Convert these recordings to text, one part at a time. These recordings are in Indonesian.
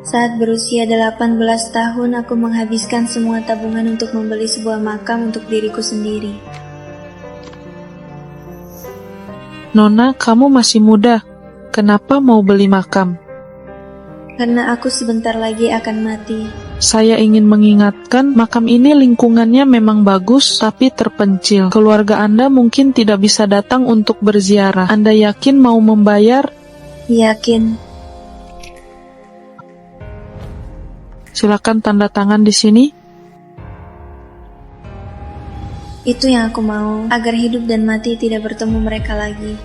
Saat berusia 18 tahun, aku menghabiskan semua tabungan untuk membeli sebuah makam untuk diriku sendiri. Nona, kamu masih muda. Kenapa mau beli makam? Karena aku sebentar lagi akan mati. Saya ingin mengingatkan, makam ini lingkungannya memang bagus, tapi terpencil. Keluarga Anda mungkin tidak bisa datang untuk berziarah. Anda yakin mau membayar? Yakin. Silakan tanda tangan di sini. Itu yang aku mau, agar hidup dan mati tidak bertemu mereka lagi.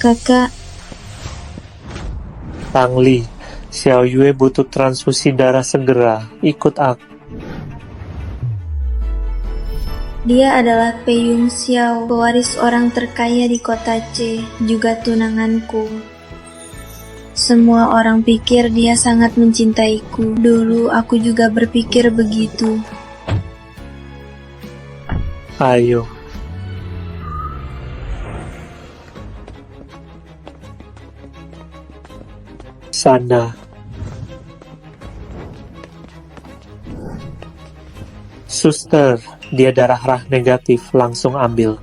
Kakak, Tang Li, Xiao Yue butuh transfusi darah segera. Ikut aku. dia adalah Pei Yun Xiao, pewaris orang terkaya di kota C, juga tunanganku. Semua orang pikir dia sangat mencintaiku. Dulu aku juga berpikir begitu. Ayo. Sana. Suster, dia darah Rah negatif, langsung ambil.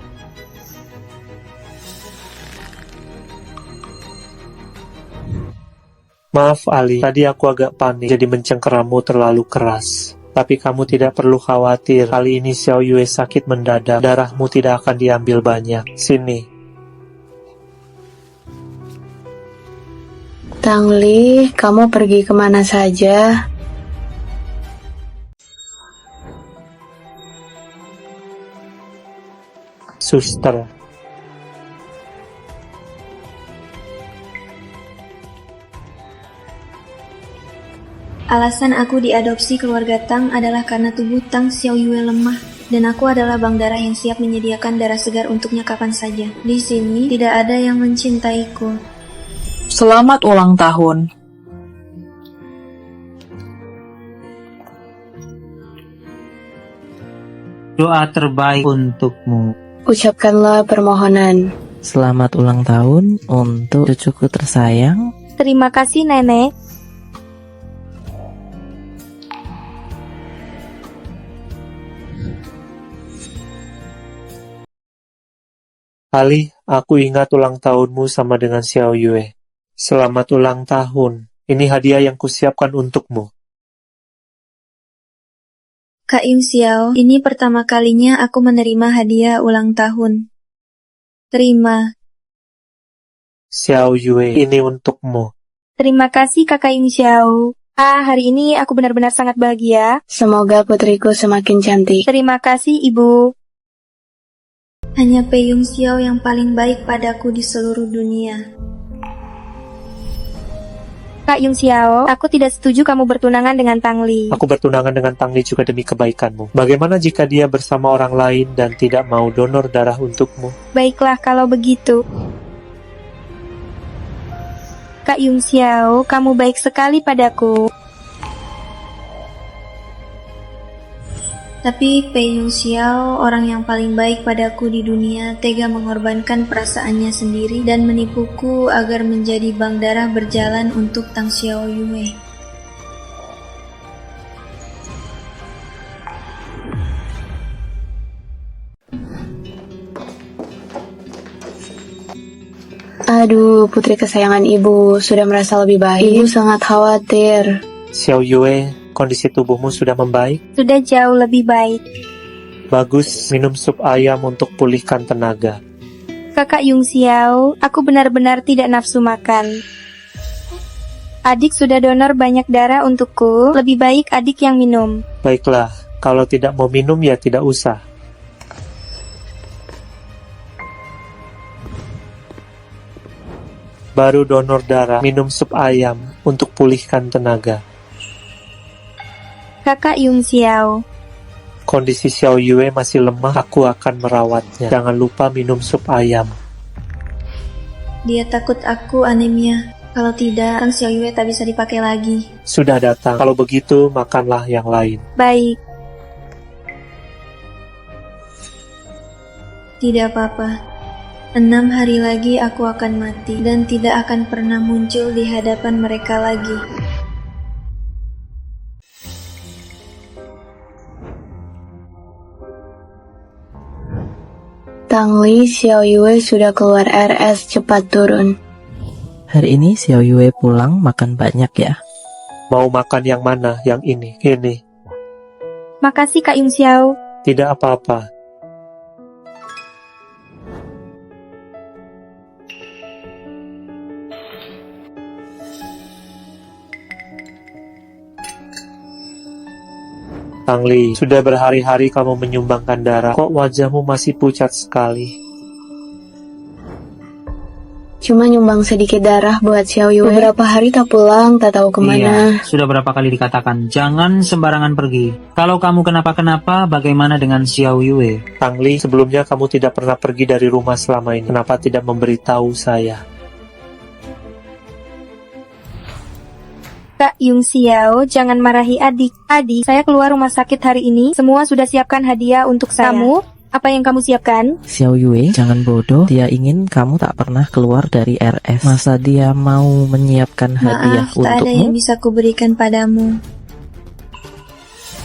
Maaf Ali, tadi aku agak panik, jadi mencengkeramu terlalu keras. Tapi kamu tidak perlu khawatir, kali ini Xiao Yue sakit mendadak, darahmu tidak akan diambil banyak. Sini. Tang Li, kamu pergi kemana saja? Suster. Alasan aku diadopsi keluarga Tang adalah karena tubuh Tang Xiao Yue lemah, dan aku adalah bank darah yang siap menyediakan darah segar untuknya kapan saja. Di sini tidak ada yang mencintaiku. Selamat ulang tahun. Doa terbaik untukmu. Ucapkanlah permohonan. Selamat ulang tahun untuk cucuku tersayang. Terima kasih, Nenek. Ali, aku ingat ulang tahunmu sama dengan Xiao Yue. Selamat ulang tahun. Ini hadiah yang kusiapkan untukmu. Kak Yun Xiao, ini pertama kalinya aku menerima hadiah ulang tahun. Terima. Xiao Yue, ini untukmu. Terima kasih, Kakak Yun Xiao. Hari ini aku benar-benar sangat bahagia. Semoga putriku semakin cantik. Terima kasih, Ibu. Hanya Pei Yun Xiao yang paling baik padaku di seluruh dunia. Kak Yun Xiao, aku tidak setuju kamu bertunangan dengan Tang Li. Aku bertunangan dengan Tang Li juga demi kebaikanmu. Bagaimana jika dia bersama orang lain dan tidak mau donor darah untukmu? Baiklah kalau begitu. Kak Yun Xiao, kamu baik sekali padaku. Tapi Pei Yun Xiao, orang yang paling baik padaku di dunia, tega mengorbankan perasaannya sendiri dan menipuku agar menjadi bank darah berjalan untuk Tang Xiao Yue. Aduh, putri kesayangan ibu sudah merasa lebih baik. Ibu sangat khawatir. Xiao Yue, kondisi tubuhmu sudah membaik? Sudah jauh lebih baik. Bagus, minum sup ayam untuk pulihkan tenaga. Kakak Yun Xiao, aku benar-benar tidak nafsu makan. Adik sudah donor banyak darah untukku, lebih baik adik yang minum. Baiklah, kalau tidak mau minum ya tidak usah. Baru donor darah, minum sup ayam untuk pulihkan tenaga. Kakak Yun Xiao, Kondisi Xiao Yue masih lemah, aku akan merawatnya. Jangan lupa minum sup ayam. Dia takut aku anemia. Kalau tidak, Tang Xiaoyue tak bisa dipakai lagi. Sudah datang. Kalau begitu, makanlah yang lain. Baik. Tidak apa-apa. 6 hari lagi aku akan mati dan tidak akan pernah muncul di hadapan mereka lagi. Tang Li, Xiaoyue sudah keluar RS, cepat turun. Hari ini Xiaoyue pulang makan banyak ya. Mau makan yang mana? Yang ini? Ini. Makasih Kak Yung Xiao. Tidak apa-apa. Tang Li, sudah berhari-hari kamu menyumbangkan darah. Kok wajahmu masih pucat sekali? Cuma nyumbang sedikit darah buat Xiaoyue. Beberapa hari tak pulang, tak tahu kemana. Iya, sudah berapa kali dikatakan, jangan sembarangan pergi. Kalau kamu kenapa-kenapa, bagaimana dengan Xiaoyue? Tang Li, sebelumnya kamu tidak pernah pergi dari rumah selama ini. Kenapa tidak memberitahu saya? Kak Yung Xiao, jangan marahi adik. Adik, saya keluar rumah sakit hari ini. Semua sudah siapkan hadiah untuk saya. Kamu? Apa yang kamu siapkan? Xiaoyue, jangan bodoh. Dia ingin kamu tak pernah keluar dari RS. Masa dia mau menyiapkan hadiah Maaf, tak ada yang untukmu? bisa kuberikan padamu.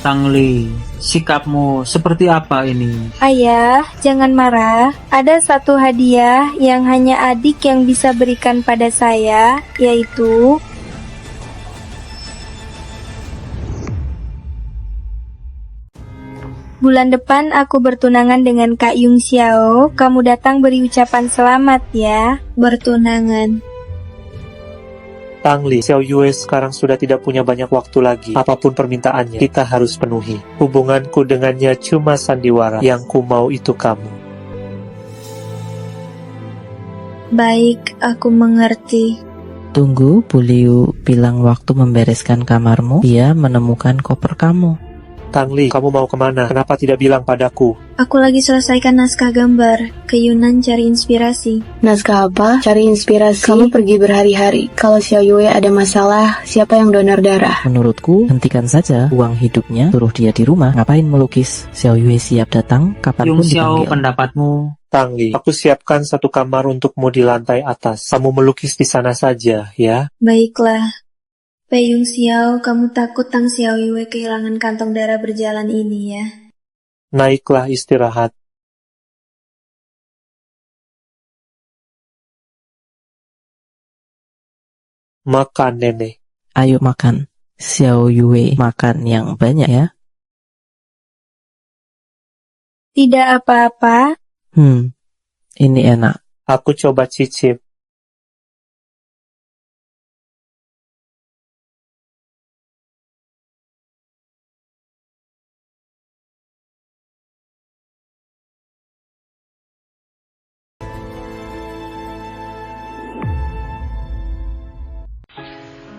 Tang Li, sikapmu seperti apa ini? Ayah, jangan marah. Ada satu hadiah yang hanya adik yang bisa berikan pada saya, yaitu bulan depan aku bertunangan dengan Kak Yung Xiao. Kamu datang beri ucapan selamat ya. Bertunangan. Tang Li, Xiaoyue sekarang sudah tidak punya banyak waktu lagi. Apapun permintaannya, kita harus penuhi. Hubunganku dengannya cuma sandiwara. Yang ku mau itu kamu. Baik, aku mengerti. Tunggu, Bu Liu bilang waktu membereskan kamarmu, dia menemukan koper kamu. Tang Li, kamu mau kemana? Kenapa tidak bilang padaku? Aku lagi selesaikan naskah gambar. Ke Yunan cari inspirasi. Naskah apa? Cari inspirasi. Kamu pergi berhari-hari. Kalau Xiaoyue ada masalah, siapa yang donor darah? Menurutku, hentikan saja uang hidupnya, suruh dia di rumah. Ngapain melukis? Xiaoyue siap datang Yung kapanpun Xiao, dipanggil. pendapatmu? Tang Li, aku siapkan satu kamar untukmu di lantai atas. Kamu melukis di sana saja, ya? Baiklah. Pei Yung Xiao, kamu takut Tang Xiaoyue kehilangan kantong darah berjalan ini ya? Naiklah istirahat. Makan, nenek. Ayo makan. Xiaoyue makan yang banyak ya. Tidak apa-apa. Ini enak. Aku coba cicip.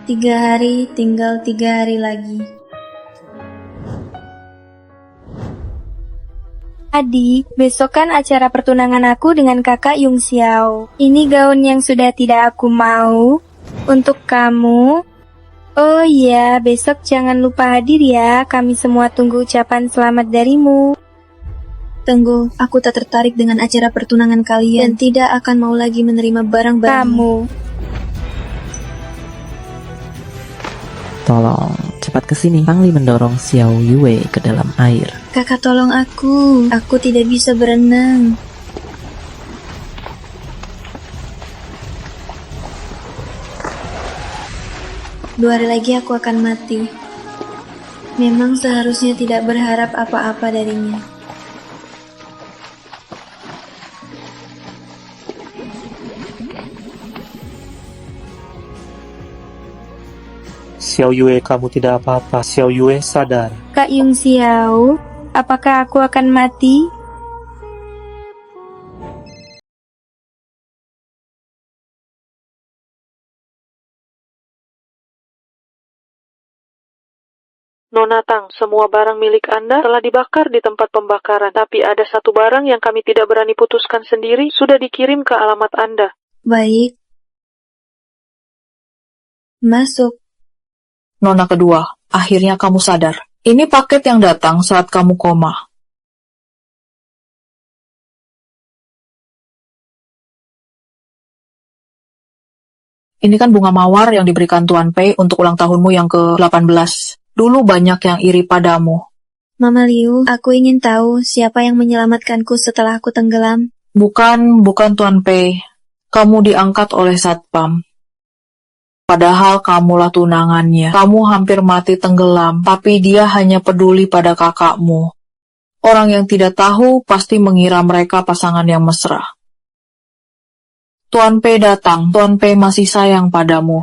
Tiga hari, tinggal 3 hari lagi. Adik, besok kan acara pertunangan aku dengan kakak Yung Xiao. Ini gaun yang sudah tidak aku mau. Untuk kamu. Oh iya, besok jangan lupa hadir ya. Kami semua tunggu ucapan selamat darimu. Tunggu, aku tak tertarik dengan acara pertunangan kalian dan tidak akan mau lagi menerima barang-barang. Kamu. Tolong, cepat ke sini. Tang Li mendorong Xiaoyue ke dalam air. Kakak tolong aku tidak bisa berenang. Dua hari lagi aku akan mati. Memang seharusnya tidak berharap apa-apa darinya. Xiaoyue, kamu tidak apa-apa. Xiaoyue, sadar. Kak Yung Xiao, apakah aku akan mati? Nona Tang, semua barang milik Anda telah dibakar di tempat pembakaran. Tapi ada satu barang yang kami tidak berani putuskan sendiri, sudah dikirim ke alamat Anda. Baik, Masuk. Nona kedua, akhirnya kamu sadar. Ini paket yang datang saat kamu koma. Ini kan bunga mawar yang diberikan Tuan Pei untuk ulang tahunmu yang ke-18. Dulu banyak yang iri padamu. Mama Liu, aku ingin tahu siapa yang menyelamatkanku setelah aku tenggelam. Bukan Tuan Pei. Kamu diangkat oleh Satpam. Padahal kamulah tunangannya. Kamu hampir mati tenggelam, tapi dia hanya peduli pada kakakmu. Orang yang tidak tahu pasti mengira mereka pasangan yang mesra. Tuan Pei datang. Tuan Pei masih sayang padamu.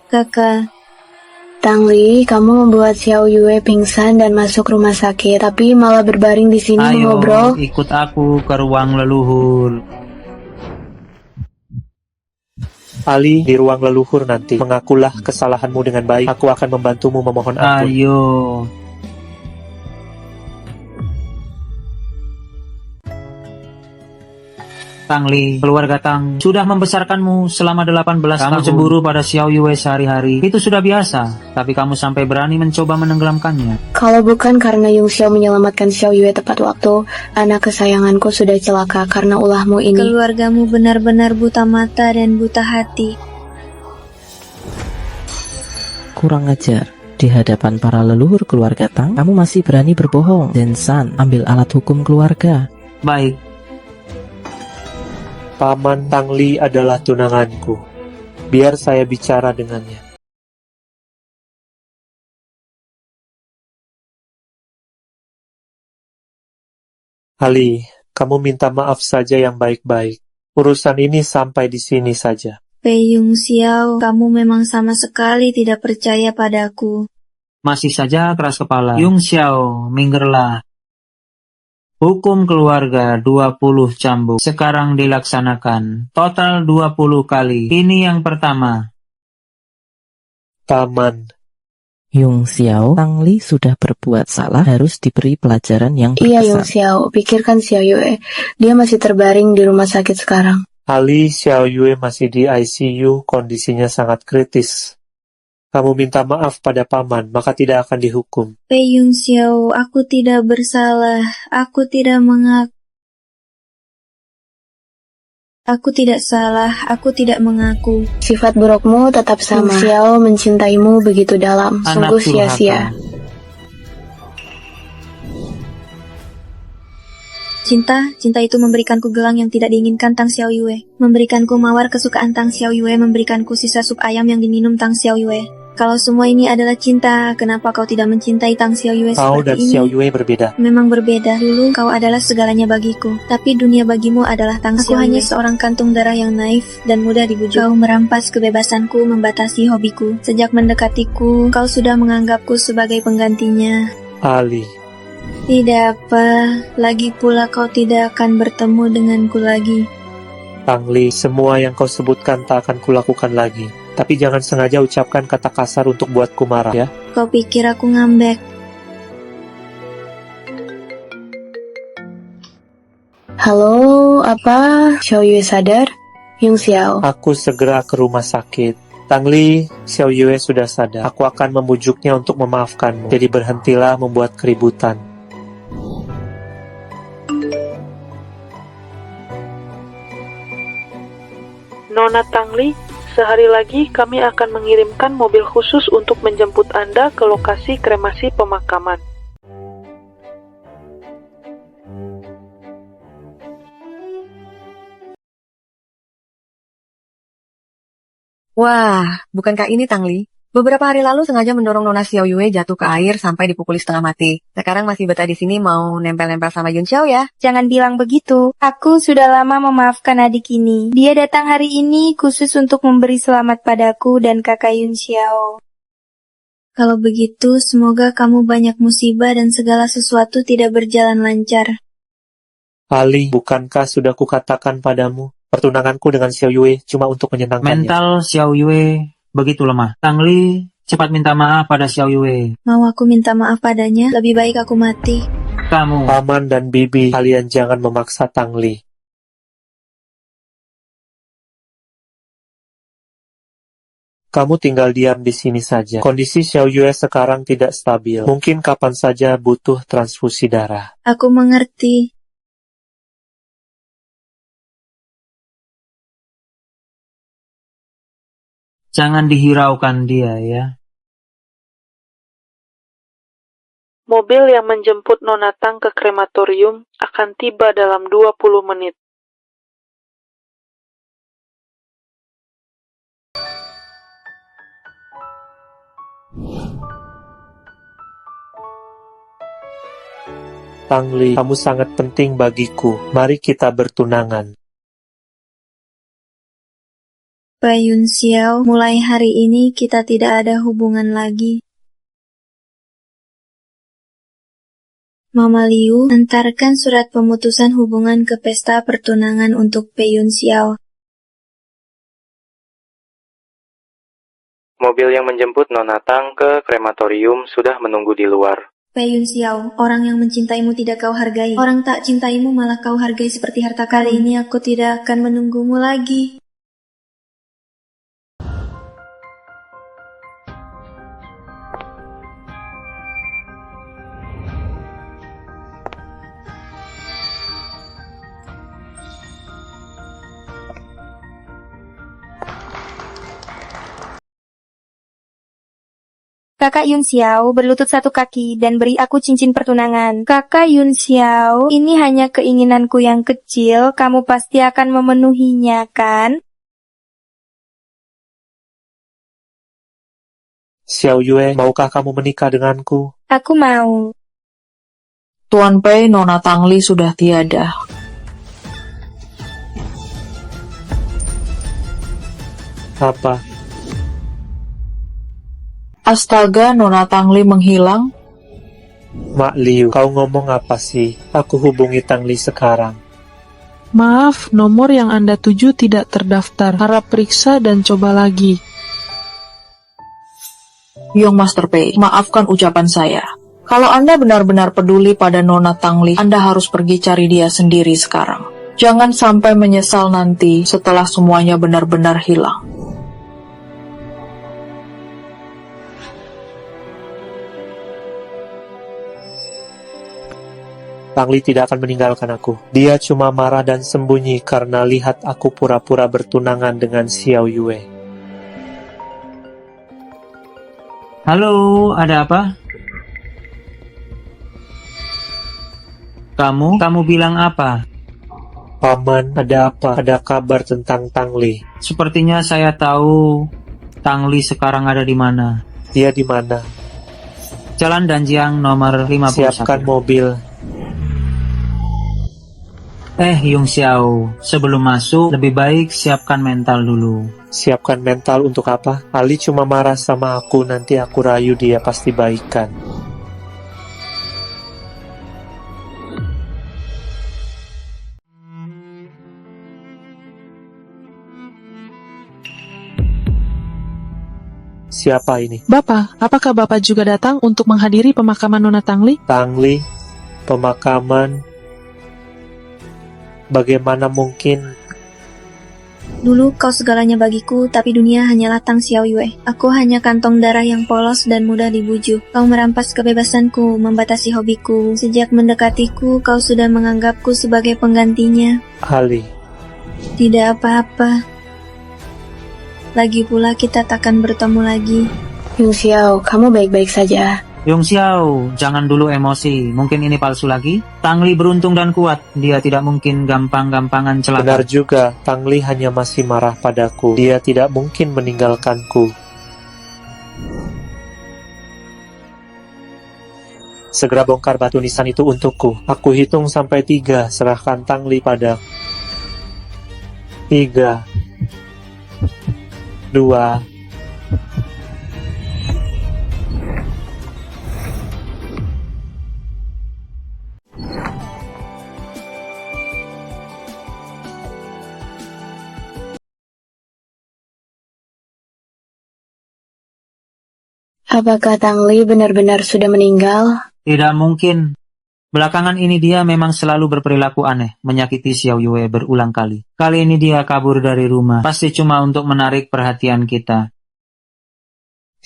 Kakak, Tang Li, kamu membuat Xiao Yue pingsan dan masuk rumah sakit, tapi malah berbaring di sini Ayo, mengobrol. ikut aku ke ruang leluhur. Ali, di ruang leluhur nanti, mengakulah kesalahanmu dengan baik. Aku akan membantumu memohon ampun. Ayo. Tang Li, keluarga Tang sudah membesarkanmu selama 18 tahun. Kamu cemburu pada Xiao Yue sehari-hari. Itu sudah biasa, tapi kamu sampai berani mencoba menenggelamkannya. Kalau bukan karena Yung Xiao menyelamatkan Xiao Yue tepat waktu, anak kesayanganku sudah celaka karena ulahmu ini. keluargamu benar-benar buta mata dan buta hati. Kurang ajar. Di hadapan para leluhur keluarga Tang, kamu masih berani berbohong. Zensan, ambil alat hukum keluarga. Baik, Paman Tang Li adalah tunanganku. Biar saya bicara dengannya. Ali, kamu minta maaf saja yang baik-baik. Urusan ini sampai di sini saja. Pei Yung Xiao, kamu memang sama sekali tidak percaya padaku. masih saja keras kepala. Yung Xiao, minggirlah. Hukum keluarga 20 cambuk sekarang dilaksanakan. Total 20 kali. Ini yang pertama. Paman, Yung Xiao, Tang Li sudah berbuat salah, harus diberi pelajaran yang Iya Yung berkesan. Xiao, pikirkan Xiao Yue. Dia masih terbaring di rumah sakit sekarang. Ali Xiao Yue masih di ICU, kondisinya sangat kritis. Kamu minta maaf pada paman, maka tidak akan dihukum. Pei Yung Xiao, aku tidak bersalah. Aku tidak Aku tidak salah, aku tidak mengaku. Sifat burukmu tetap sama. Yung Xiao mencintaimu begitu dalam. Anak Sungguh sia-sia. durhaka. Cinta itu memberikanku gelang yang tidak diinginkan Tang Xiao Yue. Memberikanku mawar kesukaan Tang Xiao Yue, memberikanku sisa sup ayam yang diminum Tang Xiao Yue. Kalau semua ini adalah cinta, kenapa kau tidak mencintai Tang Xiao Yue Kau dan seperti Xiao ini? Yue berbeda. Memang berbeda. Dulu kau adalah segalanya bagiku, tapi dunia bagimu adalah Tang Xiao Yue. Aku hanya seorang kantung darah yang naif dan mudah dibujuk. Kau merampas kebebasanku, membatasi hobiku. Sejak mendekatiku, kau sudah menganggapku sebagai penggantinya. Ali, Tidak apa, lagi pula kau tidak akan bertemu denganku lagi. Tang Li, semua yang kau sebutkan tak akan kulakukan lagi. Tapi jangan sengaja ucapkan kata kasar untuk buatku marah ya. Kau pikir aku ngambek? Halo, apa? Xiao Yue sadar? Yung Xiao. Aku segera ke rumah sakit. Tang Li, Xiao Yue sudah sadar. Aku akan membujuknya untuk memaafkanmu. Jadi berhentilah membuat keributan. Nona Tang Li, sehari lagi kami akan mengirimkan mobil khusus untuk menjemput Anda ke lokasi kremasi pemakaman. Wah, bukankah ini Tang Li? Beberapa hari lalu sengaja mendorong Nona Xiao Yue jatuh ke air sampai dipukuli setengah mati. Sekarang masih betah di sini mau nempel-nempel sama Yun Xiao ya? Jangan bilang begitu. Aku sudah lama memaafkan adik ini. Dia datang hari ini khusus untuk memberi selamat padaku dan kakak Yun Xiao. Kalau begitu, semoga kamu banyak musibah dan segala sesuatu tidak berjalan lancar. Ali, bukankah sudah kukatakan padamu, pertunanganku dengan Xiao Yue cuma untuk menyenangkannya. Mental Xiao Yue begitu lemah. Tang Li, cepat minta maaf pada Xiao Yue. Mau aku minta maaf padanya, lebih baik aku mati. Kamu, Paman dan Bibi, kalian jangan memaksa Tang Li. Kamu tinggal diam di sini saja. Kondisi Xiao Yue sekarang tidak stabil. Mungkin kapan saja butuh transfusi darah. Aku mengerti. Jangan dihiraukan dia ya. Mobil yang menjemput Nona Tang ke krematorium akan tiba dalam 20 menit. Tang Li, kamu sangat penting bagiku. Mari kita bertunangan. Pak Yun Xiao, mulai hari ini kita tidak ada hubungan lagi. Mama Liu, antarkan surat pemutusan hubungan ke pesta pertunangan untuk Pak Yun Xiao. Mobil yang menjemput Nona Tang ke krematorium sudah menunggu di luar. Pak Yun Xiao, orang yang mencintaimu tidak kau hargai. Orang tak cintaimu malah kau hargai seperti harta karun. Kali ini aku tidak akan menunggumu lagi. Kakak Yun Xiao, berlutut satu kaki dan beri aku cincin pertunangan. Kakak Yun Xiao, ini hanya keinginanku yang kecil, kamu pasti akan memenuhinya, kan? Xiao Yue, maukah kamu menikah denganku? Aku mau. Tuan Pei, Nona Tang Li sudah tiada. Apa? Astaga, Nona Tang Li menghilang. Mak Liu, kau ngomong apa sih? Aku hubungi Tang Li sekarang. Maaf, nomor yang Anda tuju tidak terdaftar. Harap periksa dan coba lagi. Yong Master Pei, maafkan ucapan saya. Kalau Anda benar-benar peduli pada Nona Tang Li, Anda harus pergi cari dia sendiri sekarang. Jangan sampai menyesal nanti setelah semuanya benar-benar hilang. Tang Li tidak akan meninggalkan aku. Dia cuma marah dan sembunyi karena lihat aku pura-pura bertunangan dengan Xiao Yue. Halo, ada apa? Kamu bilang apa? Paman, ada apa? Ada kabar tentang Tang Li. Sepertinya saya tahu Tang Li sekarang ada di mana. Dia di mana? Jalan Danjiang nomor 51. Siapkan mobil. Yung Xiao, sebelum masuk, lebih baik siapkan mental dulu. Siapkan mental untuk apa? Ali cuma marah sama aku, nanti aku rayu dia pasti baikan. Siapa ini? Bapak, apakah Bapak juga datang untuk menghadiri pemakaman Nona Tang Li? Tang Li? Pemakaman? Bagaimana mungkin? Dulu kau segalanya bagiku, tapi dunia hanyalah Tang Xiao Yue. Aku hanya kantong darah yang polos dan mudah dibujuk. Kau merampas kebebasanku, membatasi hobiku. Sejak mendekatiku, kau sudah menganggapku sebagai penggantinya. Ali. Tidak apa-apa. Lagi pula kita takkan bertemu lagi. Yun Xiao, kamu baik-baik saja. Yong Xiao, jangan dulu emosi. Mungkin ini palsu lagi? Tang Li beruntung dan kuat. Dia tidak mungkin gampang-gampangan celaka. Benar juga, Tang Li hanya masih marah padaku. Dia tidak mungkin meninggalkanku. Segera bongkar batu nisan itu untukku. Aku hitung sampai 3, serahkan Tang Li pada 3, 2, Apakah Tang Li benar-benar sudah meninggal? Tidak mungkin. Belakangan ini dia memang selalu berperilaku aneh, menyakiti Xiao Yue berulang kali. Kali ini dia kabur dari rumah, pasti cuma untuk menarik perhatian kita.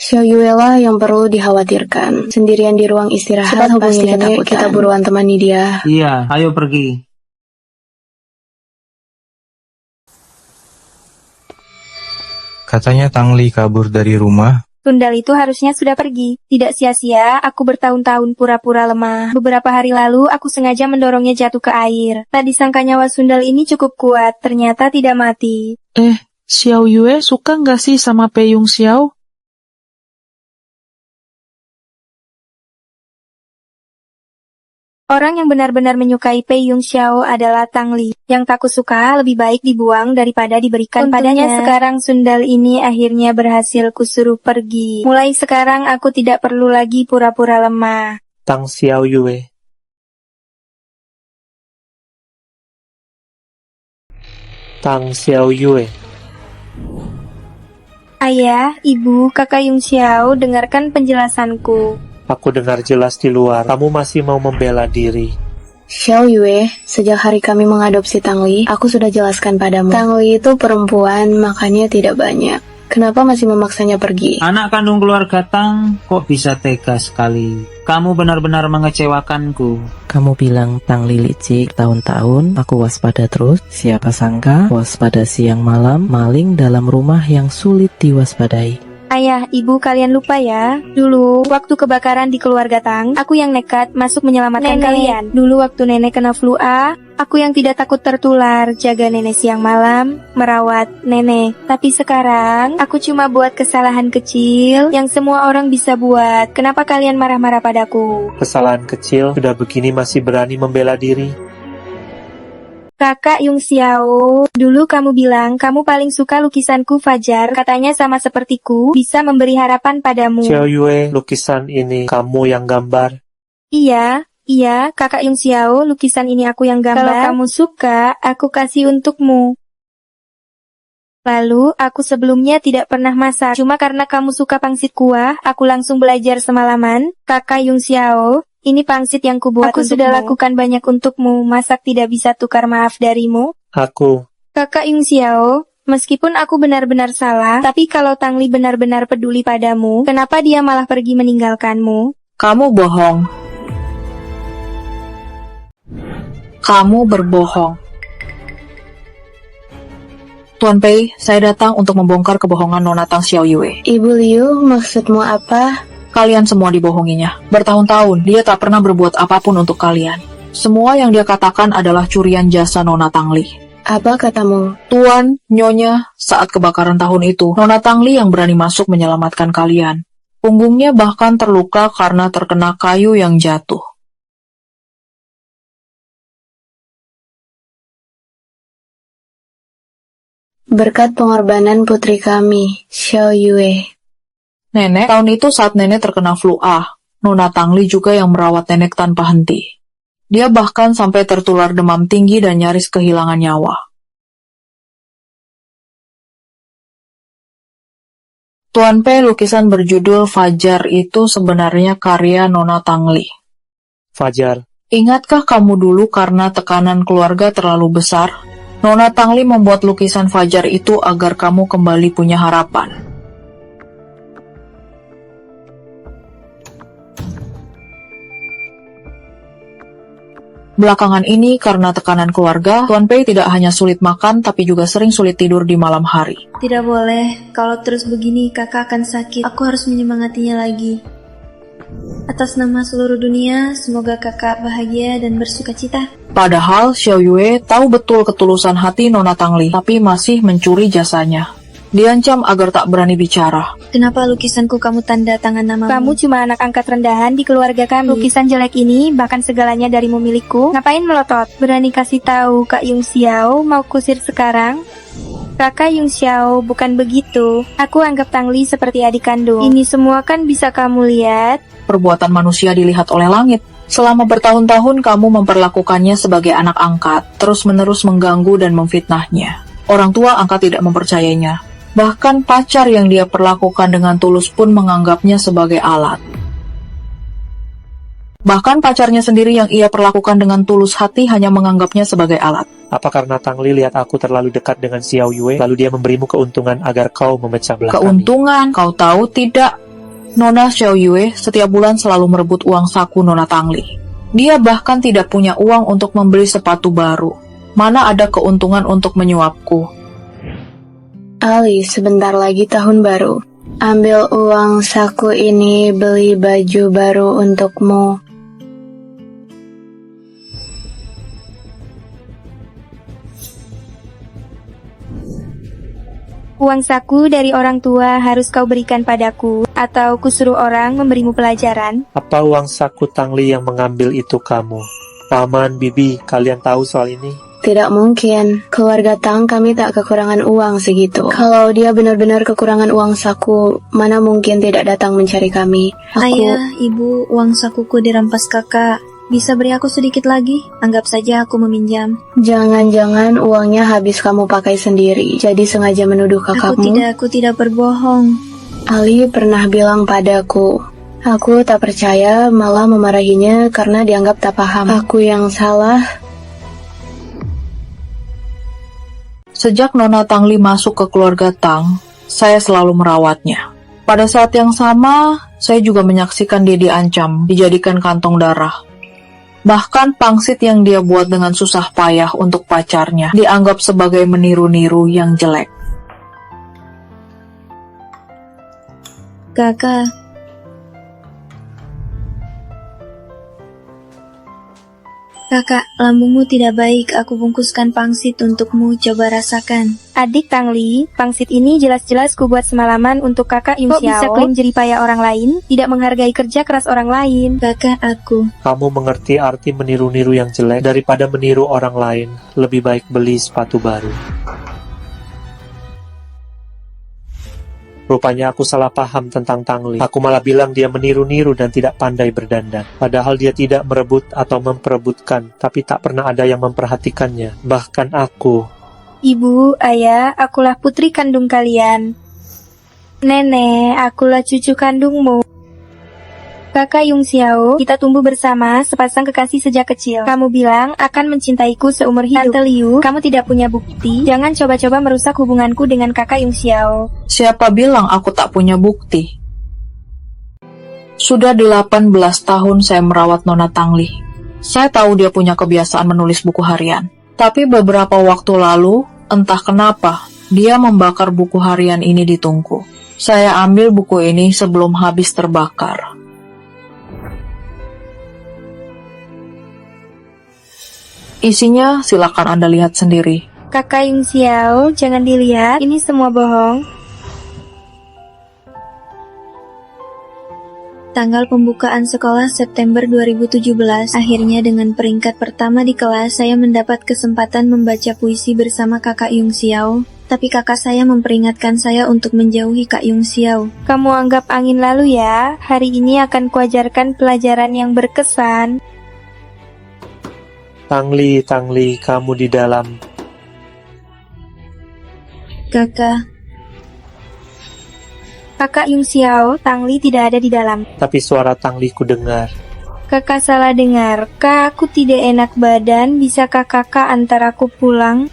Xiao Yue lah yang perlu dikhawatirkan. Sendirian di ruang istirahat, pasti nenek, kita buruan temani dia. Iya, ayo pergi. Katanya Tang Li kabur dari rumah. Sundal itu harusnya sudah pergi. Tidak sia-sia, aku bertahun-tahun pura-pura lemah. Beberapa hari lalu, aku sengaja mendorongnya jatuh ke air. Tak disangka nyawa Sundal ini cukup kuat, ternyata tidak mati. Xiao Yue suka nggak sih sama Pei Yong Xiao? Orang yang benar-benar menyukai Pei Yong Xiao adalah Tang Li. Yang tak kusuka lebih baik dibuang daripada diberikan padanya. Sekarang Sundal ini akhirnya berhasil kusuruh pergi. Mulai sekarang aku tidak perlu lagi pura-pura lemah. Tang Xiao Yue. Tang Xiao Yue. Ayah, ibu, kakak Yong Xiao, dengarkan penjelasanku. Aku dengar jelas di luar, kamu masih mau membela diri. Xiao Yue, sejak hari kami mengadopsi Tang Li, aku sudah jelaskan padamu. Tang Li itu perempuan, makannya tidak banyak. Kenapa masih memaksanya pergi? Anak kandung keluarga Tang, kok bisa tega sekali? Kamu benar-benar mengecewakanku. Kamu bilang Tang Li licik tahun-tahun, aku waspada terus. Siapa sangka, waspada siang malam, maling dalam rumah yang sulit diwaspadai. Ayah, ibu, kalian lupa ya. Dulu, waktu kebakaran di keluarga Tang, aku yang nekat masuk menyelamatkan kalian. Dulu waktu nenek kena flu A, aku yang tidak takut tertular, jaga nenek siang malam, merawat nenek. Tapi sekarang, aku cuma buat kesalahan kecil yang semua orang bisa buat. Kenapa kalian marah-marah padaku? Kesalahan kecil, sudah begini masih berani membela diri. Kakak Yong Xiao, dulu kamu bilang kamu paling suka lukisanku Fajar, katanya sama sepertiku, bisa memberi harapan padamu. Xiao Yue, lukisan ini kamu yang gambar. Iya, kakak Yong Xiao, lukisan ini aku yang gambar. Kalau kamu suka, aku kasih untukmu. Lalu, aku sebelumnya tidak pernah masak, cuma karena kamu suka pangsit kuah, aku langsung belajar semalaman. Kakak Yong Xiao, ini pangsit yang kubuat untukmu. Aku sudah lakukan banyak untukmu, masak tidak bisa tukar maaf darimu? Aku. Kakak Yong Xiao, meskipun aku benar-benar salah, tapi kalau Tang Li benar-benar peduli padamu, kenapa dia malah pergi meninggalkanmu? Kamu bohong. Kamu berbohong. Tuan Pei, saya datang untuk membongkar kebohongan Nona Tang Xiao Yue. Ibu Liu, maksudmu apa? Kalian semua dibohonginya. Bertahun-tahun, dia tak pernah berbuat apapun untuk kalian. Semua yang dia katakan adalah curian jasa Nona Tang Li. Apa katamu? Tuan, Nyonya, saat kebakaran tahun itu, Nona Tang Li yang berani masuk menyelamatkan kalian. Punggungnya bahkan terluka karena terkena kayu yang jatuh. Berkat pengorbanan putri kami, Xiao Yue. Nenek, tahun itu saat nenek terkena flu A, Nona Tang Li juga yang merawat nenek tanpa henti. Dia bahkan sampai tertular demam tinggi dan nyaris kehilangan nyawa. Tuan Pei, lukisan berjudul Fajar itu sebenarnya karya Nona Tang Li. Fajar. Ingatkah kamu dulu karena tekanan keluarga terlalu besar? Nona Tang Li membuat lukisan Fajar itu agar kamu kembali punya harapan. Belakangan ini, karena tekanan keluarga, Tuan Pei tidak hanya sulit makan, tapi juga sering sulit tidur di malam hari. Tidak boleh, kalau terus begini kakak akan sakit. Aku harus menyemangatinya lagi. Atas nama seluruh dunia, semoga kakak bahagia dan bersukacita. Padahal, Xiao Yue tahu betul ketulusan hati Nona Tang Li, tapi masih mencuri jasanya. Diancam agar tak berani bicara. Kenapa lukisanku kamu tanda tangan namamu? Kamu cuma anak angkat rendahan di keluarga kami. Lukisan jelek ini, bahkan segalanya darimu milikku. Ngapain melotot? Berani kasih tahu Kak Yong Xiao mau kusir sekarang? Kakak Yong Xiao, bukan begitu. Aku anggap Tang Li seperti adik kandung. Ini semua kan bisa kamu lihat. Perbuatan manusia dilihat oleh langit. Selama bertahun-tahun kamu memperlakukannya sebagai anak angkat, terus-menerus mengganggu dan memfitnahnya. Orang tua angkat tidak mempercayainya. Bahkan pacar yang dia perlakukan dengan tulus pun menganggapnya sebagai alat. Bahkan pacarnya sendiri yang ia perlakukan dengan tulus hati hanya menganggapnya sebagai alat. Apa karena Tang Li lihat aku terlalu dekat dengan Xiao Yue, lalu dia memberimu keuntungan agar kau memecah belah kami? Keuntungan? Kau tahu tidak? Nona Xiao Yue setiap bulan selalu merebut uang saku Nona Tangli. Dia bahkan tidak punya uang untuk membeli sepatu baru. Mana ada keuntungan untuk menyuapku. Ali, sebentar lagi tahun baru. Ambil uang saku ini beli baju baru untukmu. Uang saku dari orang tua harus kau berikan padaku, atau kusuruh orang memberimu pelajaran. Apa uang saku Tangli yang mengambil itu kamu? Paman, Bibi, kalian tahu soal ini? Tidak mungkin. Keluarga Tang kami tak kekurangan uang segitu. Kalau dia benar-benar kekurangan uang saku, mana mungkin tidak datang mencari kami. Ayah, ibu, uang sakuku dirampas kakak. Bisa beri aku sedikit lagi? Anggap saja aku meminjam. Jangan-jangan uangnya habis kamu pakai sendiri, jadi sengaja menuduh kakakmu? Aku tidak berbohong. Ali pernah bilang padaku, aku tak percaya, malah memarahinya karena dianggap tak paham. Aku yang salah. Sejak Nona Tangli masuk ke keluarga Tang, saya selalu merawatnya. Pada saat yang sama, saya juga menyaksikan dia diancam, dijadikan kantong darah. Bahkan pangsit yang dia buat dengan susah payah untuk pacarnya dianggap sebagai meniru-niru yang jelek. Kakak, lambungmu tidak baik. Aku bungkuskan pangsit untukmu, coba rasakan. Adik Tangli, pangsit ini jelas-jelas kubuat semalaman untuk kakak Yung Xiao. Kok bisa klaim jeripaya orang lain, tidak menghargai kerja keras orang lain? Kakak, aku. Kamu mengerti arti meniru-niru yang jelek? Daripada meniru orang lain, lebih baik beli sepatu baru. Rupanya aku salah paham tentang Tangli. Aku malah bilang dia meniru-niru dan tidak pandai berdandan. Padahal dia tidak merebut atau memperebutkan, tapi tak pernah ada yang memperhatikannya. Bahkan aku. Ibu, ayah, akulah putri kandung kalian. Nenek, akulah cucu kandungmu. Kakak Yung Xiao, kita tumbuh bersama, sepasang kekasih sejak kecil. Kamu bilang akan mencintaiku seumur hidup. Tante Liu, kamu tidak punya bukti. Jangan coba-coba merusak hubunganku dengan kakak Yung Xiao. Siapa bilang aku tak punya bukti? Sudah 18 tahun saya merawat Nona Tangli. Saya tahu dia punya kebiasaan menulis buku harian. Tapi beberapa waktu lalu, entah kenapa, dia membakar buku harian ini di tungku. Saya ambil buku ini sebelum habis terbakar. Isinya silakan Anda lihat sendiri. Kakak Yung Xiao, jangan dilihat, ini semua bohong. Tanggal pembukaan sekolah September 2017, akhirnya dengan peringkat pertama di kelas saya mendapat kesempatan membaca puisi bersama kakak Yung Xiao. Tapi kakak saya memperingatkan saya untuk menjauhi Kak Yung Xiao. Kamu anggap angin lalu ya, hari ini akan kuajarkan pelajaran yang berkesan. Tangli, kamu di dalam. Kakak Yung Xiao, Tangli tidak ada di dalam. Tapi suara Tangli ku dengar. Kakak salah dengar. Kak, aku tidak enak badan. Bisakah kakak antar aku pulang?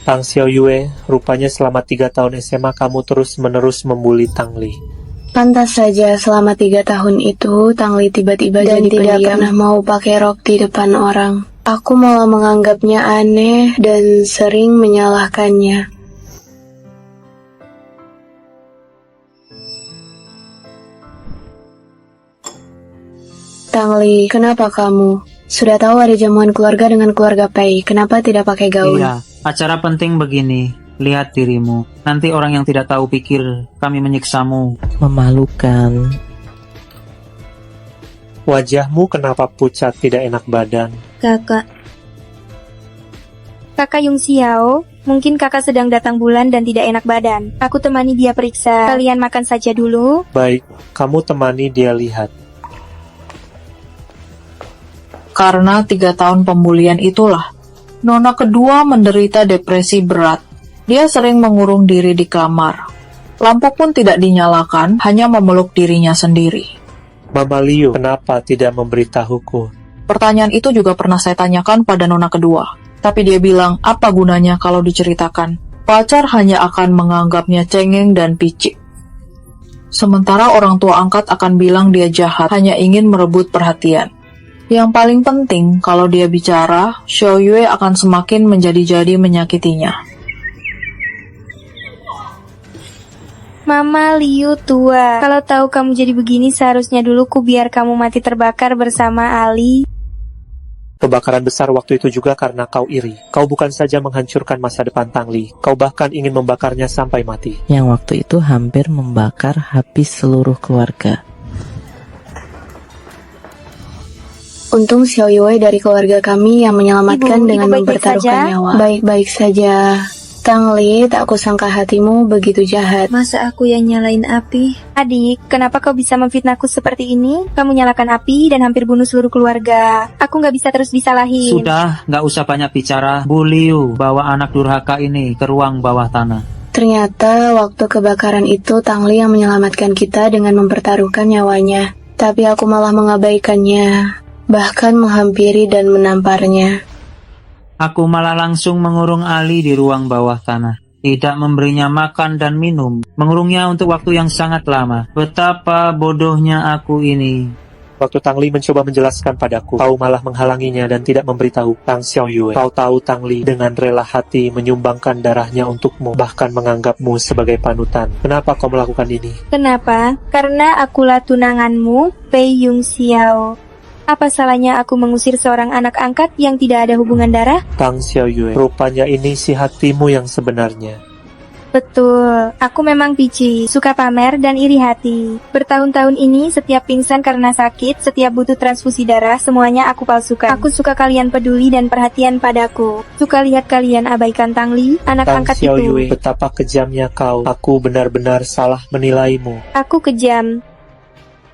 Tang Xiao Yue, rupanya selama 3 tahun SMA kamu terus-menerus membuli Tangli. Pantas saja selama 3 tahun itu Tangli tiba-tiba jadi tidak pernah mau pakai rok di depan orang. Aku malah menganggapnya aneh dan sering menyalahkannya. Tangli, kenapa kamu? Sudah tahu ada jamuan keluarga dengan keluarga Pei, kenapa tidak pakai gaun? Iya, acara penting begini. Lihat dirimu. Nanti orang yang tidak tahu pikir kami menyiksamu. Memalukan. Wajahmu kenapa pucat, tidak enak badan? Kakak Yung Xiao, mungkin kakak sedang datang bulan dan tidak enak badan. Aku temani dia periksa. Kalian makan saja dulu. Baik, kamu temani dia lihat. Karena 3 tahun pembulian itulah, Nona kedua menderita depresi berat. Dia sering mengurung diri di kamar. Lampu pun tidak dinyalakan, hanya memeluk dirinya sendiri. Mama Liu, kenapa tidak memberitahuku? Pertanyaan itu juga pernah saya tanyakan pada Nona kedua. Tapi dia bilang, apa gunanya kalau diceritakan? pacar hanya akan menganggapnya cengeng dan picik. Sementara orang tua angkat akan bilang dia jahat, hanya ingin merebut perhatian. Yang paling penting, kalau dia bicara, Xiao Yue akan semakin menjadi-jadi menyakitinya. Mama Liu tua, kalau tahu kamu jadi begini seharusnya dulu ku biar kamu mati terbakar bersama Ali. Kebakaran besar waktu itu juga karena kau iri. Kau bukan saja menghancurkan masa depan Tang Li, kau bahkan ingin membakarnya sampai mati. Yang waktu itu hampir membakar habis seluruh keluarga. Untung Xiao Yue dari keluarga kami yang menyelamatkan Ibu, dengan ibu baik-baik mempertaruhkan saja? nyawa. Baik-baik saja. Tang Li, tak kusangka hatimu begitu jahat. Masa aku yang nyalain api? Adik, kenapa kau bisa memfitnahku seperti ini? Kamu nyalakan api dan hampir bunuh seluruh keluarga. Aku nggak bisa terus disalahin. Sudah, nggak usah banyak bicara. Bu Liu, bawa anak durhaka ini ke ruang bawah tanah. Ternyata waktu kebakaran itu Tang Li yang menyelamatkan kita dengan mempertaruhkan nyawanya. Tapi aku malah mengabaikannya, bahkan menghampiri dan menamparnya. Aku malah langsung mengurung Ali di ruang bawah tanah. Tidak memberinya makan dan minum. Mengurungnya untuk waktu yang sangat lama. Betapa bodohnya aku ini. Waktu Tang Li mencoba menjelaskan padaku, kau malah menghalanginya dan tidak memberitahu Tang Xiao Yue. Kau tahu Tang Li dengan rela hati menyumbangkan darahnya untukmu, bahkan menganggapmu sebagai panutan. Kenapa kau melakukan ini? Kenapa? Karena akulah tunanganmu, Pei Yung Xiao. Apa salahnya aku mengusir seorang anak angkat yang tidak ada hubungan darah? Tang Xiao Yue, rupanya ini si hatimu yang sebenarnya. Betul, aku memang pici, suka pamer dan iri hati. Bertahun-tahun ini setiap pingsan karena sakit, setiap butuh transfusi darah, semuanya aku palsukan. Aku suka kalian peduli dan perhatian padaku. Suka lihat kalian abaikan Tang Li, anak Tang angkat Xiao itu. Yue, betapa kejamnya kau. Aku benar-benar salah menilaimu. Aku kejam.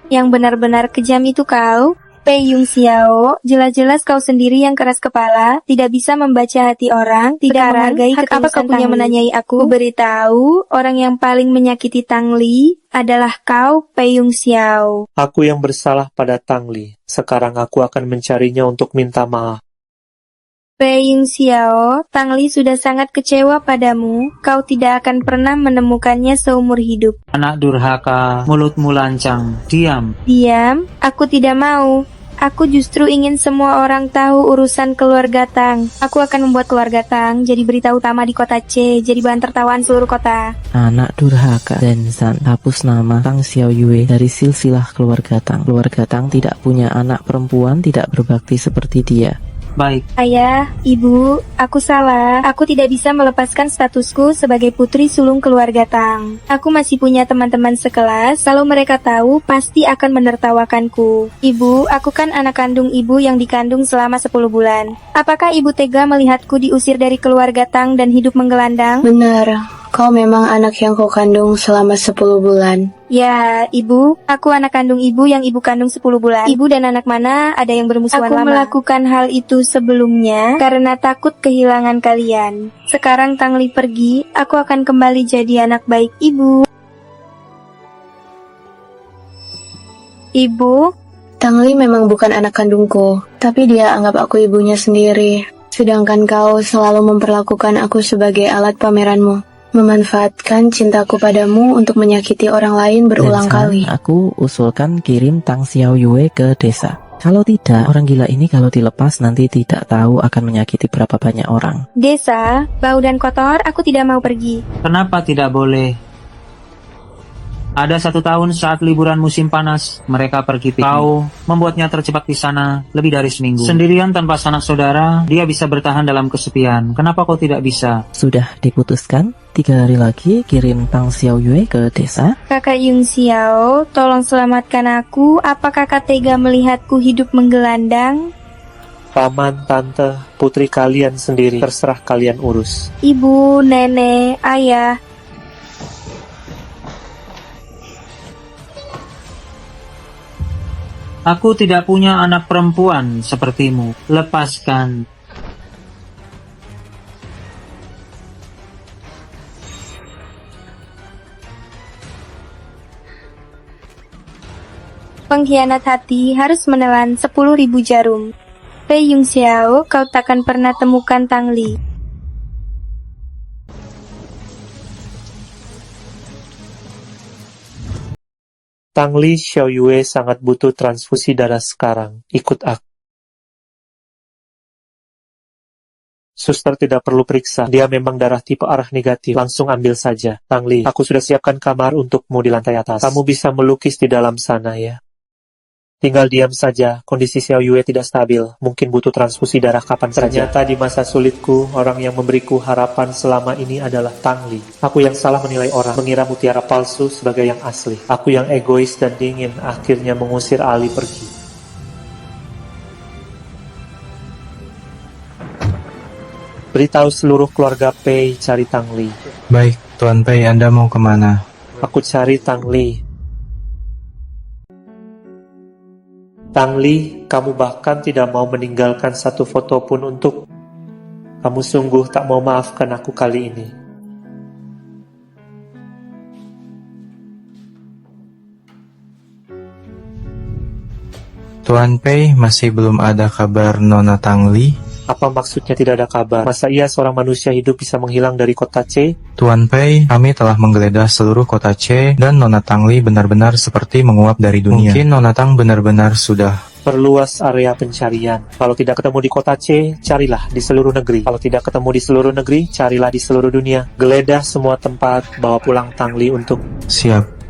Yang benar-benar kejam itu kau, Pei Yung Xiao. Jelas-jelas kau sendiri yang keras kepala, tidak bisa membaca hati orang, tidak menghargai ketulusan Tang Li. Apa kau punya menanyai aku? Beritahu, orang yang paling menyakiti Tang Li adalah kau, Pei Yung Xiao. Aku yang bersalah pada Tang Li. Sekarang aku akan mencarinya untuk minta maaf. Pei Yung Xiao, Tang Li sudah sangat kecewa padamu. Kau tidak akan pernah menemukannya seumur hidup. Anak durhaka, mulutmu lancang. Diam. Diam, aku tidak mau. Aku justru ingin semua orang tahu urusan keluarga Tang. Aku akan membuat keluarga Tang jadi berita utama di kota C, jadi bahan tertawaan seluruh kota. Anak durhaka. Zenzan hapus nama Tang Xiao Yue dari silsilah keluarga Tang. Keluarga Tang tidak punya anak perempuan tidak berbakti seperti dia. Baik. Ayah, ibu, aku salah. Aku tidak bisa melepaskan statusku sebagai putri sulung keluarga Tang. Aku masih punya teman-teman sekelas. Kalau mereka tahu, pasti akan menertawakanku. Ibu, aku kan anak kandung ibu yang dikandung selama 10 bulan. Apakah ibu tega melihatku diusir dari keluarga Tang dan hidup menggelandang? Benar, kau memang anak yang kau kandung selama 10 bulan. Ya, ibu, aku anak kandung ibu yang ibu kandung 10 bulan. Ibu dan anak mana ada yang bermusuhan lama. Aku melakukan hal itu sebelumnya karena takut kehilangan kalian. Sekarang Tang Li pergi, aku akan kembali jadi anak baik ibu. Ibu? Tang Li memang bukan anak kandungku, tapi dia anggap aku ibunya sendiri. Sedangkan kau selalu memperlakukan aku sebagai alat pameranmu. Memanfaatkan cintaku padamu untuk menyakiti orang lain berulang kali. Aku usulkan kirim Tang Xiao Yue ke desa. Kalau tidak, orang gila ini kalau dilepas nanti tidak tahu akan menyakiti berapa banyak orang. Desa, bau dan kotor, aku tidak mau pergi. Kenapa tidak boleh? Ada 1 tahun saat liburan musim panas, mereka pergi piknik. Kau membuatnya terjebak di sana lebih dari seminggu. Sendirian tanpa sanak saudara, dia bisa bertahan dalam kesepian. Kenapa kau tidak bisa? Sudah diputuskan, 3 hari lagi kirim Tang Xiao Yue ke desa. Kakak Yung Xiao, tolong selamatkan aku. Apa kakak tega melihatku hidup menggelandang? Paman, tante, putri kalian sendiri, terserah kalian urus. Ibu, nenek, ayah. Aku tidak punya anak perempuan sepertimu. Lepaskan. Pengkhianat hati harus menelan 10.000 jarum. Pei Yung Xiao, kau takkan pernah temukan Tang Li. Tang Li, Xiao Yue sangat butuh transfusi darah sekarang. Ikut aku. Suster tidak perlu periksa, dia memang darah tipe arah negatif. Langsung ambil saja. Tang Li, aku sudah siapkan kamar untukmu di lantai atas. Kamu bisa melukis di dalam sana ya. Tinggal diam saja, kondisi Xiao Yue tidak stabil, mungkin butuh transfusi darah kapan saja. Ternyata di masa sulitku, orang yang memberiku harapan selama ini adalah Tang Li. Aku yang salah menilai orang, mengira mutiara palsu sebagai yang asli. Aku yang egois dan dingin, akhirnya mengusir Ali pergi. Beritahu seluruh keluarga Pei cari Tang Li. Baik, Tuan Pei, Anda mau kemana? Aku cari Tang Li. Tang Li, kamu bahkan tidak mau meninggalkan satu foto pun untuk... Kamu sungguh tak mau maafkan aku kali ini. Tuan Pei, masih belum ada kabar Nona Tang Li? Apa maksudnya tidak ada kabar? Masa iya seorang manusia hidup bisa menghilang dari kota C? Tuan Pei, kami telah menggeledah seluruh kota C dan Nona Tang Li benar-benar seperti menguap dari dunia. Mungkin Nona Tang benar-benar sudah... Perluas area pencarian. Kalau tidak ketemu di kota C, carilah di seluruh negeri. Kalau tidak ketemu di seluruh negeri, carilah di seluruh dunia. Geledah semua tempat, bawa pulang Tang Li untuk... Siap.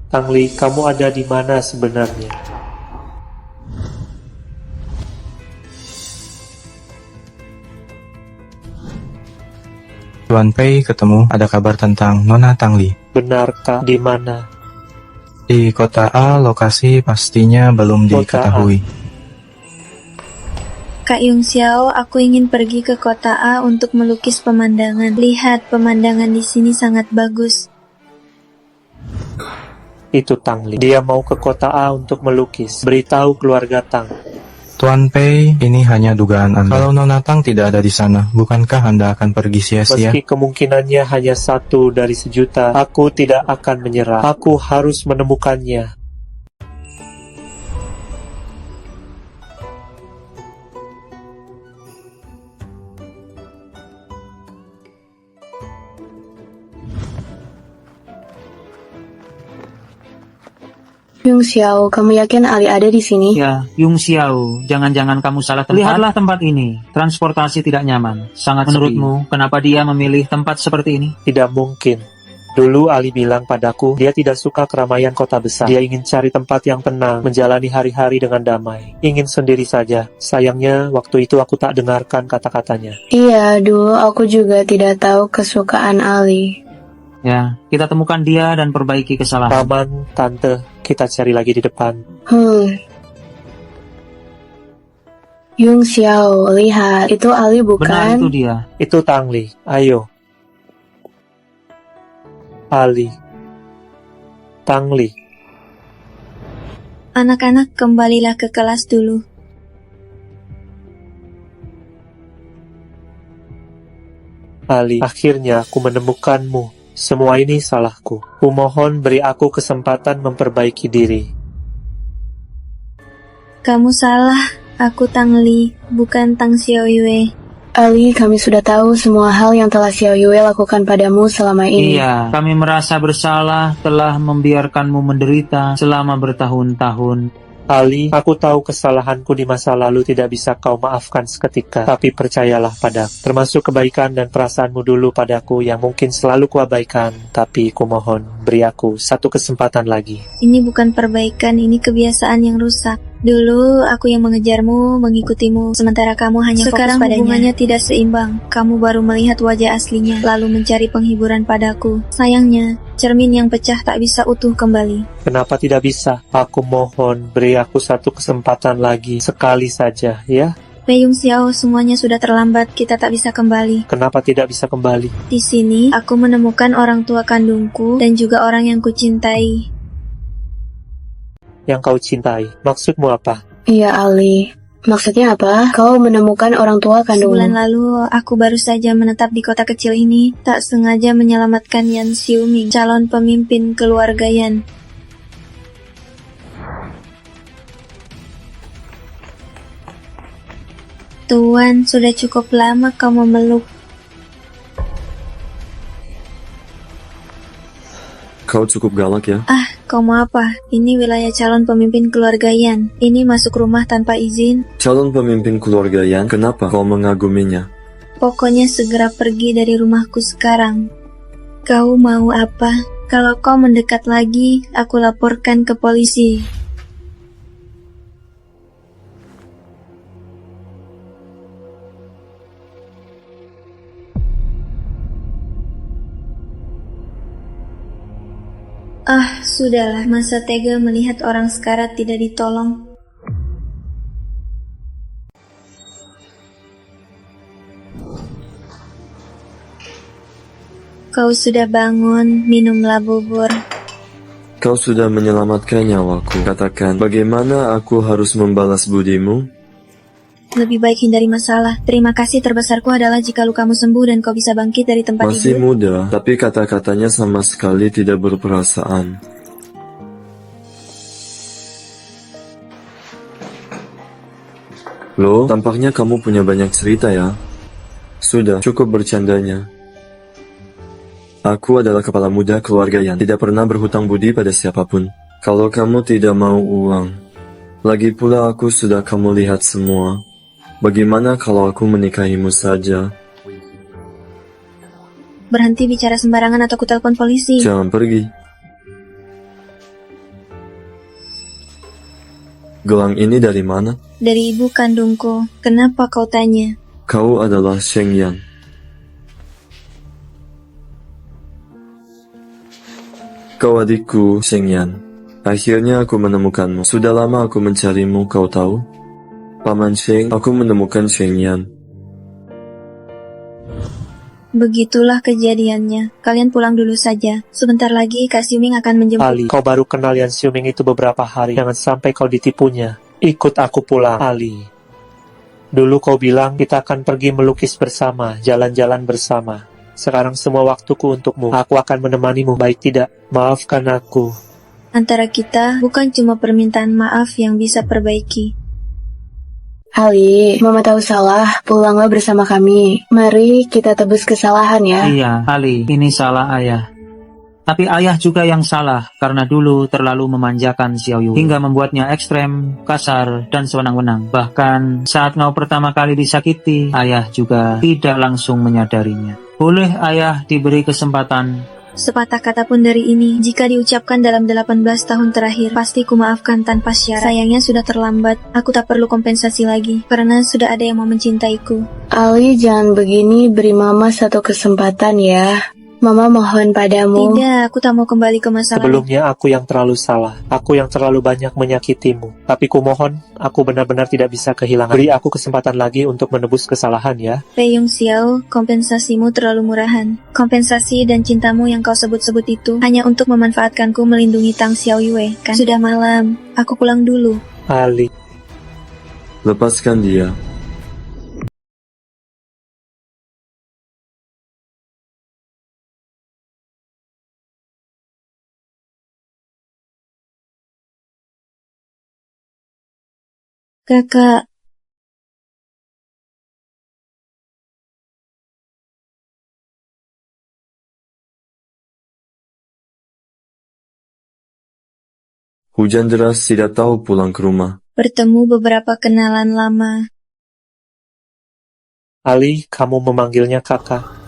Tang Li, kamu ada di mana sebenarnya? Tuan Pei ketemu, ada kabar tentang Nona Tang Li. Benarkah? Di mana? Di kota A, lokasi pastinya belum Kota diketahui. Kak Yung Xiao, aku ingin pergi ke kota A untuk melukis pemandangan. Lihat, pemandangan di sini sangat bagus. Itu Tang Li. Dia mau ke kota A untuk melukis. Beritahu keluarga Tang. Tuan Pei, ini hanya dugaan Anda. Kalau Nona Tang tidak ada di sana, bukankah Anda akan pergi sia-sia? Meski kemungkinannya hanya 1 dari sejuta, aku tidak akan menyerah. Aku harus menemukannya. Yung Xiao, kamu yakin Ali ada di sini? Ya, Yung Xiao, jangan-jangan kamu salah tempat. Lihatlah tempat ini, transportasi tidak nyaman. Sangat menurutmu, kenapa dia memilih tempat seperti ini? Tidak mungkin. Dulu Ali bilang padaku, dia tidak suka keramaian kota besar. Dia ingin cari tempat yang tenang, menjalani hari-hari dengan damai. Ingin sendiri saja. Sayangnya, waktu itu aku tak dengarkan kata-katanya. Iya, dulu aku juga tidak tahu kesukaan Ali. Ya, kita temukan dia dan perbaiki kesalahan. Paman, tante, kita cari lagi di depan. Yung Xiao, lihat, itu Ali bukan? Benar, itu dia. Itu Tang Li. Ayo. Ali. Tang Li. Anak-anak, kembalilah ke kelas dulu. Ali, akhirnya aku menemukanmu. Semua ini salahku. Kumohon beri aku kesempatan memperbaiki diri. Kamu salah. Aku Tang Li, bukan Tang Xiao Yue. Ali, kami sudah tahu semua hal yang telah Xiao Yue lakukan padamu selama ini. Iya, kami merasa bersalah telah membiarkanmu menderita selama bertahun-tahun. Ali, aku tahu kesalahanku di masa lalu tidak bisa kau maafkan seketika. Tapi percayalah padaku, termasuk kebaikan dan perasaanmu dulu padaku yang mungkin selalu kuabaikan. Tapi kumohon, beri aku 1 kesempatan lagi. Ini bukan perbaikan, ini kebiasaan yang rusak. Dulu aku yang mengejarmu, mengikutimu, sementara kamu hanya Sekarang fokus padanya. hubungannya Tidak seimbang. Kamu baru melihat wajah aslinya, lalu mencari penghiburan padaku. Sayangnya, cermin yang pecah tak bisa utuh kembali. Kenapa tidak bisa? Aku mohon, beri aku 1 kesempatan lagi, sekali saja, ya? Pei Yung Xiao, semuanya sudah terlambat, kita tak bisa kembali. Kenapa tidak bisa kembali? Di sini, aku menemukan orang tua kandungku dan juga orang yang kucintai. Yang kau cintai, maksudmu apa? Iya, Ali. Maksudnya apa? Kau menemukan orang tua kandungmu. Sebulan lalu, aku baru saja menetap di kota kecil ini, tak sengaja menyelamatkan Yan Xiuming, calon pemimpin keluarga Yan. Tuan, sudah cukup lama kau memeluk. Kau cukup galak ya. Kau mau apa? Ini wilayah calon pemimpin keluarga Yan. Ini masuk rumah tanpa izin. Calon pemimpin keluarga Yan, kenapa kau mengaguminya? Pokoknya segera pergi dari rumahku sekarang. Kau mau apa? Kalau kau mendekat lagi, aku laporkan ke polisi. Sudahlah, masa tega melihat orang sekarat tidak ditolong. Kau sudah bangun, minumlah bubur. Kau sudah menyelamatkan nyawaku. Katakan, bagaimana aku harus membalas budimu? Lebih baik hindari masalah. Terima kasih terbesarku adalah jika lukamu sembuh dan kau bisa bangkit dari tempat Masih tidur. muda, tapi kata-katanya sama sekali tidak berperasaan. Loh, tampaknya kamu punya banyak cerita ya. Sudah, cukup bercandanya. Aku adalah kepala muda keluarga yang tidak pernah berhutang budi pada siapapun. Kalau kamu tidak mau uang, lagi pula aku sudah kamu lihat semua. Bagaimana kalau aku menikahimu saja? Berhenti bicara sembarangan atau ku telepon polisi. Jangan pergi. Gelang ini dari mana? Dari ibu kandungku. Kenapa kau tanya? Kau adalah Sheng Yan. Kau adikku, Sheng Yan. Akhirnya aku menemukanmu. Sudah lama aku mencarimu, kau tahu? Paman Sheng, aku menemukan Sheng Yan. Begitulah kejadiannya. Kalian pulang dulu saja. Sebentar lagi Kak Xiuming akan menjemput. Ali, kau baru kenal Yan Xiuming itu beberapa hari. Jangan sampai kau ditipunya. Ikut aku pulang, Ali. Dulu kau bilang kita akan pergi melukis bersama, jalan-jalan bersama. Sekarang semua waktuku untukmu. Aku akan menemanimu, baik tidak? Maafkan aku. Antara kita bukan cuma permintaan maaf yang bisa perbaiki. Ali, Mama tahu salah, pulanglah bersama kami. Mari kita tebus kesalahan ya. Iya, Ali, ini salah ayah. Tapi ayah juga yang salah, karena dulu terlalu memanjakan Xiao Yue, hingga membuatnya ekstrem, kasar, dan sewenang-wenang. Bahkan saat kau pertama kali disakiti, ayah juga tidak langsung menyadarinya. Boleh ayah diberi kesempatan. Sepatah kata pun dari ini, jika diucapkan dalam 18 tahun terakhir, pasti ku maafkan tanpa syarat. Sayangnya sudah terlambat, aku tak perlu kompensasi lagi, karena sudah ada yang mau mencintaiku. Ali, jangan begini, beri Mama satu kesempatan ya. Mama mohon padamu. Tidak, aku tak mau kembali ke masa lalu. Sebelumnya aku yang terlalu salah. Aku yang terlalu banyak menyakitimu. Tapi ku mohon, aku benar-benar tidak bisa kehilangan. Beri aku kesempatan lagi untuk menebus kesalahan ya. Pei Yong Xiao, kompensasimu terlalu murahan. Kompensasi dan cintamu yang kau sebut-sebut itu hanya untuk memanfaatkanku melindungi Tang Xiao Yue, kan? Sudah malam, aku pulang dulu. Ali. Lepaskan dia. Kakak, Hujan deras tidak tahu pulang ke rumah. bertemu beberapa kenalan lama. Ali, kamu memanggilnya kakak.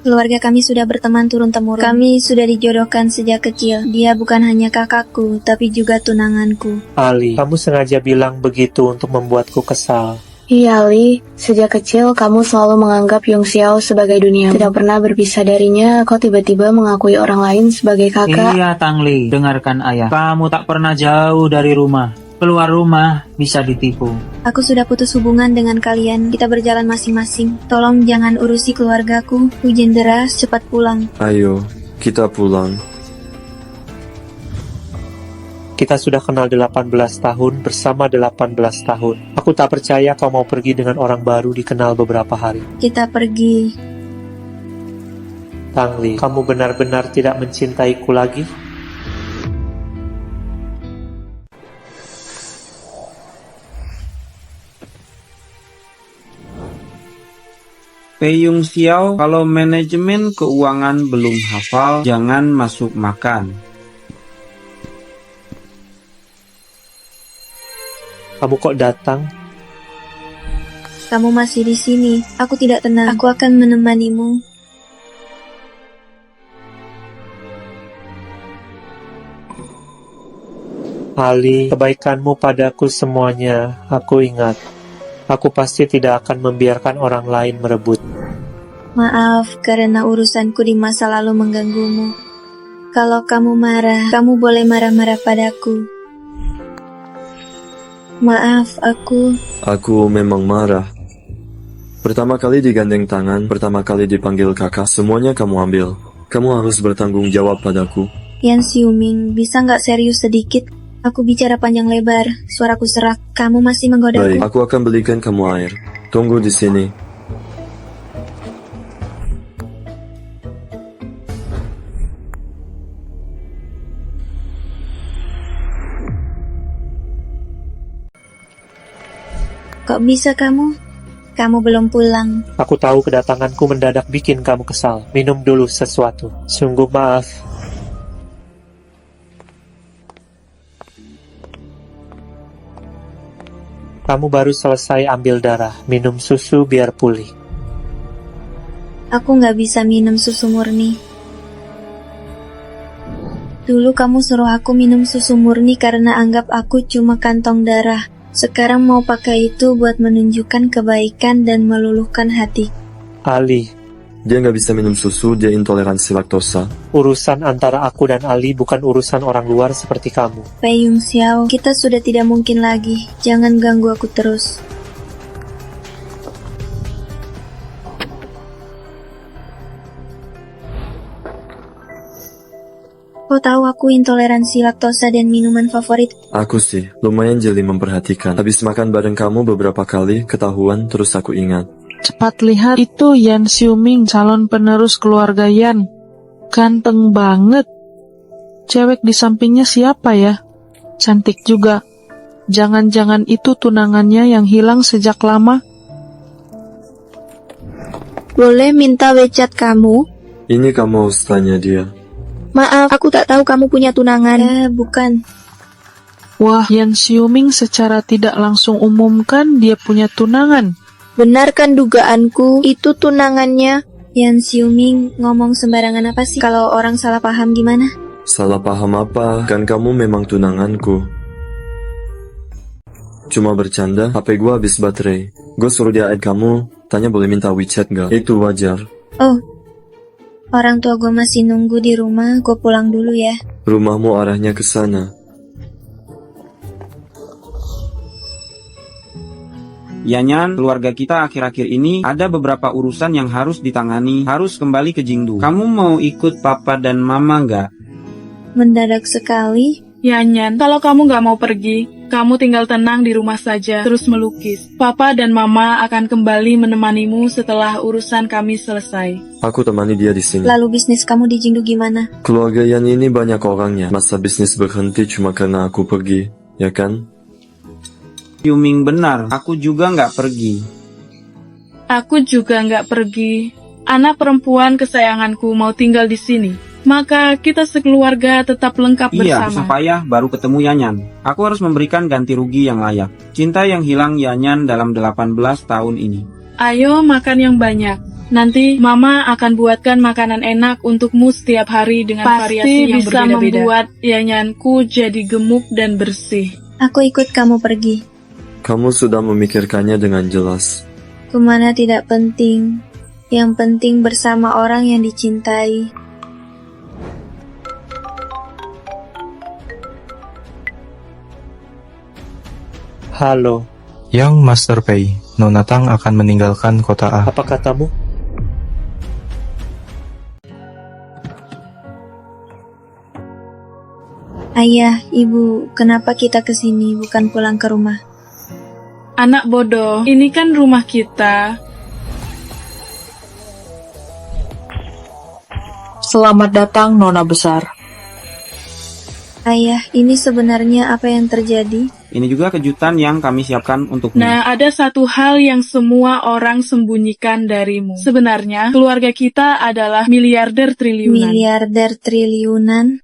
Keluarga kami sudah berteman turun-temurun. Kami sudah dijodohkan sejak kecil. Dia bukan hanya kakakku, tapi juga tunanganku. Ali, kamu sengaja bilang begitu untuk membuatku kesal. Iya Ali, sejak kecil kamu selalu menganggap Yong Xiao sebagai dunia. Tidak pernah berpisah darinya, kau tiba-tiba mengakui orang lain sebagai kakak. Iya, Tangli, dengarkan ayah. Kamu tak pernah jauh dari rumah. Keluar rumah bisa ditipu. Aku sudah putus hubungan dengan kalian. Kita berjalan masing-masing. Tolong jangan urusi keluargaku. Hujan deras, cepat pulang. Ayo, kita pulang. Kita sudah kenal 18 tahun, bersama 18 tahun. Aku tak percaya kau mau pergi dengan orang baru dikenal beberapa hari. Kita pergi. Tangli, kamu benar-benar tidak mencintaiku lagi? Pei Yong Xiao, kalau manajemen keuangan belum hafal, jangan masuk makan. Kamu kok datang? Kamu masih di sini. Aku tidak tenang. Aku akan menemanimu. Ali, kebaikanmu padaku semuanya, aku ingat. Aku pasti tidak akan membiarkan orang lain merebut. Maaf karena urusanku di masa lalu mengganggumu. Kalau kamu marah, kamu boleh marah-marah padaku. Maaf, Aku memang marah. Pertama kali digandeng tangan, pertama kali dipanggil kakak, semuanya kamu ambil. Kamu harus bertanggung jawab padaku. Yan Xiuming, bisa nggak serius sedikit? Aku bicara panjang lebar, suaraku serak. Kamu masih menggodaku. Baik, aku akan belikan kamu air. Tunggu di sini. Kok bisa kamu? Kamu belum pulang. Aku tahu kedatanganku mendadak bikin kamu kesal. Minum dulu sesuatu. Sungguh maaf. Kamu baru selesai ambil darah. Minum susu biar pulih. Aku nggak bisa minum susu murni. Dulu kamu suruh aku minum susu murni karena anggap aku cuma kantong darah. Sekarang mau pakai itu buat menunjukkan kebaikan dan meluluhkan hati. Ali, Dia nggak bisa minum susu, dia intoleransi laktosa. urusan antara aku dan Ali bukan urusan orang luar seperti kamu. Pei Yung Xiao, kita sudah tidak mungkin lagi. Jangan ganggu aku terus. Kau tahu aku intoleransi laktosa dan minuman favorit. Aku sih, lumayan jeli memperhatikan. Habis makan bareng kamu beberapa kali, ketahuan, terus aku ingat. Cepat lihat, itu Yan Xiuming, calon penerus keluarga Yan. Ganteng banget. Cewek di sampingnya siapa ya? Cantik juga. Jangan-jangan itu tunangannya yang hilang sejak lama? Boleh minta WeChat kamu? Ini kamu harus tanya dia. Maaf, aku tak tahu kamu punya tunangan. Bukan. Wah, Yan Xiuming secara tidak langsung umumkan dia punya tunangan. Benarkan dugaanku, itu tunangannya. Yan Xiuming ngomong sembarangan apa sih? Kalau orang salah paham gimana? Salah paham apa? Kan kamu memang tunanganku. Cuma bercanda, HP gua habis baterai. Gue suruh dia add kamu, tanya boleh minta WeChat gak? Itu wajar. Oh, orang tua gue masih nunggu di rumah, gue pulang dulu ya. Rumahmu arahnya ke sana. Yanyan, keluarga kita akhir-akhir ini ada beberapa urusan yang harus ditangani, harus kembali ke Jingdu. Kamu mau ikut papa dan mama nggak? Mendadak sekali. Yanyan, kalau kamu nggak mau pergi, kamu tinggal tenang di rumah saja, terus melukis. Papa dan mama akan kembali menemanimu setelah urusan kami selesai. Aku temani dia di sini. Lalu bisnis kamu di Jingdu gimana? Keluarga Yan ini banyak orangnya. Masa bisnis berhenti cuma karena aku pergi, ya kan? Yuming benar, aku juga nggak pergi. Aku juga nggak pergi. Anak perempuan kesayanganku mau tinggal di sini. Maka kita sekeluarga tetap lengkap Iya, bersama. supaya baru ketemu Yanyan. Aku harus memberikan ganti rugi yang layak. Cinta yang hilang Yanyan dalam 18 tahun ini. Ayo makan yang banyak. Nanti Mama akan buatkan makanan enak untukmu setiap hari dengan variasi yang berbeda-beda. Pasti bisa membuat Yanyanku jadi gemuk dan bersih. Aku ikut kamu pergi. Kamu sudah memikirkannya dengan jelas. Kemana tidak penting. Yang penting bersama orang yang dicintai. Halo, Yang Master Pei, Nona Tang akan meninggalkan kota A. apa katamu? Ayah, ibu, kenapa kita kesini bukan pulang ke rumah? Anak bodoh, ini kan rumah kita. Selamat datang, Nona Besar. Ayah, ini sebenarnya apa yang terjadi? Ini juga kejutan yang kami siapkan untukmu. Nah, ada satu hal yang semua orang sembunyikan darimu. Sebenarnya, keluarga kita adalah miliarder triliunan. Miliarder triliunan?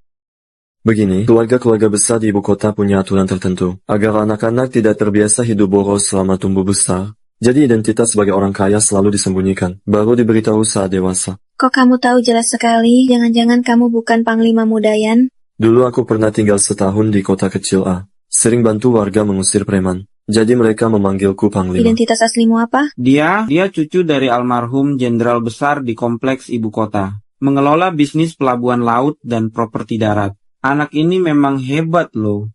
Begini, keluarga-keluarga besar di ibu kota punya aturan tertentu, agar anak-anak tidak terbiasa hidup boros selama tumbuh besar. Jadi identitas sebagai orang kaya selalu disembunyikan, baru diberitahu saat dewasa. Kok kamu tahu jelas sekali? Jangan-jangan kamu bukan Panglima Mudayan? Dulu aku pernah tinggal setahun di kota kecil A. Sering bantu warga mengusir preman. Jadi mereka memanggilku Panglima. Identitas aslimu apa? Dia cucu dari almarhum jenderal besar di kompleks ibu kota. Mengelola bisnis pelabuhan laut dan properti darat. Anak ini memang hebat loh.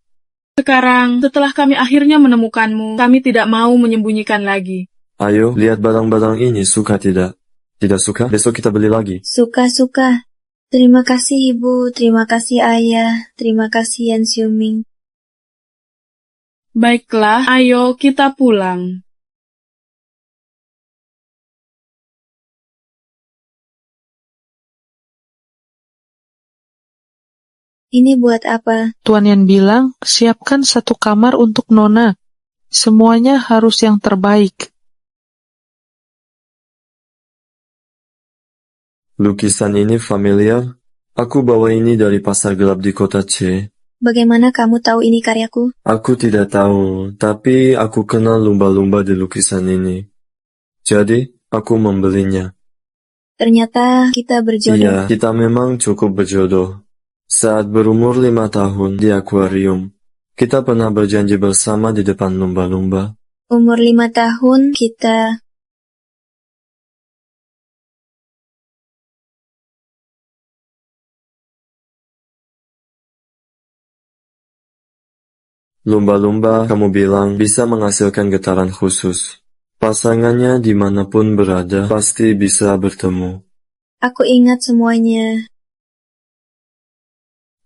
Sekarang, setelah kami akhirnya menemukanmu, kami tidak mau menyembunyikan lagi. Ayo, lihat barang-barang ini, suka tidak? Tidak suka? Besok kita beli lagi. Suka-suka. Terima kasih Ibu, terima kasih Ayah, terima kasih Yan Xiuming. Baiklah, ayo kita pulang. Ini buat apa? Tuan Yan bilang, siapkan satu kamar untuk Nona. Semuanya harus yang terbaik. Lukisan ini familiar. Aku bawa ini dari pasar gelap di kota C. Bagaimana kamu tahu ini karyaku? Aku tidak tahu, tapi aku kenal lumba-lumba di lukisan ini. Jadi, aku membelinya. Ternyata kita berjodoh. Iya, kita memang cukup berjodoh. Saat berumur 5 tahun di akuarium, kita pernah berjanji bersama di depan lumba-lumba. Umur 5 tahun, kita... Lumba-lumba, kamu bilang, bisa menghasilkan getaran khusus. Pasangannya dimanapun berada, pasti bisa bertemu. Aku ingat semuanya.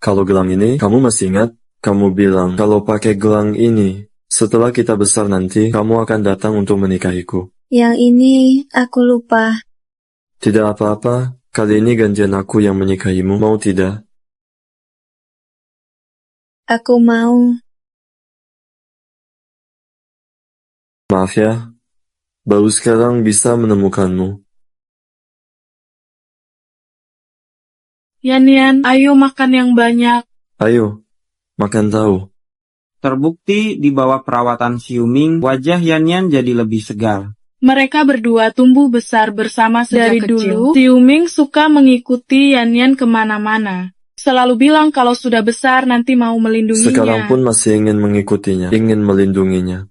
Kalau gelang ini, kamu masih ingat? Kamu bilang, kalau pakai gelang ini, setelah kita besar nanti, kamu akan datang untuk menikahiku. Yang ini, aku lupa. Tidak apa-apa, kali ini gantian aku yang menikahimu, mau tidak? Aku mau. Maaf ya, baru sekarang bisa menemukanmu. Yan, ayo makan yang banyak. Ayo, makan tahu. Terbukti di bawah perawatan Xiuming, wajah Yan jadi lebih segar. Mereka berdua tumbuh besar bersama sejak dari kecil. dulu. Xiuming suka mengikuti Yan kemana-mana. Selalu bilang kalau sudah besar nanti mau melindunginya. Sekarang pun masih ingin mengikutinya, ingin melindunginya.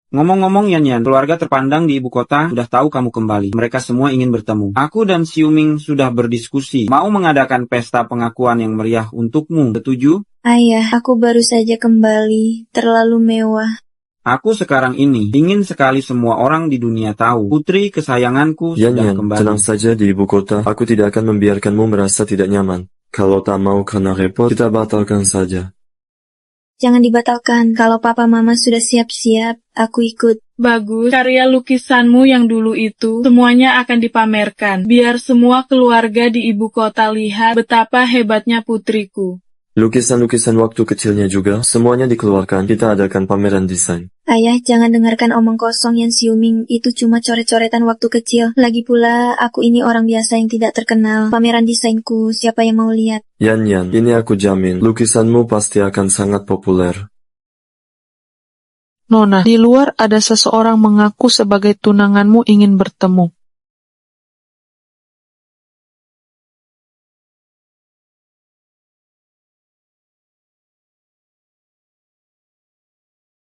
Ngomong-ngomong Yan, keluarga terpandang di ibu kota sudah tahu kamu kembali. Mereka semua ingin bertemu. Aku dan Xiuming sudah berdiskusi, mau mengadakan pesta pengakuan yang meriah untukmu. Setuju? Ayah, aku baru saja kembali. Terlalu mewah. Aku sekarang ini ingin sekali semua orang di dunia tahu. Putri kesayanganku sudah Yan, kembali. tenang saja di ibu kota. Aku tidak akan membiarkanmu merasa tidak nyaman. Kalau tak mau karena repot, kita batalkan saja. Jangan dibatalkan. Kalau papa mama sudah siap-siap, aku ikut. Bagus, karya lukisanmu yang dulu itu semuanya akan dipamerkan. Biar semua keluarga di ibu kota lihat betapa hebatnya putriku. Lukisan-lukisan waktu kecilnya juga, semuanya dikeluarkan. Kita adakan pameran desain. Ayah, jangan dengarkan omong kosong Yan Xiuming. Itu cuma coret-coretan waktu kecil. Lagi pula, aku ini orang biasa yang tidak terkenal. Pameran desainku, siapa yang mau lihat? Yan, ini aku jamin, lukisanmu pasti akan sangat populer. Nona, di luar ada seseorang mengaku sebagai tunanganmu ingin bertemu.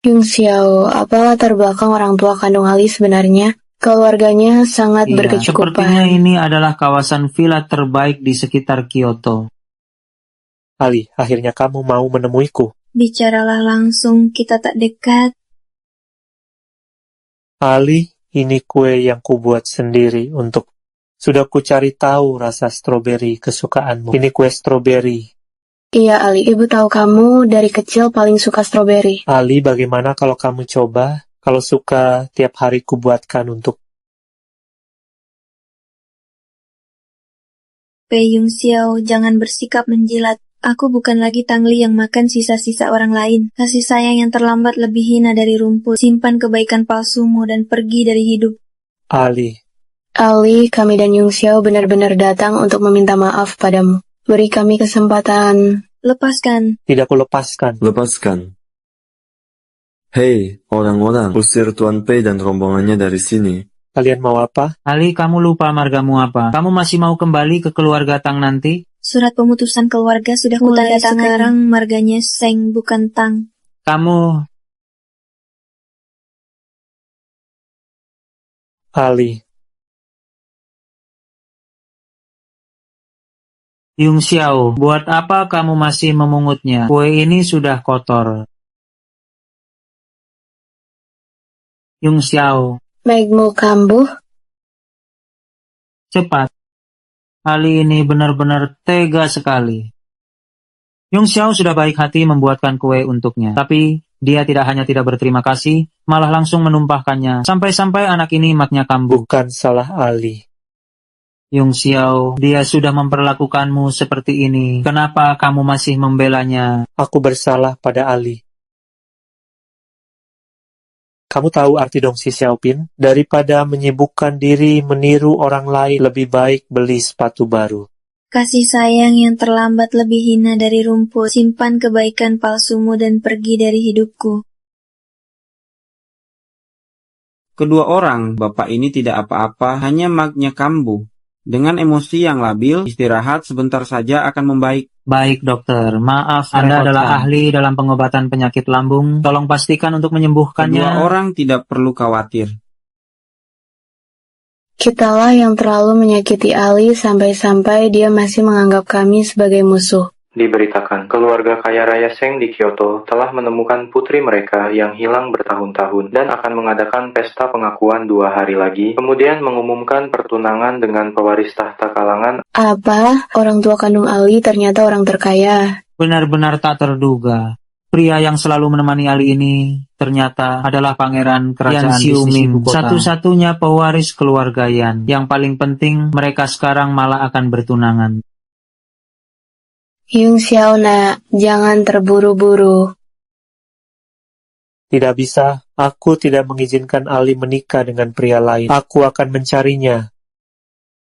Yung Xiao, apa latar belakang orang tua kandung Ali sebenarnya? Keluarganya sangat Iya, berkecukupan. sepertinya ini adalah kawasan villa terbaik di sekitar Kyoto. Ali, akhirnya kamu mau menemuiku. Bicaralah langsung, kita tak dekat. Ali, ini kue yang kubuat sendiri untuk... Sudah ku cari tahu rasa stroberi kesukaanmu. Ini kue stroberi. Iya Ali, ibu tahu kamu dari kecil paling suka stroberi. Ali, bagaimana kalau kamu coba? Kalau suka, tiap hari kubuatkan untuk... Pei Yung Xiao, jangan bersikap menjilat. Aku bukan lagi Tangli yang makan sisa-sisa orang lain. Kasih sayang yang terlambat lebih hina dari rumput. Simpan kebaikan palsumu dan pergi dari hidup. Ali, kami dan Yung Xiao benar-benar datang untuk meminta maaf padamu. Beri kami kesempatan. Lepaskan. Tidak kulepaskan. Lepaskan. Hei, orang-orang, usir Tuan Pei dan rombongannya dari sini. Kalian mau apa? Ali, kamu lupa margamu apa? Kamu masih mau kembali ke keluarga Tang nanti? Surat pemutusan keluarga sudah Mulai kutandatangani. Sekarang marganya Seng bukan Tang. Kamu... Ali. Yung Xiao, buat apa kamu masih memungutnya? Kue ini sudah kotor. Yung Xiao, Megmu kambuh? cepat. Ali ini benar-benar tega sekali. Yung Xiao sudah baik hati membuatkan kue untuknya, tapi dia tidak hanya tidak berterima kasih, malah langsung menumpahkannya, sampai-sampai anak ini matnya kambuh. Bukan salah Ali. Yung Xiao, dia sudah memperlakukanmu seperti ini. Kenapa kamu masih membelanya? Aku bersalah pada Ali. Kamu tahu arti dongsi Xiaopin? Daripada menyibukkan diri meniru orang lain, lebih baik beli sepatu baru. Kasih sayang yang terlambat lebih hina dari rumput. Simpan kebaikan palsumu dan pergi dari hidupku. Kedua orang, bapak ini tidak apa-apa, hanya magnya kambuh. Dengan emosi yang labil, istirahat sebentar saja akan membaik. Baik dokter, maaf Anda adalah ahli dalam pengobatan penyakit lambung. Tolong pastikan untuk menyembuhkannya. Kedua orang tidak perlu khawatir. Kitalah yang terlalu menyakiti Ali sampai-sampai dia masih menganggap kami sebagai musuh. Diberitakan, keluarga kaya raya Seng di Kyoto telah menemukan putri mereka yang hilang bertahun-tahun dan akan mengadakan pesta pengakuan 2 hari lagi, kemudian mengumumkan pertunangan dengan pewaris tahta kalangan. Apa? Orang tua kandung Ali ternyata orang terkaya. Benar-benar tak terduga. Pria yang selalu menemani Ali ini ternyata adalah pangeran kerajaan bisnis ibu kota. Satu-satunya pewaris keluarga Yan. Yang paling penting, mereka sekarang malah akan bertunangan. Yung Xiao nak, jangan terburu-buru. Tidak bisa, aku tidak mengizinkan Ali menikah dengan pria lain. Aku akan mencarinya.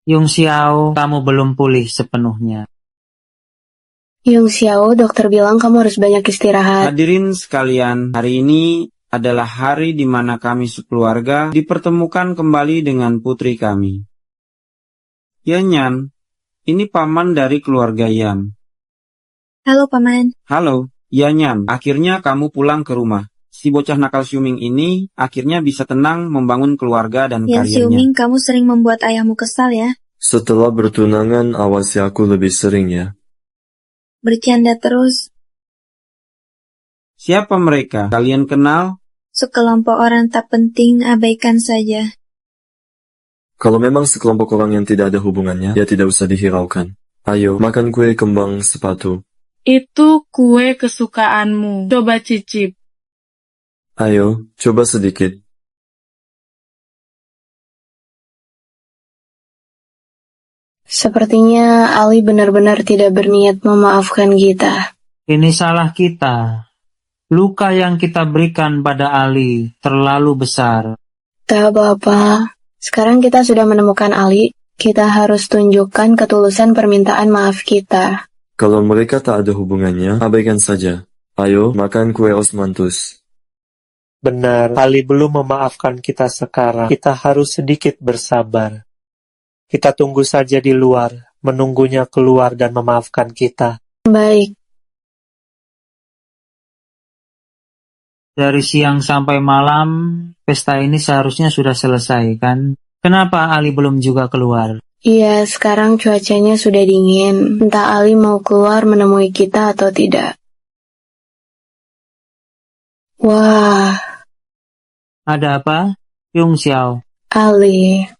Yung Xiao, kamu belum pulih sepenuhnya. Yung Xiao, dokter bilang kamu harus banyak istirahat. Hadirin sekalian, hari ini adalah hari di mana kami sekeluarga dipertemukan kembali dengan putri kami. Yan, ini paman dari keluarga Yan. Halo Paman. Halo, Yan, akhirnya kamu pulang ke rumah. Si bocah nakal Xiuming ini akhirnya bisa tenang membangun keluarga dan Yang karirnya. Xiuming, kamu sering membuat ayahmu kesal ya? Setelah bertunangan, awasi aku lebih sering ya. Bercanda terus. Siapa mereka? Kalian kenal? Sekelompok orang tak penting, abaikan saja. Kalau memang sekelompok orang yang tidak ada hubungannya, ya tidak usah dihiraukan. Ayo, makan kue kembang sepatu. Itu kue kesukaanmu. Coba cicip. Ayo, coba sedikit. Sepertinya Ali benar-benar tidak berniat memaafkan kita. Ini salah kita. Luka yang kita berikan pada Ali terlalu besar. Tak apa-apa. Sekarang kita sudah menemukan Ali. Kita harus tunjukkan ketulusan permintaan maaf kita. Kalau mereka tak ada hubungannya, abaikan saja. Ayo, makan kue osmanthus. Benar, Ali belum memaafkan kita sekarang. Kita harus sedikit bersabar. Kita tunggu saja di luar, menunggunya keluar dan memaafkan kita. Baik. Dari siang sampai malam, pesta ini seharusnya sudah selesai, kan? Kenapa Ali belum juga keluar? Iya, sekarang cuacanya sudah dingin. Entah Ali mau keluar menemui kita atau tidak. Wah. Ada apa? Yung Xiao. Ali.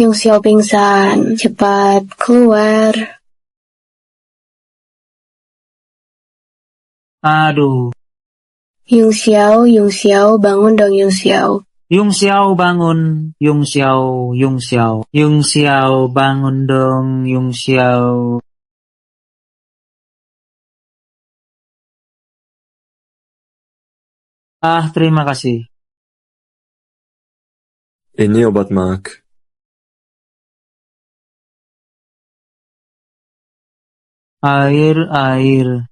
Yung Xiao pingsan. Cepat keluar. Aduh. Yung Xiao, bangun dong Yung Xiao. Yung Xiao bangun, Yung Xiao, Yung Xiao. Yung Xiao bangun dong, Yung Xiao. Terima kasih. Ini obat mak. Air.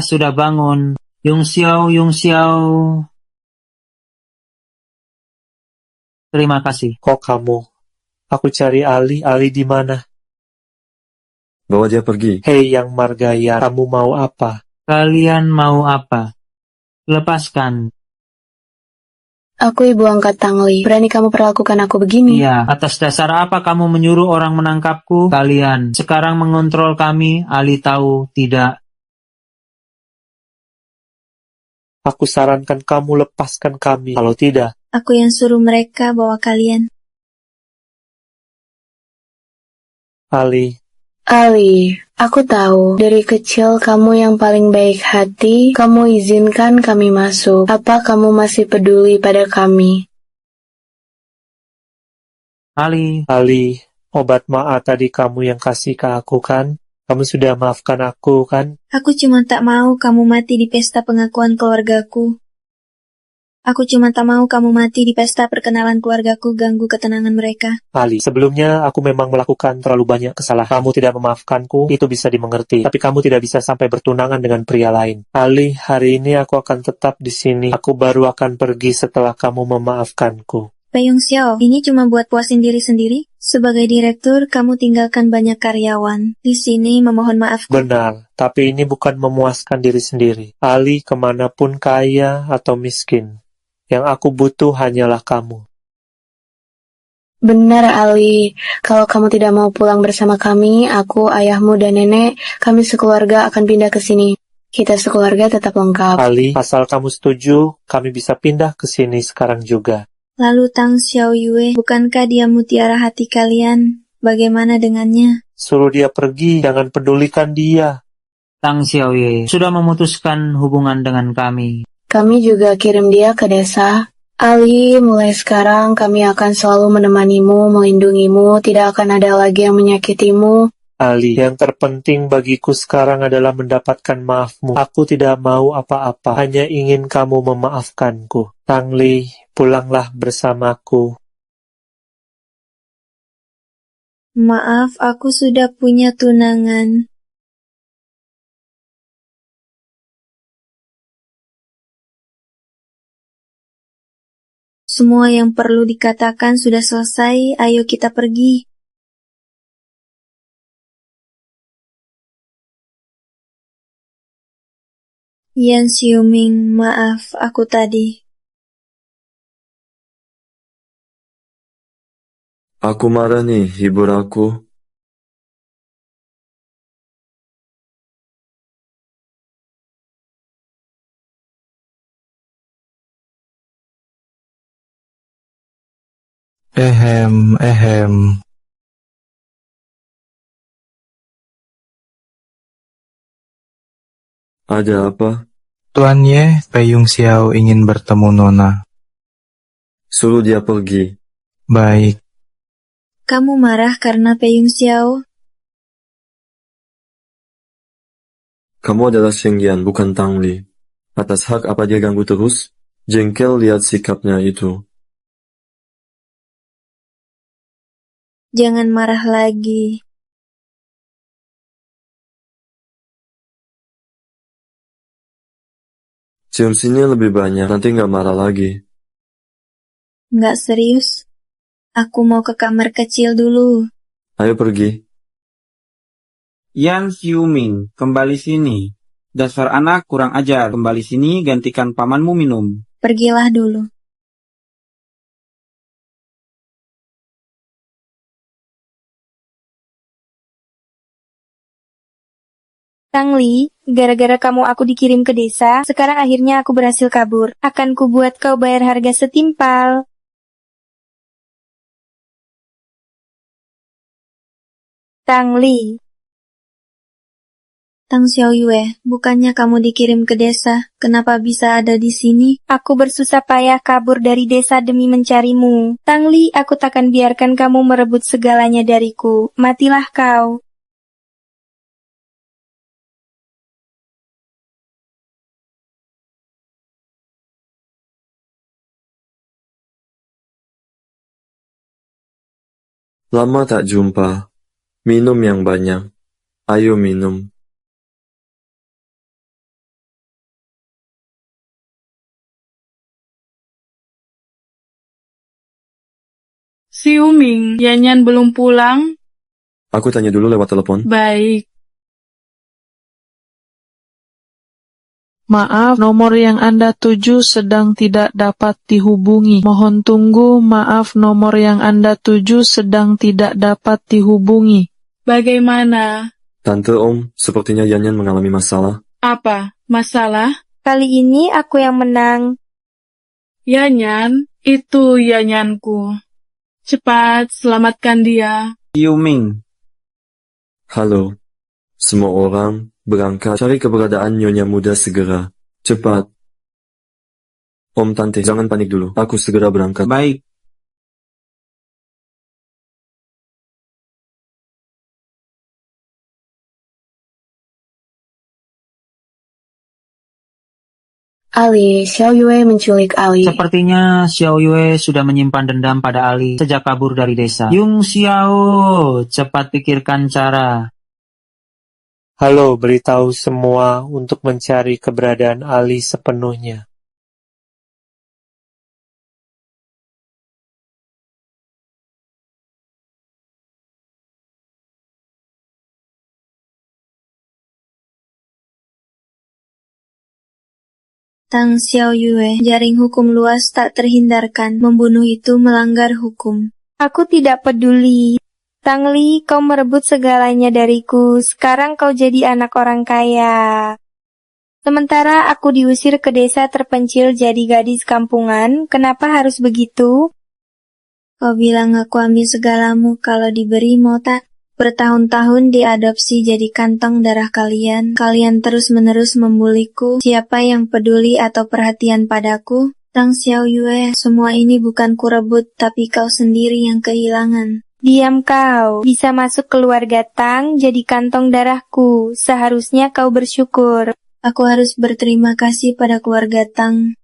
Sudah bangun. Yung Xiao. Terima kasih. Kok kamu? Aku cari Ali. Ali di mana? Bawa dia pergi. Hei Yang Margaya, kamu mau apa? Kalian mau apa? Lepaskan. Aku ibu angkat Tangli. Berani kamu perlakukan aku begini? Iya, atas dasar apa kamu menyuruh orang menangkapku? Kalian sekarang mengontrol kami. Ali tahu tidak? Aku sarankan kamu lepaskan kami. Kalau tidak, Aku yang suruh mereka bawa kalian. Ali, aku tahu dari kecil kamu yang paling baik hati. Kamu izinkan kami masuk. Apa kamu masih peduli pada kami? Ali, obat maaf tadi kamu yang kasih ke aku kan? Kamu sudah maafkan aku kan? Aku cuma tak mau kamu mati di pesta pengakuan keluargaku. Aku cuma tak mau kamu mati di pesta perkenalan keluargaku, ganggu ketenangan mereka. Ali, sebelumnya aku memang melakukan terlalu banyak kesalahan. Kamu tidak memaafkanku, itu bisa dimengerti. Tapi kamu tidak bisa sampai bertunangan dengan pria lain. Ali, hari ini aku akan tetap di sini. Aku baru akan pergi setelah kamu memaafkanku. Peyung Xiao, ini cuma buat puasin diri sendiri? Sebagai direktur, kamu tinggalkan banyak karyawan. Di sini memohon maaf. Benar, tapi ini bukan memuaskan diri sendiri. Ali, kemanapun kaya atau miskin, yang aku butuh hanyalah kamu. Benar, Ali. Kalau kamu tidak mau pulang bersama kami, aku, ayahmu, dan nenek, kami sekeluarga akan pindah ke sini. Kita sekeluarga tetap lengkap. Ali, asal kamu setuju, kami bisa pindah ke sini sekarang juga. Lalu Tang Xiaoyue, bukankah dia mutiara hati kalian? Bagaimana dengannya? Suruh dia pergi, jangan pedulikan dia. Tang Xiaoye sudah memutuskan hubungan dengan kami. Kami juga kirim dia ke desa. Ali, mulai sekarang kami akan selalu menemanimu, melindungimu, tidak akan ada lagi yang menyakitimu. Ali, yang terpenting bagiku sekarang adalah mendapatkan maafmu. Aku tidak mau apa-apa, hanya ingin kamu memaafkanku. Tangli, pulanglah bersamaku. Maaf, aku sudah punya tunangan. Semua yang perlu dikatakan sudah selesai, ayo kita pergi. Yan Xiuming, maaf, aku tadi. Aku marah nih, hibur aku. Ehem. Ada apa? Tuan Ye, Peyung Xiao ingin bertemu Nona. Suruh dia pergi. Baik. Kamu marah karena Peyung Xiao? Kamu adalah Shengyan, bukan Tangli. Atas hak apa dia ganggu terus? Jengkel lihat sikapnya itu. Jangan marah lagi. Cium sini lebih banyak, nanti nggak marah lagi. Nggak serius. Aku mau ke kamar kecil dulu. Ayo pergi. Yan Xiuming, kembali sini. Dasar anak kurang ajar, kembali sini gantikan pamanmu minum. Pergilah dulu. Tang Li, gara-gara kamu aku dikirim ke desa, sekarang akhirnya aku berhasil kabur. Akan kubuat kau bayar harga setimpal. Tang Li. Tang Xiaoyue, bukannya kamu dikirim ke desa, kenapa bisa ada di sini? Aku bersusah payah kabur dari desa demi mencarimu. Tang Li, aku takkan biarkan kamu merebut segalanya dariku. Matilah kau. Lama tak jumpa. Minum yang banyak. Ayo minum. Siuming, Yanyan belum pulang? Aku tanya dulu lewat telepon. Baik. Maaf, nomor yang Anda tuju sedang tidak dapat dihubungi. Mohon tunggu, maaf, nomor yang Anda tuju sedang tidak dapat dihubungi. Bagaimana? Tante Om, sepertinya Yanyan mengalami masalah. Apa? Masalah? Kali ini aku yang menang. Yanyan, itu Yanyanku. Cepat, selamatkan dia. Siuming. Halo. Semua orang berangkat cari keberadaan Nyonya Muda segera. Cepat. Om Tante, jangan panik dulu. Aku segera berangkat. Baik. Ali, Xiao Yue menculik Ali. Sepertinya Xiao Yue sudah menyimpan dendam pada Ali sejak kabur dari desa. Yung Xiao, cepat pikirkan cara. Halo, beritahu semua untuk mencari keberadaan Ali sepenuhnya. Tang Xiao Yue, jaring hukum luas tak terhindarkan. Membunuh itu melanggar hukum. Aku tidak peduli. Tang Li, kau merebut segalanya dariku. Sekarang kau jadi anak orang kaya. Sementara aku diusir ke desa terpencil jadi gadis kampungan. Kenapa harus begitu? Kau bilang aku ambil segalamu, kalau diberi mau tak? Bertahun-tahun diadopsi jadi kantong darah kalian. Kalian terus-menerus membuliku. Siapa yang peduli atau perhatian padaku? Tang Xiao Yue, semua ini bukan kurebut, tapi kau sendiri yang kehilangan. Diam kau. Bisa masuk keluarga Tang jadi kantong darahku. Seharusnya kau bersyukur. Aku harus berterima kasih pada keluarga Tang.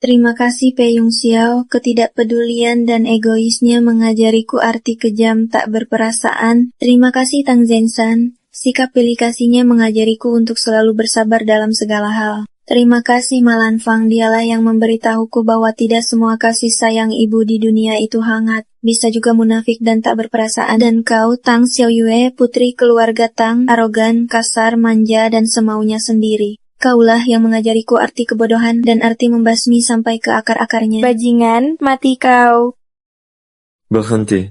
Terima kasih Pei Yung Xiao, ketidakpedulian dan egoisnya mengajariku arti kejam tak berperasaan. Terima kasih Tang Zenshan, sikap pilih kasihnya mengajariku untuk selalu bersabar dalam segala hal. Terima kasih Malan Fang, dialah yang memberitahuku bahwa tidak semua kasih sayang ibu di dunia itu hangat, bisa juga munafik dan tak berperasaan. Dan kau, Tang Xiao Yue, putri keluarga Tang, arogan, kasar, manja, dan semaunya sendiri. Kaulah yang mengajariku arti kebodohan dan arti membasmi sampai ke akar-akarnya. Bajingan, mati kau. Berhenti.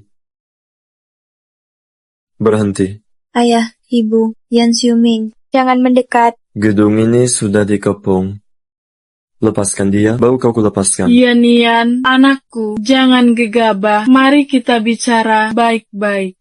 Berhenti. Ayah, ibu, Yan Xiuming. Jangan mendekat. Gedung ini sudah dikepung. Lepaskan dia, baru kau kulepaskan. Yan, anakku, jangan gegabah. Mari kita bicara baik-baik.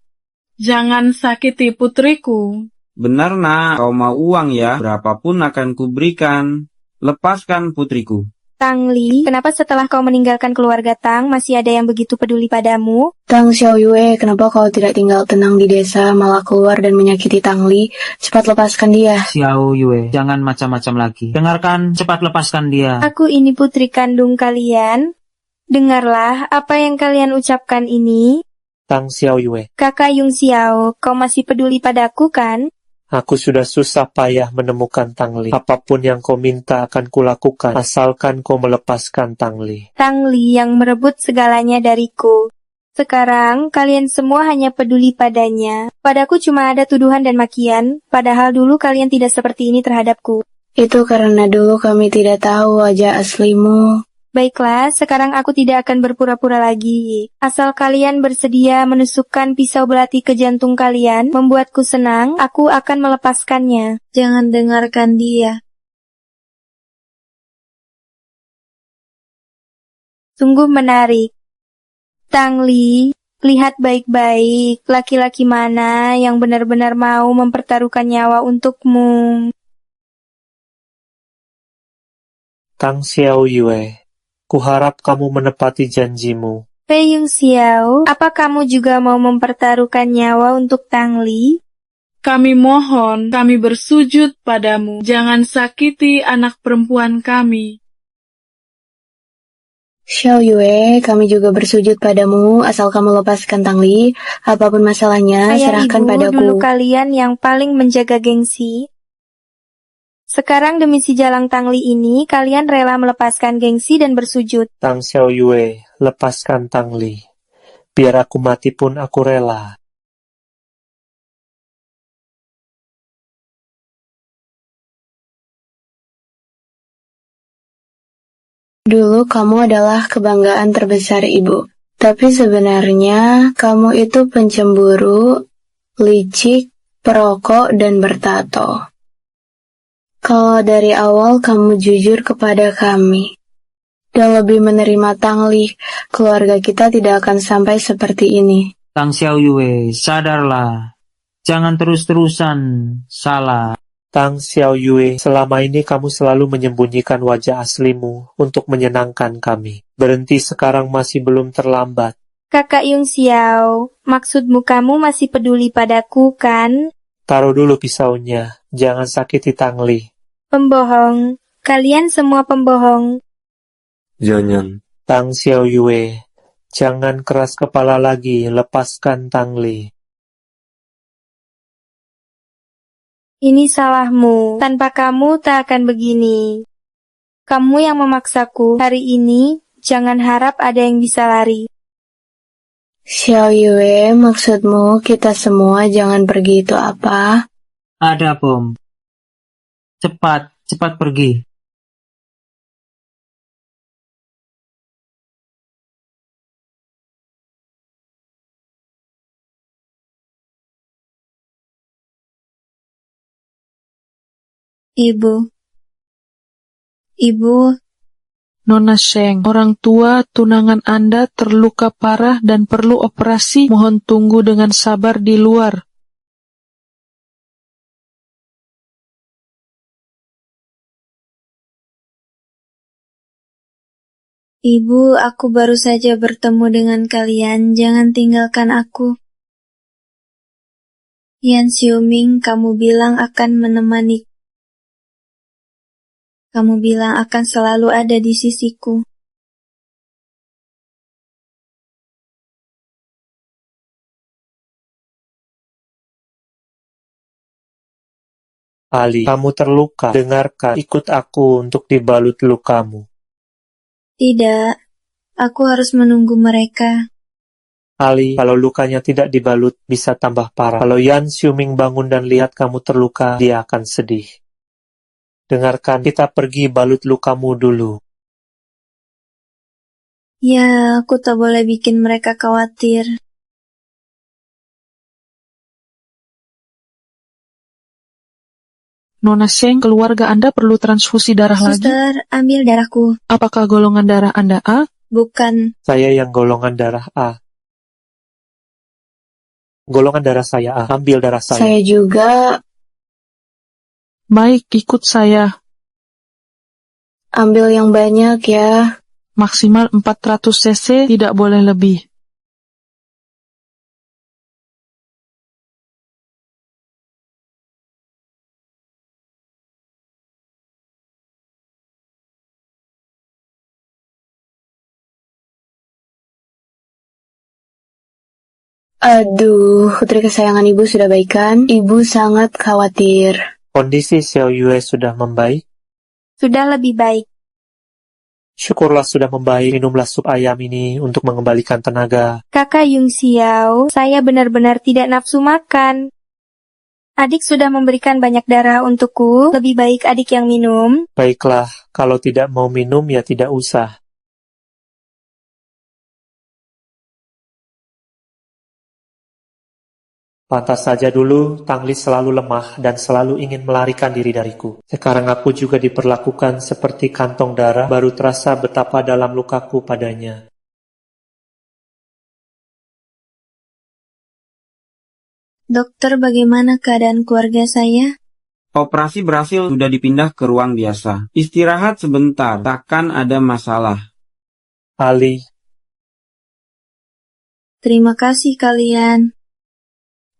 Jangan sakiti putriku. Benar nak, kau mau uang ya? Berapapun akan kuberikan. Lepaskan putriku. Tang Li, kenapa setelah kau meninggalkan keluarga Tang masih ada yang begitu peduli padamu? Tang Xiao Yue, kenapa kau tidak tinggal tenang di desa, malah keluar dan menyakiti Tang Li? Cepat lepaskan dia. Xiao Yue, jangan macam-macam lagi. Dengarkan, cepat lepaskan dia. Aku ini putri kandung kalian. Dengarlah apa yang kalian ucapkan ini. Tang Xiao Yue, Kakak Yung Xiao, kau masih peduli padaku kan? aku sudah susah payah menemukan Tang Li. Apapun yang kau minta akan kulakukan, asalkan kau melepaskan Tang Li. Tang Li yang merebut segalanya dariku. Sekarang, kalian semua hanya peduli padanya. Padaku cuma ada tuduhan dan makian, padahal dulu kalian tidak seperti ini terhadapku. Itu karena dulu kami tidak tahu wajah aslimu. Baiklah, sekarang aku tidak akan berpura-pura lagi. Asal kalian bersedia menusukkan pisau belati ke jantung kalian, membuatku senang, aku akan melepaskannya. Jangan dengarkan dia. Sungguh menarik. Tang Li, lihat baik-baik, laki-laki mana yang benar-benar mau mempertaruhkan nyawa untukmu. Tang Xiao Yue, kuharap kamu menepati janjimu. Pei Yung Xiao, apa kamu juga mau mempertaruhkan nyawa untuk Tang Li? Kami mohon, kami bersujud padamu. Jangan sakiti anak perempuan kami. Xiao Yue, kami juga bersujud padamu asal kamu lepaskan Tangli. Apapun masalahnya, Ayah serahkan ibu, padaku. dulu kalian yang paling menjaga gengsi. Sekarang demi si Jalang Tangli ini, kalian rela melepaskan gengsi dan bersujud. Tang Xiao Yue, lepaskan Tangli. Biar aku mati pun aku rela. Dulu kamu adalah kebanggaan terbesar ibu. Tapi sebenarnya kamu itu pencemburu, licik, perokok, dan bertato. Kalau dari awal kamu jujur kepada kami dan lebih menerima Tangli, keluarga kita tidak akan sampai seperti ini. Tang Xiao Yue, sadarlah. Jangan terus-terusan salah. Tang Xiao Yue, selama ini kamu selalu menyembunyikan wajah aslimu untuk menyenangkan kami. Berhenti sekarang masih belum terlambat. Kakak Yung Xiao, maksudmu kamu masih peduli padaku, kan? Taruh dulu pisaunya, jangan sakiti Tangli. Pembohong, kalian semua pembohong. Jangan. Tang Xiao Yue, jangan keras kepala lagi, lepaskan Tangli. Ini salahmu, tanpa kamu tak akan begini. Kamu yang memaksaku hari ini, jangan harap ada yang bisa lari. Xiao Yue, maksudmu kita semua jangan pergi itu apa? Ada bom. Cepat, cepat pergi. Ibu. Nona Sheng, orang tua tunangan Anda terluka parah dan perlu operasi. Mohon tunggu dengan sabar di luar. Ibu, aku baru saja bertemu dengan kalian. Jangan tinggalkan aku. Yan Xiuming, kamu bilang akan menemani. Kamu bilang akan selalu ada di sisiku. Ali, kamu terluka. Dengarkan, ikut aku untuk dibalut lukamu. Tidak, aku harus menunggu mereka. Ali, kalau lukanya tidak dibalut, bisa tambah parah. Kalau Yan Xiuming bangun dan lihat kamu terluka, dia akan sedih. Dengarkan, kita pergi balut lukamu dulu. Ya, aku tak boleh bikin mereka khawatir. Nona Sheng, keluarga Anda perlu transfusi darah lagi? Suster, ambil darahku. Apakah golongan darah Anda A? Bukan. Saya yang golongan darah A. Golongan darah saya A. Ambil darah saya. Saya juga. Baik, ikut saya. Ambil yang banyak ya. Maksimal 400 cc, tidak boleh lebih. Aduh, putri kesayangan ibu sudah baikan. Ibu sangat khawatir. Kondisi Xiao Yue sudah membaik. Sudah lebih baik. Syukurlah sudah membaik. Minumlah sup ayam ini untuk mengembalikan tenaga. Kakak Yung Xiao, saya benar-benar tidak nafsu makan. Adik sudah memberikan banyak darah untukku. Lebih baik adik yang minum. Baiklah, kalau tidak mau minum ya tidak usah. Pantas saja dulu, Tangli selalu lemah dan selalu ingin melarikan diri dariku. Sekarang aku juga diperlakukan seperti kantong darah, baru terasa betapa dalam lukaku padanya. Dokter, bagaimana keadaan keluarga saya? Operasi berhasil, sudah dipindah ke ruang biasa. Istirahat sebentar, takkan ada masalah. Ali. Terima kasih kalian.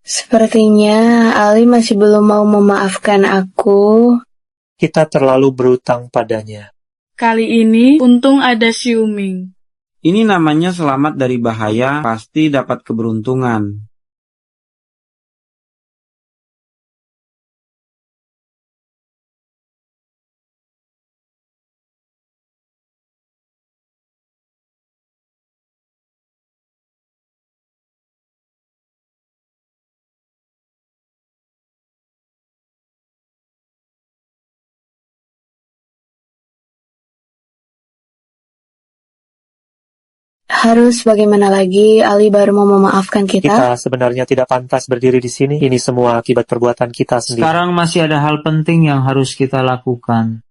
Sepertinya Ali masih belum mau memaafkan aku. Kita terlalu berutang padanya. Kali ini, untung ada Xiuming. Ini namanya selamat dari bahaya, pasti dapat keberuntungan. Harus bagaimana lagi, Ali baru mau memaafkan kita? Kita sebenarnya tidak pantas berdiri di sini. Ini semua akibat perbuatan kita sendiri. Sekarang masih ada hal penting yang harus kita lakukan.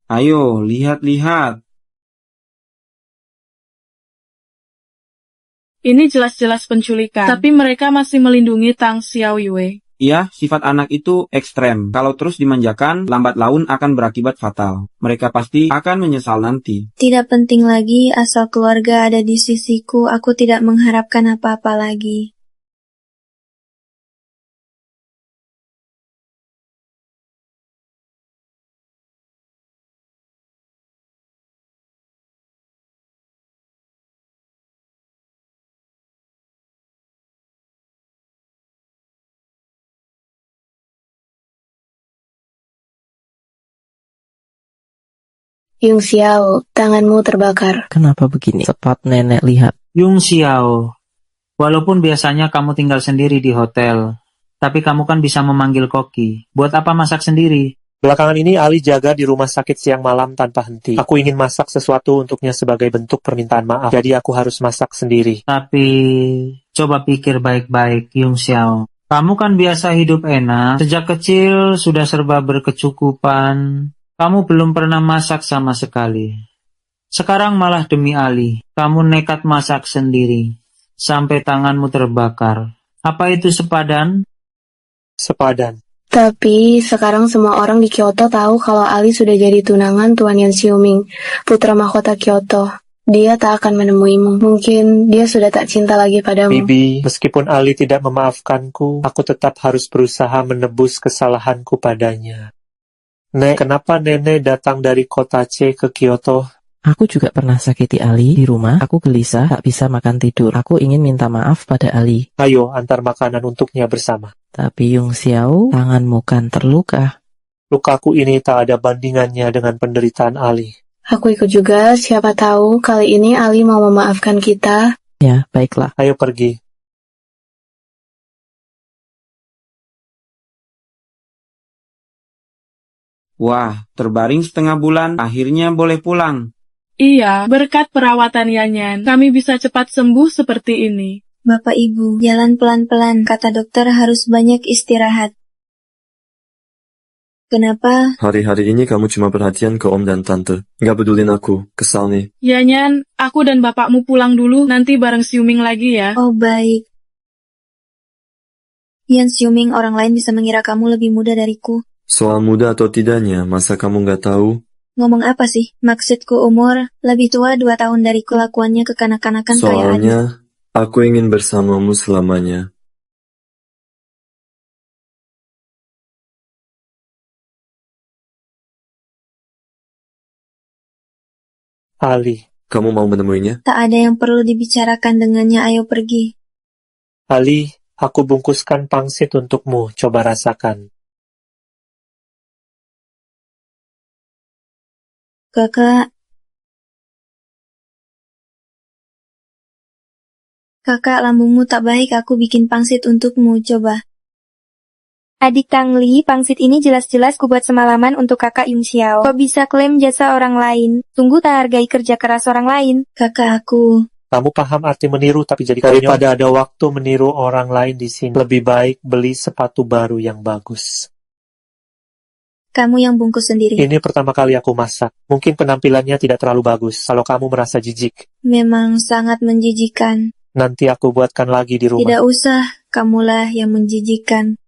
Ayo, lihat-lihat. Ini jelas-jelas penculikan, tapi mereka masih melindungi Tang Xiaoyue. Iya, sifat anak itu ekstrem. Kalau terus dimanjakan, lambat laun akan berakibat fatal. Mereka pasti akan menyesal nanti. Tidak penting lagi, asal keluarga ada di sisiku, aku tidak mengharapkan apa-apa lagi. Yung Xiao, tanganmu terbakar. Kenapa begini? Cepat nenek lihat. Yung Xiao, walaupun biasanya kamu tinggal sendiri di hotel, tapi kamu kan bisa memanggil koki. Buat apa masak sendiri? Belakangan ini Ali jaga di rumah sakit siang malam tanpa henti. Aku ingin masak sesuatu untuknya sebagai bentuk permintaan maaf. Jadi aku harus masak sendiri. Tapi, coba pikir baik-baik, Yung Xiao. Kamu kan biasa hidup enak, sejak kecil sudah serba berkecukupan. Kamu belum pernah masak sama sekali. Sekarang malah demi Ali, kamu nekat masak sendiri, sampai tanganmu terbakar. Apa itu sepadan? Sepadan. Tapi sekarang semua orang di Kyoto tahu kalau Ali sudah jadi tunangan Tuan Yan Xiuming, putra mahkota Kyoto. Dia tak akan menemuimu. Mungkin dia sudah tak cinta lagi padamu. Bibi, meskipun Ali tidak memaafkanku, aku tetap harus berusaha menebus kesalahanku padanya. Nek, kenapa nenek datang dari kota C ke Kyoto? Aku juga pernah sakiti Ali di rumah. Aku gelisah, tak bisa makan tidur. Aku ingin minta maaf pada Ali. Ayo, antar makanan untuknya bersama. Tapi Yung Xiao, tanganmu kan terluka. Lukaku ini tak ada bandingannya dengan penderitaan Ali. Aku ikut juga, siapa tahu kali ini Ali mau memaafkan kita. Ya, baiklah. Ayo pergi. Wah, terbaring setengah bulan, akhirnya boleh pulang. Iya, berkat perawatan Yanyan, kami bisa cepat sembuh seperti ini. Bapak Ibu, jalan pelan-pelan, kata dokter harus banyak istirahat. Kenapa? Hari-hari ini kamu cuma perhatian ke om dan tante. Nggak pedulin aku, kesal nih. Yanyan, aku dan bapakmu pulang dulu, nanti bareng Xiuming lagi ya. Oh baik. Yan Xiuming, orang lain bisa mengira kamu lebih muda dariku. Soal muda atau tidaknya, masa kamu nggak tahu? Ngomong apa sih? Maksudku umur, lebih tua 2 tahun dari kelakuannya kekanak-kanakan kayak Adit. Soalnya, aku ingin bersamamu selamanya. Ali. Kamu mau menemuinya? Tak ada yang perlu dibicarakan dengannya, ayo pergi. Ali, aku bungkuskan pangsit untukmu, coba rasakan. Kakak. Kakak, lambungmu tak baik, aku bikin pangsit untukmu, coba. Adik Tang Li, pangsit ini jelas-jelas kubuat semalaman untuk kakak Yung Xiao. Kok bisa klaim jasa orang lain? Sungguh tak hargai kerja keras orang lain. Kakak aku. Kamu paham arti meniru tapi jadi konyol. Daripada ada waktu meniru orang lain di sini, lebih baik beli sepatu baru yang bagus. Kamu yang bungkus sendiri. Ini pertama kali aku masak. Mungkin penampilannya tidak terlalu bagus. Kalau kamu merasa jijik, Memang sangat menjijikan. nanti aku buatkan lagi di rumah. Tidak usah, kamulah yang menjijikan.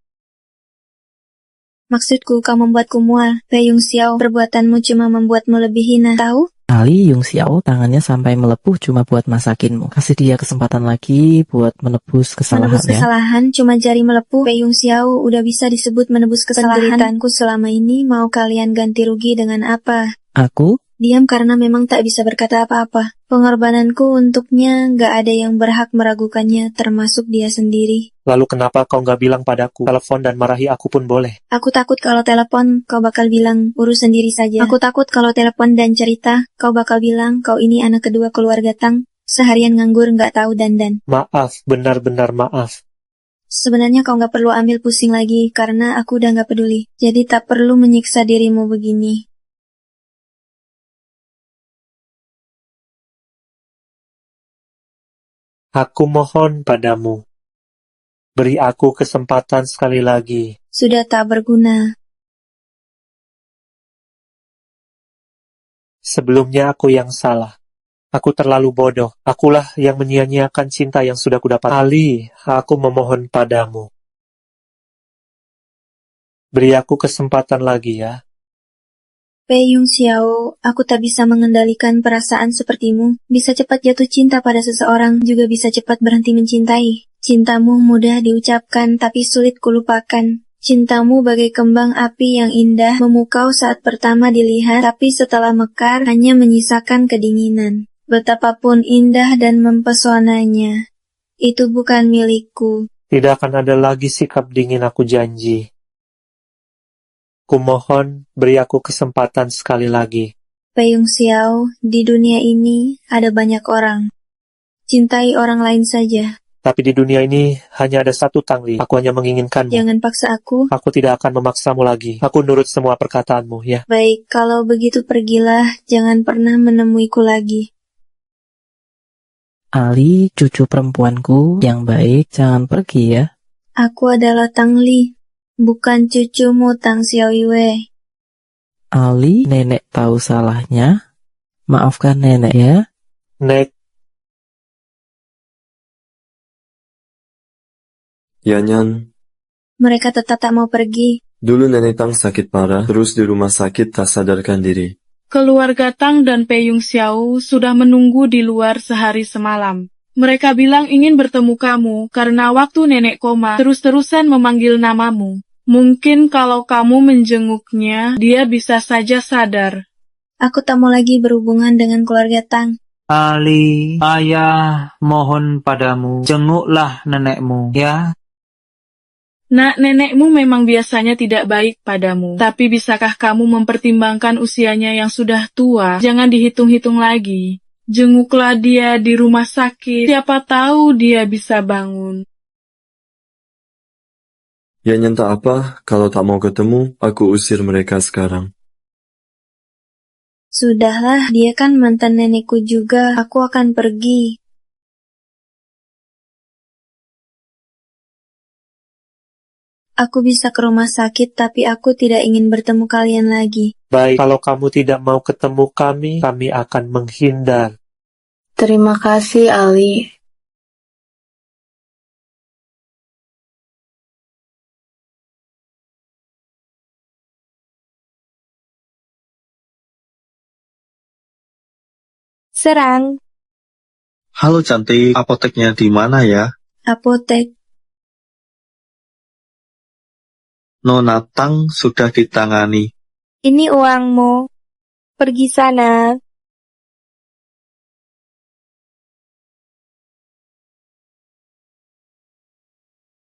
Maksudku, kau membuatku mual. Fei Yung Xiao, perbuatanmu cuma membuatmu lebih hina, tahu? Ali Yung Xiao tangannya sampai melepuh cuma buat masakinmu. Kasih dia kesempatan lagi buat menebus Menebus kesalahannya. kesalahan cuma jari melepuh. Pei Yung Xiao udah bisa disebut menebus kesalahan. Penderitaanku selama ini mau kalian ganti rugi dengan apa? Aku? Diam karena memang tak bisa berkata apa-apa. Pengorbananku untuknya gak ada yang berhak meragukannya termasuk dia sendiri. Lalu kenapa kau nggak bilang padaku? Telepon dan marahi aku pun boleh. Aku takut kalau telepon kau bakal bilang urus sendiri saja. Aku takut kalau telepon dan cerita kau bakal bilang kau ini anak kedua keluarga Tang. Seharian nganggur gak tahu dandan. Maaf, benar-benar maaf. Sebenarnya kau gak perlu ambil pusing lagi karena aku udah gak peduli. Jadi tak perlu menyiksa dirimu begini. Aku mohon padamu. Beri aku kesempatan sekali lagi. Sudah tak berguna. Sebelumnya aku yang salah. Aku terlalu bodoh. Akulah yang menyia-nyiakan cinta yang sudah kudapat. Ali, aku memohon padamu. Beri aku kesempatan lagi ya. Pei Yung Xiao, aku tak bisa mengendalikan perasaan sepertimu. Bisa cepat jatuh cinta pada seseorang, juga bisa cepat berhenti mencintai. Cintamu mudah diucapkan, tapi sulit kulupakan. Cintamu bagai kembang api yang indah, memukau saat pertama dilihat, tapi setelah mekar, hanya menyisakan kedinginan. Betapapun indah dan mempesonanya, itu bukan milikku. Tidak akan ada lagi sikap dingin, aku janji. Kumohon, beri aku kesempatan sekali lagi. Pei Yung Xiao, di dunia ini ada banyak orang. Cintai orang lain saja. Tapi di dunia ini hanya ada satu Tangli. Aku hanya menginginkanmu. Jangan paksa aku. Aku tidak akan memaksamu lagi. Aku nurut semua perkataanmu, ya. Baik, kalau begitu pergilah. Jangan pernah menemuiku lagi. Ali, cucu perempuanku yang baik, jangan pergi ya. Aku adalah Tang Li. Bukan cucumu Tang Xiaoyue. Ali, nenek tahu salahnya. Maafkan nenek ya. Nek. Yanyan, Mereka tetap tak mau pergi. dulu nenek Tang sakit parah, terus di rumah sakit tak sadarkan diri. Keluarga Tang dan Pei Yung Xiao sudah menunggu di luar sehari semalam. Mereka bilang ingin bertemu kamu karena waktu nenek koma terus-terusan memanggil namamu. Mungkin kalau kamu menjenguknya, dia bisa saja sadar. Aku tak mau lagi berhubungan dengan keluarga Tang. Ali, ayah, mohon padamu, jenguklah nenekmu, ya. Nak, nenekmu memang biasanya tidak baik padamu. Tapi bisakah kamu mempertimbangkan usianya yang sudah tua? Jangan dihitung-hitung lagi. Jenguklah dia di rumah sakit. Siapa tahu dia bisa bangun. Yanyan tak apa, kalau tak mau ketemu, aku usir mereka sekarang. Sudahlah, dia kan mantan nenekku juga. Aku akan pergi. Aku bisa ke rumah sakit, tapi aku tidak ingin bertemu kalian lagi. Baik, kalau kamu tidak mau ketemu kami akan menghindar. Terima kasih, Ali. Serang. Halo cantik, apoteknya di mana ya? Apotek. Nona Tang sudah ditangani. Ini uangmu. Pergi sana.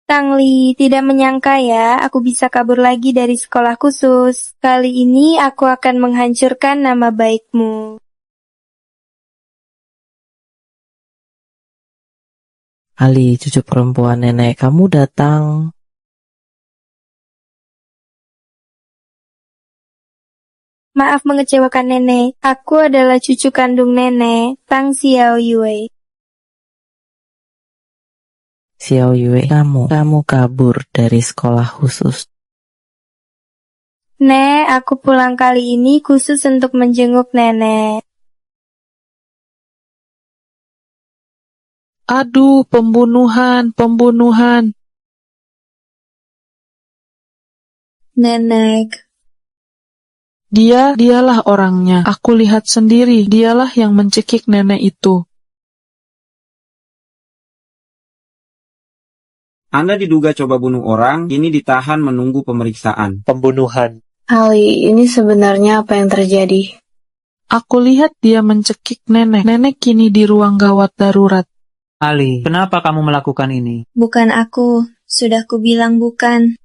Tang Li, tidak menyangka ya, aku bisa kabur lagi dari sekolah khusus. Kali ini aku akan menghancurkan nama baikmu. Ali, cucu perempuan nenek, kamu datang. Maaf mengecewakan nenek, aku adalah cucu kandung nenek, Tang Xiaoyue. Xiaoyue, kamu kabur dari sekolah khusus. Nek, aku pulang kali ini khusus untuk menjenguk nenek. Aduh, pembunuhan. Nenek. Dialah orangnya. Aku lihat sendiri, dialah yang mencekik nenek itu. Anda diduga coba bunuh orang, kini ditahan menunggu pemeriksaan. Pembunuhan. Ali, ini sebenarnya apa yang terjadi? Aku lihat dia mencekik nenek. Nenek kini di ruang gawat darurat. Ali, kenapa kamu melakukan ini? Bukan aku. Sudah kubilang bukan.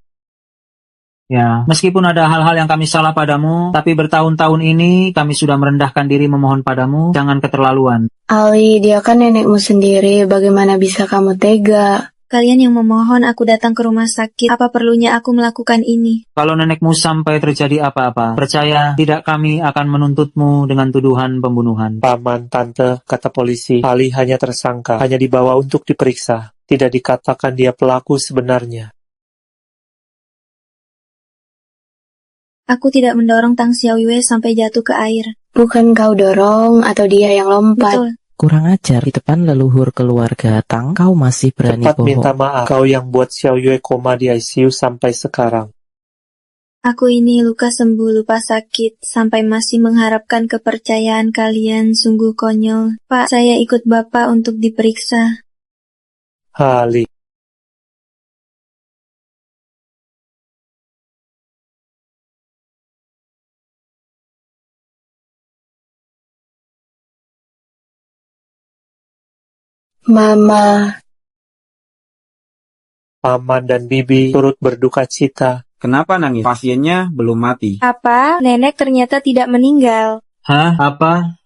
Ya, meskipun ada hal-hal yang kami salah padamu, tapi bertahun-tahun ini kami sudah merendahkan diri memohon padamu, jangan keterlaluan. Ali, dia kan nenekmu sendiri, bagaimana bisa kamu tega? Kalian yang memohon aku datang ke rumah sakit, apa perlunya aku melakukan ini? Kalau nenekmu sampai terjadi apa-apa, percaya tidak kami akan menuntutmu dengan tuduhan pembunuhan. Paman, tante, kata polisi, Ali hanya tersangka, hanya dibawa untuk diperiksa. Tidak dikatakan dia pelaku sebenarnya. Aku tidak mendorong Tang Xiaoyue sampai jatuh ke air. Bukan kau dorong atau dia yang lompat? Betul. Kurang ajar, di depan leluhur keluarga Tang, kau masih berani Cepat minta bohong. maaf, kau yang buat Xiaoyue koma di ICU sampai sekarang. Aku ini luka sembuh lupa sakit, sampai masih mengharapkan kepercayaan kalian, sungguh konyol. Pak, saya ikut Bapak untuk diperiksa. Ali. Mama. Paman dan bibi turut berduka cita. Kenapa nangis? Pasiennya belum mati. Apa? Nenek ternyata tidak meninggal. Hah? Apa?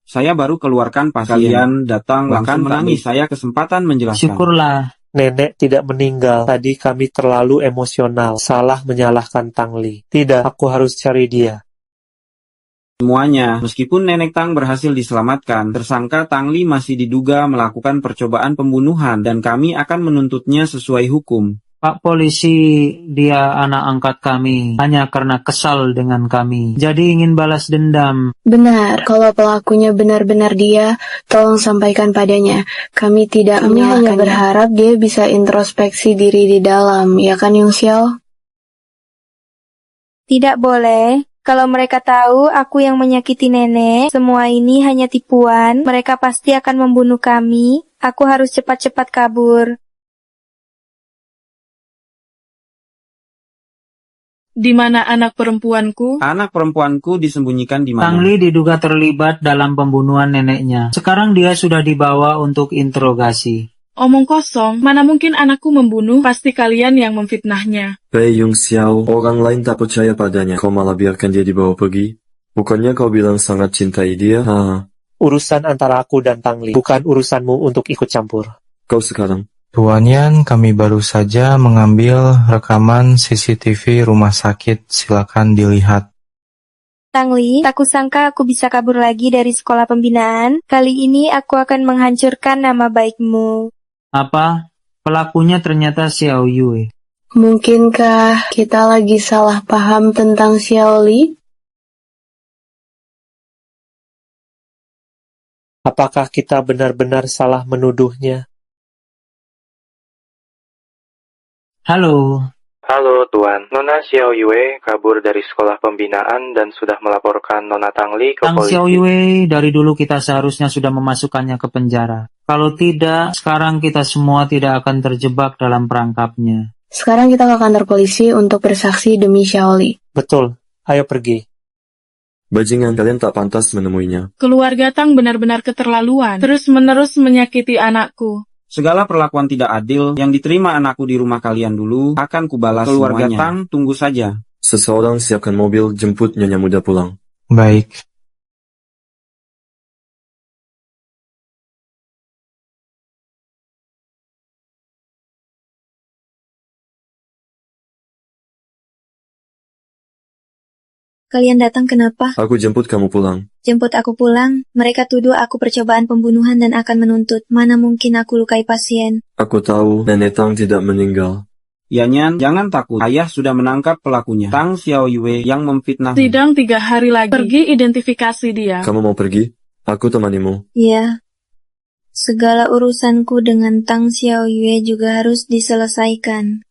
Saya baru keluarkan pasien, datang langsung menangis. Saya kesempatan menjelaskan. Syukurlah. Nenek tidak meninggal. Tadi kami terlalu emosional. Salah menyalahkan Tang Li. Tidak, aku harus cari dia. Semuanya, meskipun nenek Tang berhasil diselamatkan, tersangka Tang Li masih diduga melakukan percobaan pembunuhan dan kami akan menuntutnya sesuai hukum. Pak polisi, dia anak angkat kami, hanya karena kesal dengan kami. Jadi ingin balas dendam. Benar, kalau pelakunya benar-benar dia, tolong sampaikan padanya. Kami hanya berharap dia bisa introspeksi diri di dalam, ya kan Yung Xiao? Tidak boleh. Kalau mereka tahu aku yang menyakiti nenek, semua ini hanya tipuan, mereka pasti akan membunuh kami. Aku harus cepat-cepat kabur. Di mana anak perempuanku? Anak perempuanku disembunyikan di Tang mana? Li diduga terlibat dalam pembunuhan neneknya. Sekarang dia sudah dibawa untuk interogasi. Omong kosong, mana mungkin anakku membunuh, pasti kalian yang memfitnahnya. Pei Yung Xiao, orang lain tak percaya padanya. Kau malah biarkan dia dibawa pergi? Bukannya kau bilang sangat cintai dia? Urusan antara aku dan Tang Li, bukan urusanmu untuk ikut campur. Kau sekarang. Tuan Yan, kami baru saja mengambil rekaman CCTV rumah sakit. Silakan dilihat. Tang Li, tak kusangka aku bisa kabur lagi dari sekolah pembinaan. Kali ini aku akan menghancurkan nama baikmu. Apa? Pelakunya ternyata Xiao Yue. Mungkinkah kita lagi salah paham tentang Xiao Li? Apakah kita benar-benar salah menuduhnya? Halo. Halo Tuan, Nona Xiao Yue kabur dari sekolah pembinaan dan sudah melaporkan Nona Tang Li ke Tang polisi. Xiao Yue, dari dulu kita seharusnya sudah memasukkannya ke penjara. Kalau tidak, sekarang kita semua tidak akan terjebak dalam perangkapnya. Sekarang kita ke kantor polisi untuk bersaksi demi Xiao Li. Betul, ayo pergi. Bajingan, kalian tak pantas menemuinya. Keluarga Tang benar-benar keterlaluan, terus-menerus menyakiti anakku. Segala perlakuan tidak adil yang diterima anakku di rumah kalian dulu akan kubalas keluarga semuanya. Tang, tunggu saja. Seseorang siapkan mobil jemput Nyonya Muda pulang. Baik. Kalian datang kenapa? Aku jemput kamu pulang. Jemput aku pulang, mereka tuduh aku percobaan pembunuhan dan akan menuntut. Mana mungkin aku lukai pasien. Aku tahu Nenek Tang tidak meninggal. Yanyan, jangan takut. Ayah sudah menangkap pelakunya. Tang Xiao Yue yang memfitnah. Sidang 3 hari lagi. Pergi identifikasi dia. Kamu mau pergi? Aku temanimu. Iya. Segala urusanku dengan Tang Xiaoyue juga harus diselesaikan.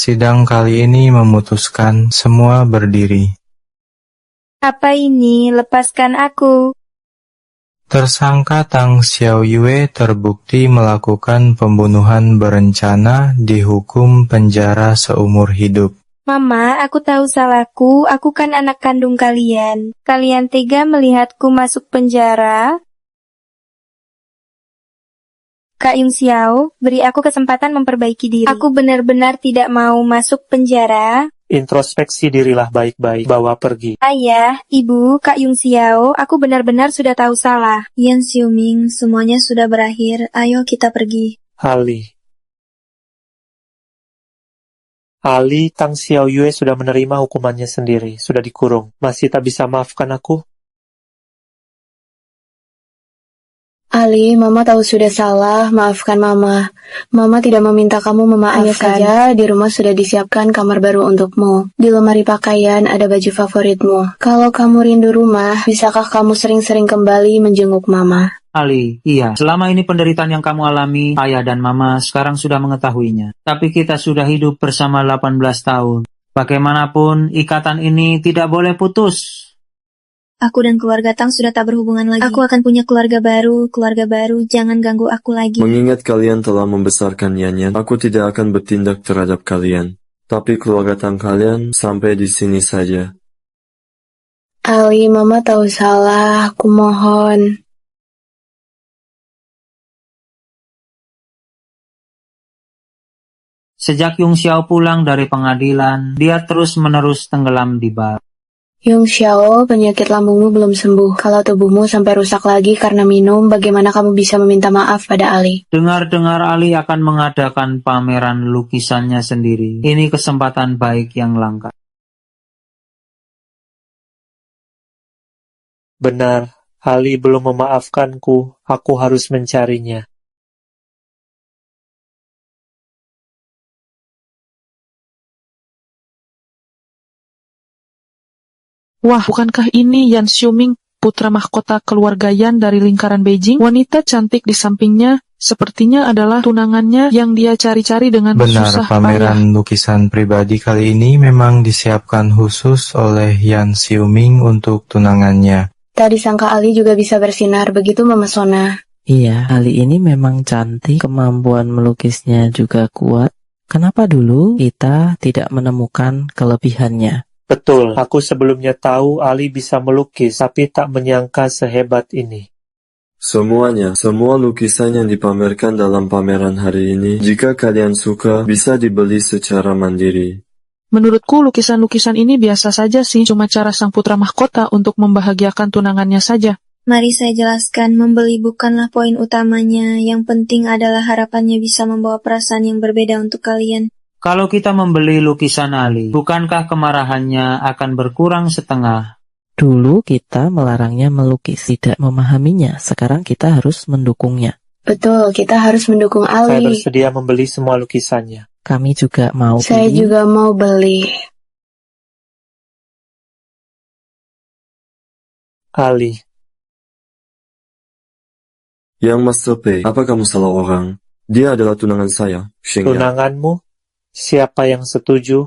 Sidang kali ini memutuskan semua berdiri. Apa ini? Lepaskan aku. Tersangka Tang Xiaoyue terbukti melakukan pembunuhan berencana dihukum penjara seumur hidup. Mama, aku tahu salahku. Aku kan anak kandung kalian. Kalian tega melihatku masuk penjara? Kak Yung Xiao, beri aku kesempatan memperbaiki diri. Aku benar-benar tidak mau masuk penjara. Introspeksi dirilah baik-baik, bawa pergi. Ayah, Ibu, Kak Yung Xiao, aku benar-benar sudah tahu salah. Yan Xiuming, semuanya sudah berakhir. Ayo kita pergi. Ali, Tang Xiaoyue sudah menerima hukumannya sendiri, sudah dikurung. Masih tak bisa maafkan aku? Ali, Mama tahu sudah salah, maafkan Mama. Mama tidak meminta kamu memaafkan. Hanya saja, di rumah sudah disiapkan kamar baru untukmu. Di lemari pakaian ada baju favoritmu. Kalau kamu rindu rumah, bisakah kamu sering-sering kembali menjenguk Mama? Ali, iya, selama ini penderitaan yang kamu alami, ayah dan mama sekarang sudah mengetahuinya. Tapi kita sudah hidup bersama 18 tahun. Bagaimanapun, ikatan ini tidak boleh putus. Aku dan keluarga Tang sudah tak berhubungan lagi. Aku akan punya keluarga baru, jangan ganggu aku lagi. Mengingat kalian telah membesarkan Yan, aku tidak akan bertindak terhadap kalian. Tapi keluarga Tang kalian sampai di sini saja. Ali, Mama tahu salah, aku mohon. Sejak Yung Xiao pulang dari pengadilan, dia terus-menerus tenggelam di bar. Yung Xiao, penyakit lambungmu belum sembuh. Kalau tubuhmu sampai rusak lagi karena minum, bagaimana kamu bisa meminta maaf pada Ali? Dengar-dengar Ali akan mengadakan pameran lukisannya sendiri. Ini kesempatan baik yang langka. Benar, Ali belum memaafkanku. Aku harus mencarinya. Wah, bukankah ini Yan Xiuming, putra mahkota keluarga Yan dari lingkaran Beijing? Wanita cantik di sampingnya sepertinya adalah tunangannya yang dia cari-cari dengan susah Benar, pameran lukisan pribadi kali ini memang disiapkan khusus oleh Yan Xiuming untuk tunangannya. Tadi sangka Ali juga bisa bersinar begitu memesona. Iya, Ali ini memang cantik, kemampuan melukisnya juga kuat. Kenapa dulu kita tidak menemukan kelebihannya? Betul, aku sebelumnya tahu Ali bisa melukis, tapi tak menyangka sehebat ini. Semuanya, semua lukisan yang dipamerkan dalam pameran hari ini, jika kalian suka, bisa dibeli secara mandiri. Menurutku lukisan-lukisan ini biasa saja sih, cuma cara sang putra mahkota untuk membahagiakan tunangannya saja. Mari saya jelaskan, membeli bukanlah poin utamanya. Yang penting adalah harapannya bisa membawa perasaan yang berbeda untuk kalian. Kalau kita membeli lukisan Ali, bukankah kemarahannya akan berkurang setengah? Dulu kita melarangnya melukis, tidak memahaminya. Sekarang kita harus mendukungnya. Betul, kita harus mendukung Ali. Saya bersedia membeli semua lukisannya. Kami juga mau Saya beli. juga mau beli. Ali. Yang Master Pei, apa kamu salah orang? Dia adalah tunangan saya, Sheng Yang. Tunanganmu? Siapa yang setuju?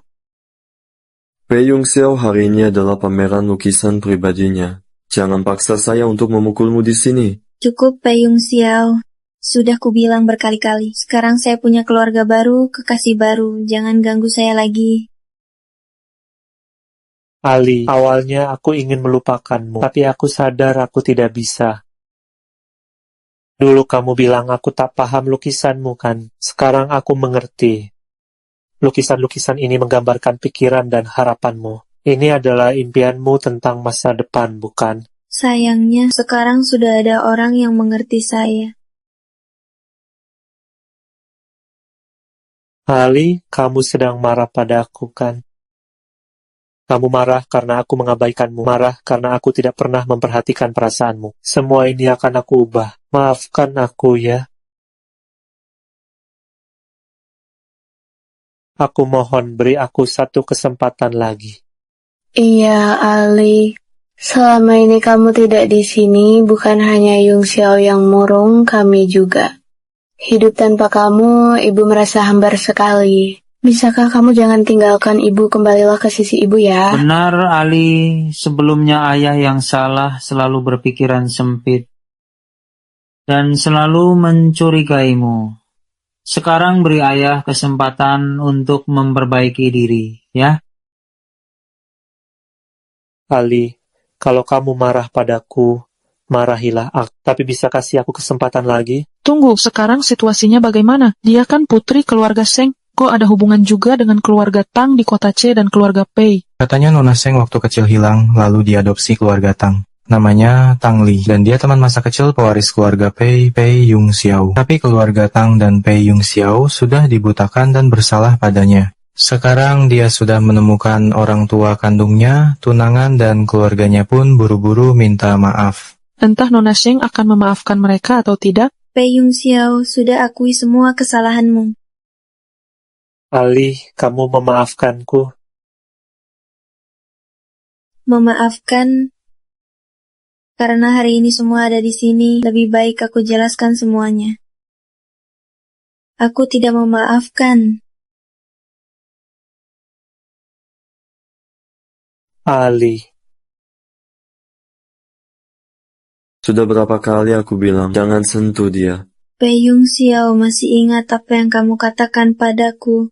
Pei Yung Xiao hari ini adalah pameran lukisan pribadinya. Jangan paksa saya untuk memukulmu di sini. Cukup, Pei Yung Xiao. Sudah kubilang berkali-kali. Sekarang saya punya keluarga baru, kekasih baru. Jangan ganggu saya lagi. Ali, awalnya aku ingin melupakanmu, tapi aku sadar aku tidak bisa. Dulu kamu bilang aku tak paham lukisanmu kan? Sekarang aku mengerti. Lukisan-lukisan ini menggambarkan pikiran dan harapanmu. Ini adalah impianmu tentang masa depan, bukan? Sayangnya, sekarang sudah ada orang yang mengerti saya. Ali, kamu sedang marah pada aku, kan? Kamu marah karena aku mengabaikanmu. Marah karena aku tidak pernah memperhatikan perasaanmu. Semua ini akan aku ubah. Maafkan aku, ya. Aku mohon beri aku satu kesempatan lagi. Iya, Ali. Selama ini kamu tidak di sini, bukan hanya Yung Xiao yang murung, kami juga. Hidup tanpa kamu, Ibu merasa hambar sekali. Bisakah kamu jangan tinggalkan ibu, kembalilah ke sisi ibu ya. Benar, Ali. Sebelumnya ayah yang salah selalu berpikiran sempit dan selalu mencurigaimu. Sekarang beri ayah kesempatan untuk memperbaiki diri, ya. Ali, kalau kamu marah padaku, marahilah aku. Tapi bisa kasih aku kesempatan lagi? Tunggu, sekarang situasinya bagaimana? Dia kan putri keluarga Seng. Kok ada hubungan juga dengan keluarga Tang di kota C dan keluarga Pei? Katanya Nona Seng waktu kecil hilang, lalu diadopsi keluarga Tang. Namanya Tang Li, dan dia teman masa kecil pewaris keluarga Pei Yung Xiao. Tapi keluarga Tang dan Pei Yung Xiao sudah dibutakan dan bersalah padanya. Sekarang dia sudah menemukan orang tua kandungnya, tunangan, dan keluarganya pun buru-buru minta maaf. Entah Nona Seng akan memaafkan mereka atau tidak? Pei Yung Xiao, sudah akui semua kesalahanmu. Ali, kamu memaafkanku. Memaafkan? Karena hari ini semua ada di sini, lebih baik aku jelaskan semuanya. Aku tidak memaafkan. Ali. Sudah berapa kali aku bilang, jangan sentuh dia. Pei Yung Xiao, masih ingat apa yang kamu katakan padaku?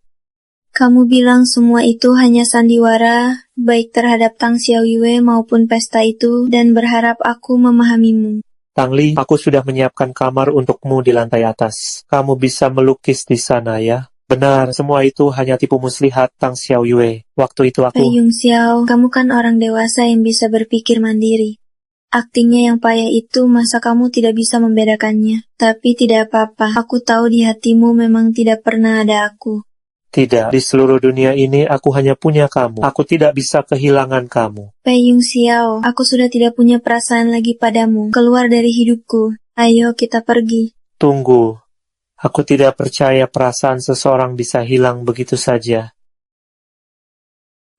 Kamu bilang semua itu hanya sandiwara, baik terhadap Tang Xiaoyue maupun pesta itu, dan berharap aku memahamimu. Tang Li, aku sudah menyiapkan kamar untukmu di lantai atas. Kamu bisa melukis di sana ya. Benar, semua itu hanya tipu muslihat Tang Xiaoyue. Waktu itu aku... Pei Yung Xiao, kamu kan orang dewasa yang bisa berpikir mandiri. Aktingnya yang payah itu, masa kamu tidak bisa membedakannya? Tapi tidak apa-apa, aku tahu di hatimu memang tidak pernah ada aku. Tidak, di seluruh dunia ini aku hanya punya kamu. Aku tidak bisa kehilangan kamu. Pei Yung Xiao, aku sudah tidak punya perasaan lagi padamu. Keluar dari hidupku. Ayo kita pergi. Tunggu. Aku tidak percaya perasaan seseorang bisa hilang begitu saja.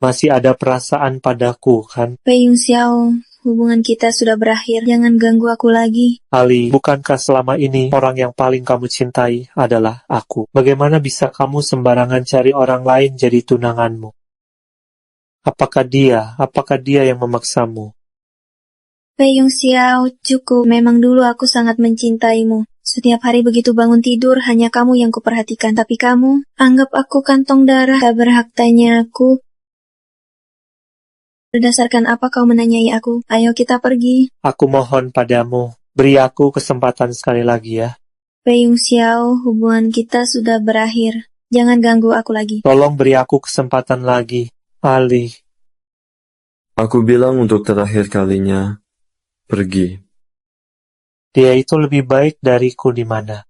Masih ada perasaan padaku, kan? Pei Yung Xiao, hubungan kita sudah berakhir. Jangan ganggu aku lagi. Ali, bukankah selama ini orang yang paling kamu cintai adalah aku? Bagaimana bisa kamu sembarangan cari orang lain jadi tunanganmu? Apakah dia yang memaksamu? Pei Yung Xiao, cukup. Memang dulu aku sangat mencintaimu. Setiap hari begitu bangun tidur, hanya kamu yang kuperhatikan. Tapi kamu, anggap aku kantong darah. Tak berhak tanya aku. Berdasarkan apa kau menanyai aku? Ayo kita pergi. Aku mohon padamu, beri aku kesempatan sekali lagi ya. Pei Yung Xiao, hubungan kita sudah berakhir. Jangan ganggu aku lagi. Tolong beri aku kesempatan lagi, Ali. Aku bilang untuk terakhir kalinya, pergi. Dia itu lebih baik dariku di mana?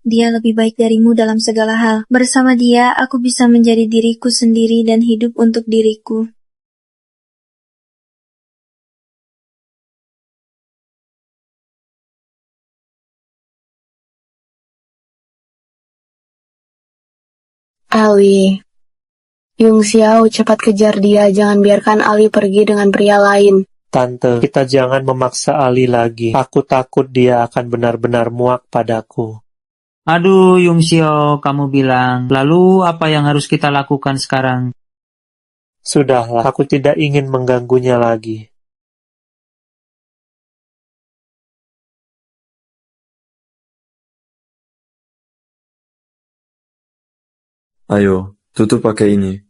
Dia lebih baik darimu dalam segala hal. Bersama dia, aku bisa menjadi diriku sendiri dan hidup untuk diriku. Ali, Yung Xiao, cepat kejar dia. Jangan biarkan Ali pergi dengan pria lain. Tante, kita jangan memaksa Ali lagi. Aku takut dia akan benar-benar muak padaku. Aduh, Yung Xiao, kamu bilang. Lalu apa yang harus kita lakukan sekarang? Sudahlah, aku tidak ingin mengganggunya lagi. Ayo, tutup pakai ini.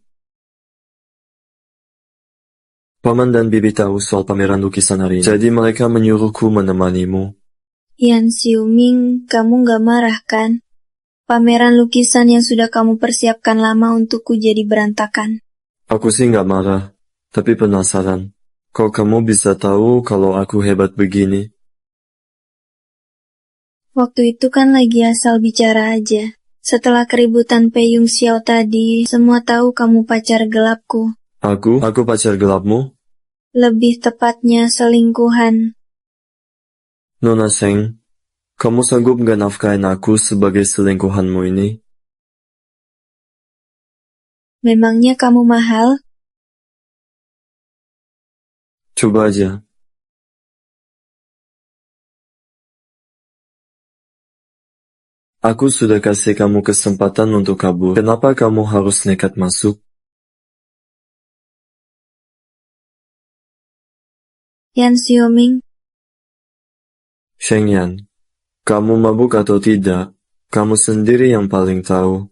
Paman dan Bibi tahu soal pameran lukisan hari ini. Jadi mereka menyuruhku menemanimu. Yan Xiuming, kamu gak marah kan? Pameran lukisan yang sudah kamu persiapkan lama untukku jadi berantakan. Aku sih nggak marah, tapi penasaran. Kok kamu bisa tahu kalau aku hebat begini? Waktu itu kan lagi asal bicara aja. Setelah keributan Pei Yung Xiao tadi, semua tahu kamu pacar gelapku. Aku pacar gelapmu? Lebih tepatnya selingkuhan. Nona Seng, kamu sanggup nggak nafkahin aku sebagai selingkuhanmu ini? Memangnya kamu mahal? Coba aja. Aku sudah kasih kamu kesempatan untuk kabur. Kenapa kamu harus nekat masuk? Yan Xiuming, Sheng Yan, kamu mabuk atau tidak? Kamu sendiri yang paling tahu.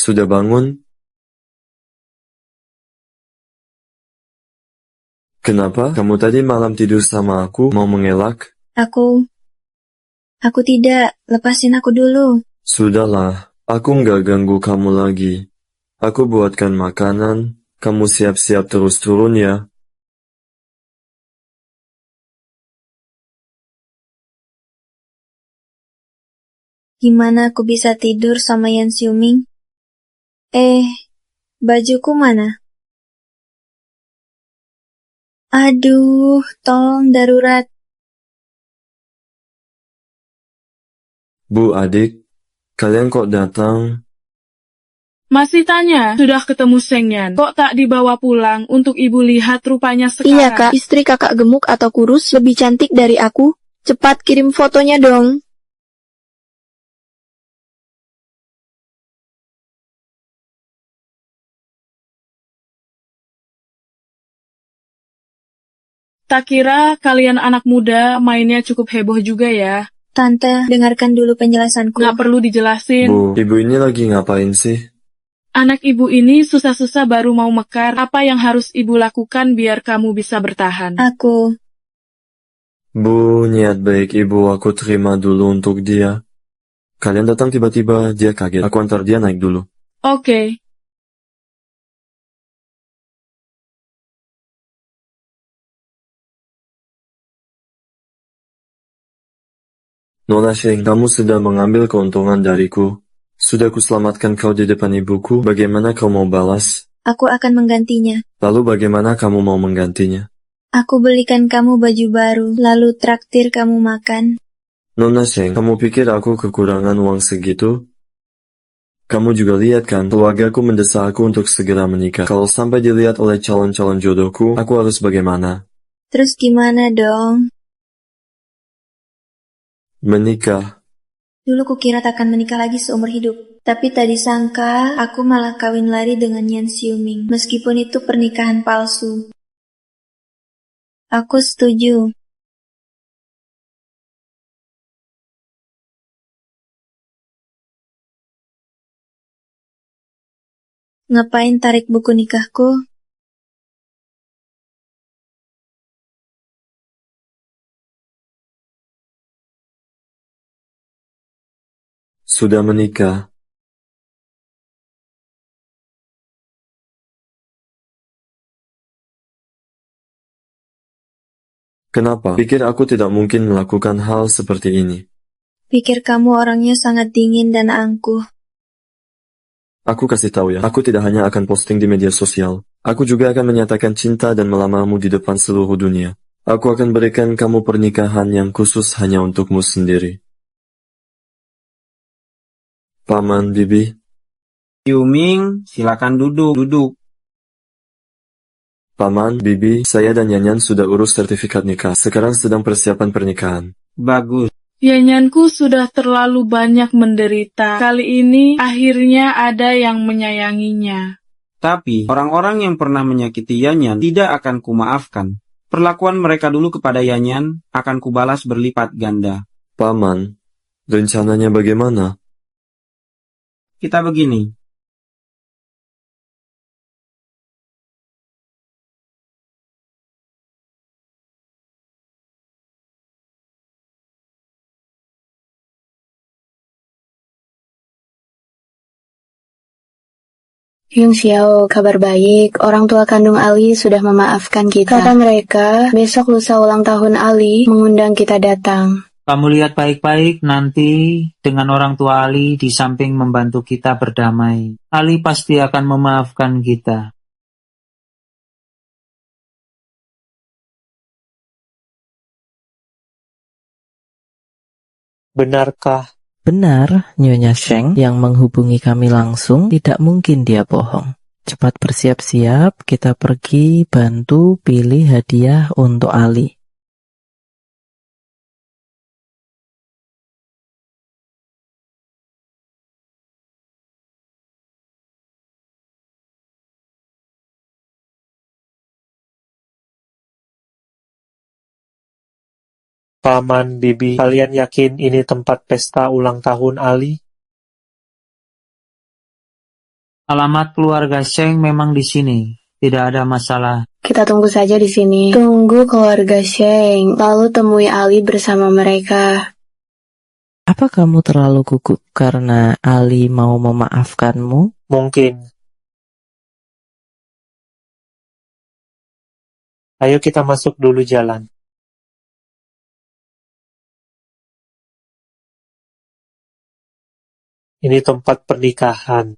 Sudah bangun? Kenapa? Kamu tadi malam tidur sama aku, mau mengelak? Aku tidak. Lepasin aku dulu. Sudahlah, aku nggak ganggu kamu lagi. Aku buatkan makanan, kamu siap-siap terus turun ya. Gimana aku bisa tidur sama Yan Xiuming? Bajuku mana? Aduh, tolong darurat. Bu adik, kalian kok datang? Masih tanya, sudah ketemu Sheng Yan. Kok tak dibawa pulang untuk ibu lihat rupanya sekarang? Iya kak, istri kakak gemuk atau kurus lebih cantik dari aku. Cepat kirim fotonya dong. Tak kira kalian anak muda mainnya cukup heboh juga ya. Tante, dengarkan dulu penjelasanku. Nggak perlu dijelasin. Bu, ibu ini lagi ngapain sih? Anak ibu ini susah-susah baru mau mekar. Apa yang harus ibu lakukan biar kamu bisa bertahan? Bu, niat baik ibu aku terima dulu untuk dia. Kalian datang tiba-tiba, dia kaget. Aku antar dia naik dulu. Oke. Nona Sheng, kamu sudah mengambil keuntungan dariku. Sudah kuselamatkan kau di depan ibuku, bagaimana kau mau balas? Aku akan menggantinya. Lalu bagaimana kamu mau menggantinya? Aku belikan kamu baju baru, lalu traktir kamu makan. Nona Sheng, kamu pikir aku kekurangan uang segitu? Kamu juga lihat kan, keluargaku mendesak aku untuk segera menikah. Kalau sampai dilihat oleh calon-calon jodohku, aku harus bagaimana? Terus gimana dong? Menikah. Dulu kukira takkan menikah lagi seumur hidup. Tapi tak disangka, aku malah kawin lari dengan Yan Xiuming. Meskipun itu pernikahan palsu. Aku setuju. Ngapain tarik buku nikahku? Sudah menikah. Kenapa? Pikir aku tidak mungkin melakukan hal seperti ini. Pikir kamu orangnya sangat dingin dan angkuh. Aku kasih tahu ya, aku tidak hanya akan posting di media sosial. Aku juga akan menyatakan cinta dan melamarmu di depan seluruh dunia. Aku akan berikan kamu pernikahan yang khusus hanya untukmu sendiri. Paman Bibi. Xiuming, silakan duduk. Paman, Bibi, saya dan Yanyan sudah urus sertifikat nikah. Sekarang sedang persiapan pernikahan. Bagus. Yanyanku sudah terlalu banyak menderita. Kali ini akhirnya ada yang menyayanginya. Tapi, orang-orang yang pernah menyakiti Yanyan tidak akan kumaafkan. Perlakuan mereka dulu kepada Yanyan akan kubalas berlipat ganda. Paman, rencananya bagaimana? Kita begini. Yung Xiao, kabar baik. Orang tua kandung Ali sudah memaafkan kita. Kata mereka, besok lusa ulang tahun Ali mengundang kita datang. Kamu lihat baik-baik nanti dengan orang tua Ali di samping membantu kita berdamai. Ali pasti akan memaafkan kita. Benarkah? Benar, Nyonya Sheng yang menghubungi kami langsung, tidak mungkin dia bohong. Cepat bersiap-siap, kita pergi bantu pilih hadiah untuk Ali. Paman, Bibi, kalian yakin ini tempat pesta ulang tahun Ali? Alamat keluarga Sheng memang di sini. Tidak ada masalah. Kita tunggu saja di sini. Tunggu keluarga Sheng, lalu temui Ali bersama mereka. Apa kamu terlalu gugup karena Ali mau memaafkanmu? Mungkin. Ayo kita masuk dulu jalan. Ini tempat pernikahan.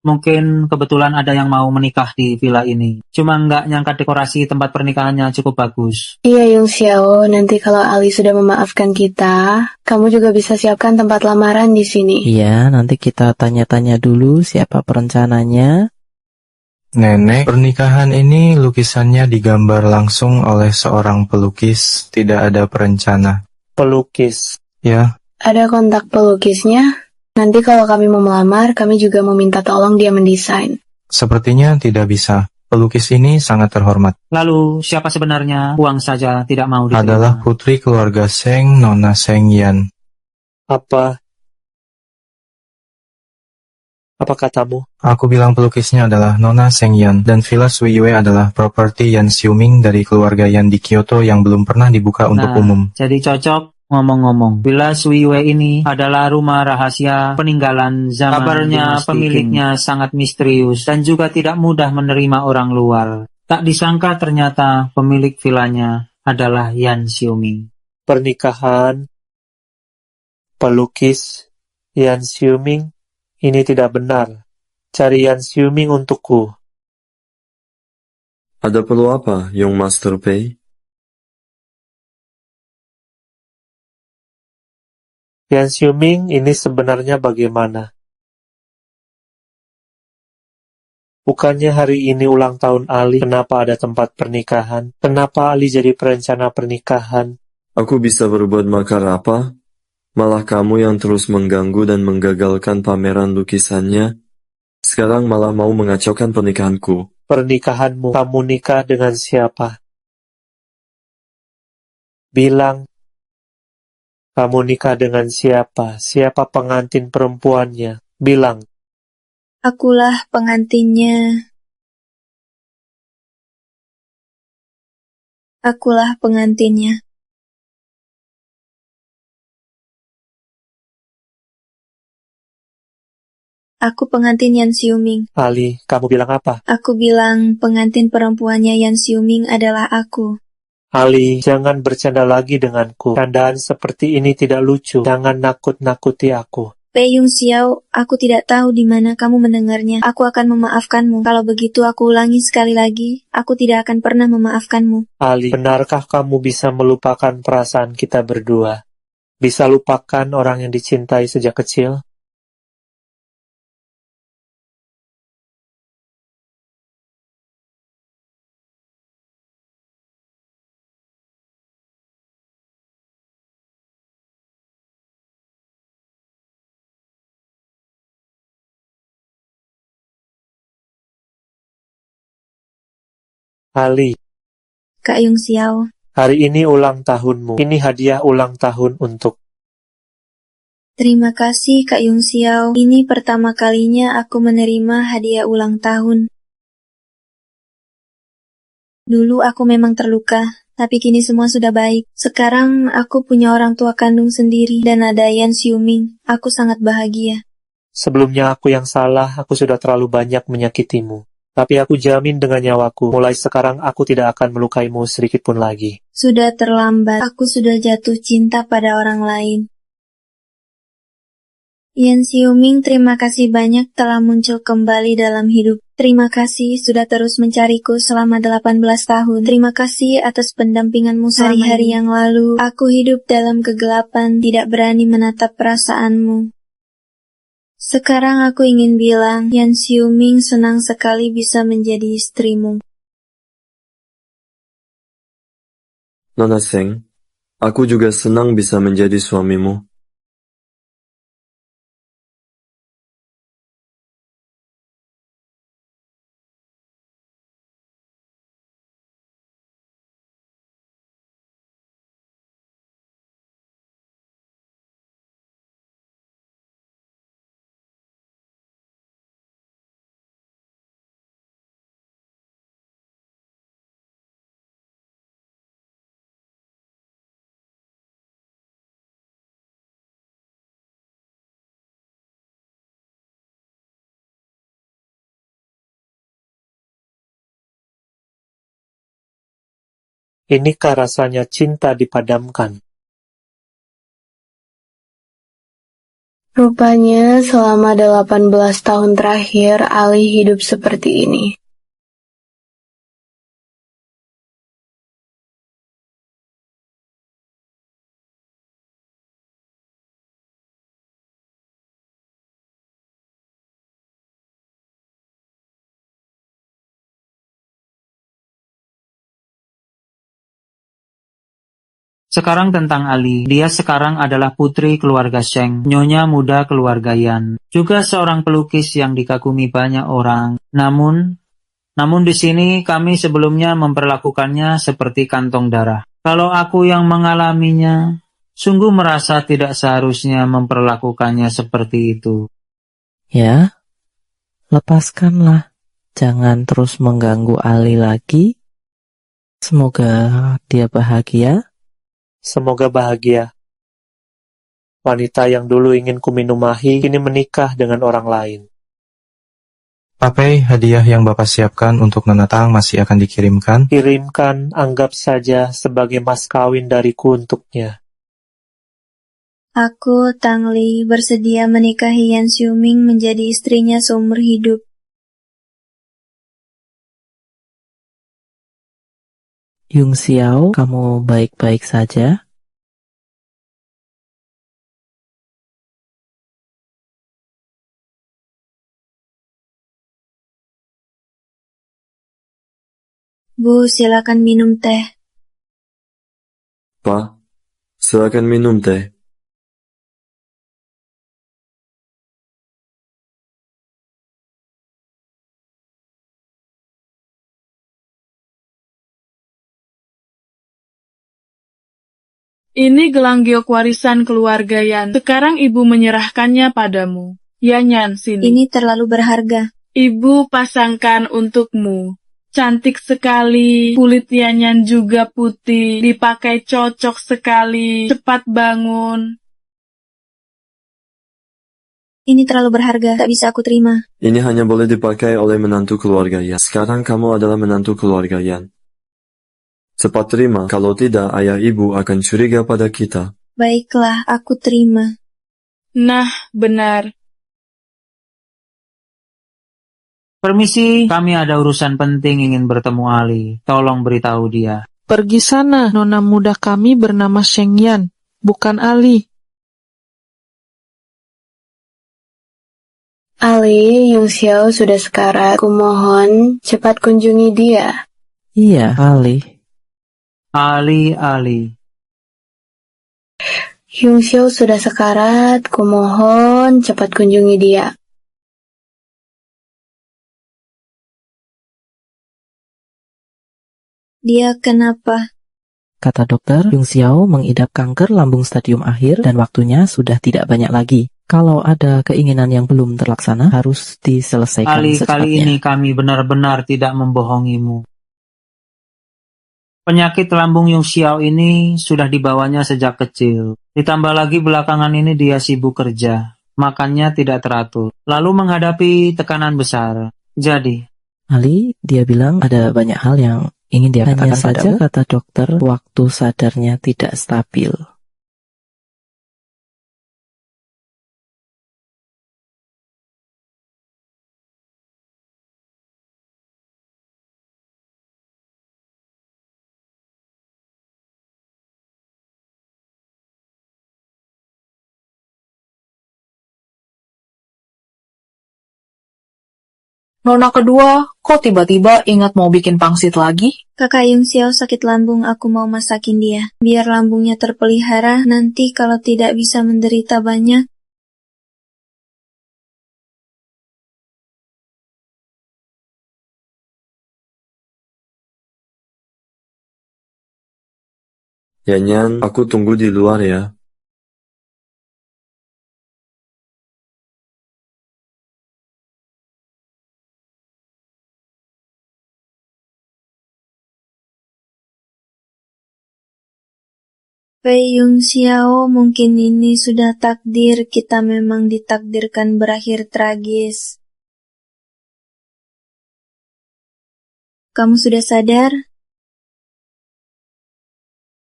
Mungkin kebetulan ada yang mau menikah di villa ini. Cuma nggak nyangka dekorasi tempat pernikahannya cukup bagus. Iya Yung Xiao, nanti kalau Ali sudah memaafkan kita, kamu juga bisa siapkan tempat lamaran di sini. Iya, nanti kita tanya-tanya dulu siapa perencananya. Nenek, pernikahan ini lukisannya digambar langsung oleh seorang pelukis, tidak ada perencana. Pelukis? Ya. Ada kontak pelukisnya? Nanti kalau kami mau melamar, kami juga meminta tolong dia mendesain. Sepertinya tidak bisa. Pelukis ini sangat terhormat. Lalu siapa sebenarnya? Uang saja tidak mau diterima. Adalah putri keluarga Sheng, Nona Sheng Yan. Apa katamu? Aku bilang pelukisnya adalah Nona Sheng Yan, dan Villa Sui Yue adalah properti Yan Xiuming dari keluarga Yan di Kyoto yang belum pernah dibuka untuk umum. Jadi cocok. Ngomong-ngomong, Villa Sui Yue ini adalah rumah rahasia peninggalan zaman. Kabarnya pemiliknya sangat misterius dan juga tidak mudah menerima orang luar. Tak disangka ternyata pemilik villanya adalah Yan Xiuming. Pernikahan pelukis Yan Xiuming? Ini tidak benar. Cari Yan Xiuming untukku. Ada perlu apa, Young Master Pei? Yan Xiuming ini sebenarnya bagaimana? Bukannya hari ini ulang tahun Ali, kenapa ada tempat pernikahan? Kenapa Ali jadi perencana pernikahan? Aku bisa berbuat makar apa? Malah kamu yang terus mengganggu dan menggagalkan pameran lukisannya. Sekarang malah mau mengacaukan pernikahanku. Pernikahanmu, kamu nikah dengan siapa? Bilang. Kamu nikah dengan siapa? Siapa pengantin perempuannya? Bilang. Akulah pengantinnya. Akulah pengantinnya. Aku pengantin Yan Xiuming. Ali, kamu bilang apa? Aku bilang pengantin perempuannya Yan Xiuming adalah aku. Ali, jangan bercanda lagi denganku. Candaan seperti ini tidak lucu. Jangan nakut-nakuti aku. Pei Yung Xiao, aku tidak tahu di mana kamu mendengarnya. Aku akan memaafkanmu. Kalau begitu aku ulangi sekali lagi, aku tidak akan pernah memaafkanmu. Ali, benarkah kamu bisa melupakan perasaan kita berdua? Bisa lupakan orang yang dicintai sejak kecil? Ali, Kak Yung Xiao, hari ini ulang tahunmu. Ini hadiah ulang tahun untuk. terima kasih Kak Yung Xiao. Ini pertama kalinya aku menerima hadiah ulang tahun. Dulu aku memang terluka, tapi kini semua sudah baik. Sekarang aku punya orang tua kandung sendiri dan ada Yan Xiuming. Aku sangat bahagia. Sebelumnya aku yang salah, aku sudah terlalu banyak menyakitimu. Tapi aku jamin dengan nyawaku, mulai sekarang aku tidak akan melukaimu sedikit pun lagi. Sudah terlambat, aku sudah jatuh cinta pada orang lain. Yan Xiuming, terima kasih banyak telah muncul kembali dalam hidup. Terima kasih sudah terus mencariku selama 18 tahun. Terima kasih atas pendampinganmu selama hari-hari yang lalu. Aku hidup dalam kegelapan, tidak berani menatap perasaanmu. Sekarang aku ingin bilang, Yan Xiuming senang sekali bisa menjadi istrimu. Nona Seng, aku juga senang bisa menjadi suamimu. Inikah rasanya cinta dipadamkan? Rupanya selama 18 tahun terakhir Ali hidup seperti ini. Sekarang tentang Ali, dia sekarang adalah putri keluarga Sheng, nyonya muda keluarga Yan, juga seorang pelukis yang dikagumi banyak orang. Namun di sini kami sebelumnya memperlakukannya seperti kantong darah. Kalau aku yang mengalaminya, sungguh merasa tidak seharusnya memperlakukannya seperti itu. Ya, lepaskanlah. Jangan terus mengganggu Ali lagi. Semoga dia bahagia. Semoga bahagia. Wanita yang dulu ingin kuminumahi, kini menikah dengan orang lain. Pak Pei, hadiah yang Bapak siapkan untuk Nona Tang masih akan dikirimkan. Kirimkan, anggap saja sebagai mas kawin dariku untuknya. Aku, Tang Li, bersedia menikahi Yan Xiuming menjadi istrinya seumur hidup. Yung Xiao, kamu baik-baik saja? Bu, silakan minum teh. Pak, silakan minum teh. Ini gelang giok warisan keluarga Yan. Sekarang ibu menyerahkannya padamu. Yan, sini. Ini terlalu berharga. Ibu pasangkan untukmu. Cantik sekali, kulit Yan juga putih, dipakai cocok sekali, cepat bangun. Ini terlalu berharga, tak bisa aku terima. Ini hanya boleh dipakai oleh menantu keluarga Yan. Sekarang kamu adalah menantu keluarga Yan. Cepat terima, kalau tidak ayah ibu akan curiga pada kita. Baiklah, aku terima. Nah, benar. Permisi, kami ada urusan penting ingin bertemu Ali. Tolong beritahu dia. Pergi sana, nona muda kami bernama Sheng Yan, bukan Ali. Ali, Yung Xiao sudah sekarat. Aku mohon cepat kunjungi dia. Iya, Ali. Ali. Yung Xiao sudah sekarat. Ku mohon cepat kunjungi dia. Dia kenapa? Kata dokter, Yung Xiao mengidap kanker lambung stadium akhir dan waktunya sudah tidak banyak lagi. Kalau ada keinginan yang belum terlaksana, harus diselesaikan Ali, secepatnya. kali ini kami benar-benar tidak membohongimu. Penyakit lambung Yung Xiao ini sudah dibawanya sejak kecil. Ditambah lagi belakangan ini dia sibuk kerja, makannya tidak teratur, lalu menghadapi tekanan besar. Jadi, Ali, dia bilang ada banyak hal yang ingin dia katakan padamu. Hanya saja kata dokter, waktu sadarnya tidak stabil. Nona kedua, kok tiba-tiba ingat mau bikin pangsit lagi? Kakak Yung Xiao sakit lambung, aku mau masakin dia. Biar lambungnya terpelihara, nanti kalau tidak bisa menderita banyak. Yanyan, aku tunggu di luar ya. Pei Yung Xiao, mungkin ini sudah takdir, kita memang ditakdirkan berakhir tragis. Kamu sudah sadar?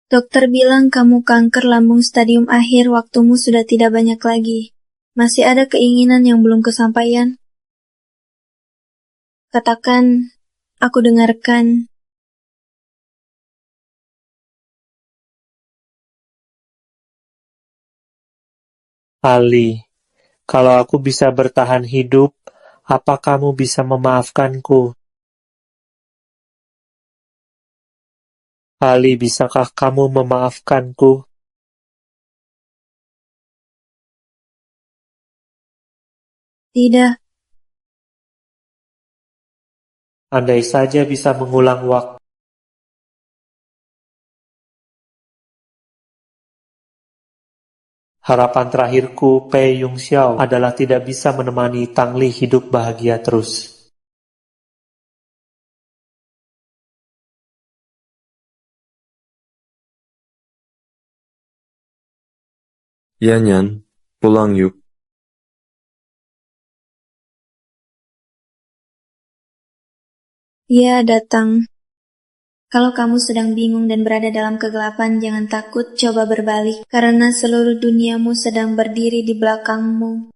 Dokter bilang kamu kanker lambung stadium akhir, waktumu sudah tidak banyak lagi. Masih ada keinginan yang belum kesampaian? Katakan, aku dengarkan. Ali, kalau aku bisa bertahan hidup, apa kamu bisa memaafkanku? Ali, bisakah kamu memaafkanku? Tidak. Andai saja bisa mengulang waktu. Harapan terakhirku, Pei Yung Xiao, adalah tidak bisa menemani Tang Li hidup bahagia terus. Yanyan, pulang yuk. Ia datang. Kalau kamu sedang bingung dan berada dalam kegelapan, jangan takut, coba berbalik, karena seluruh duniamu sedang berdiri di belakangmu.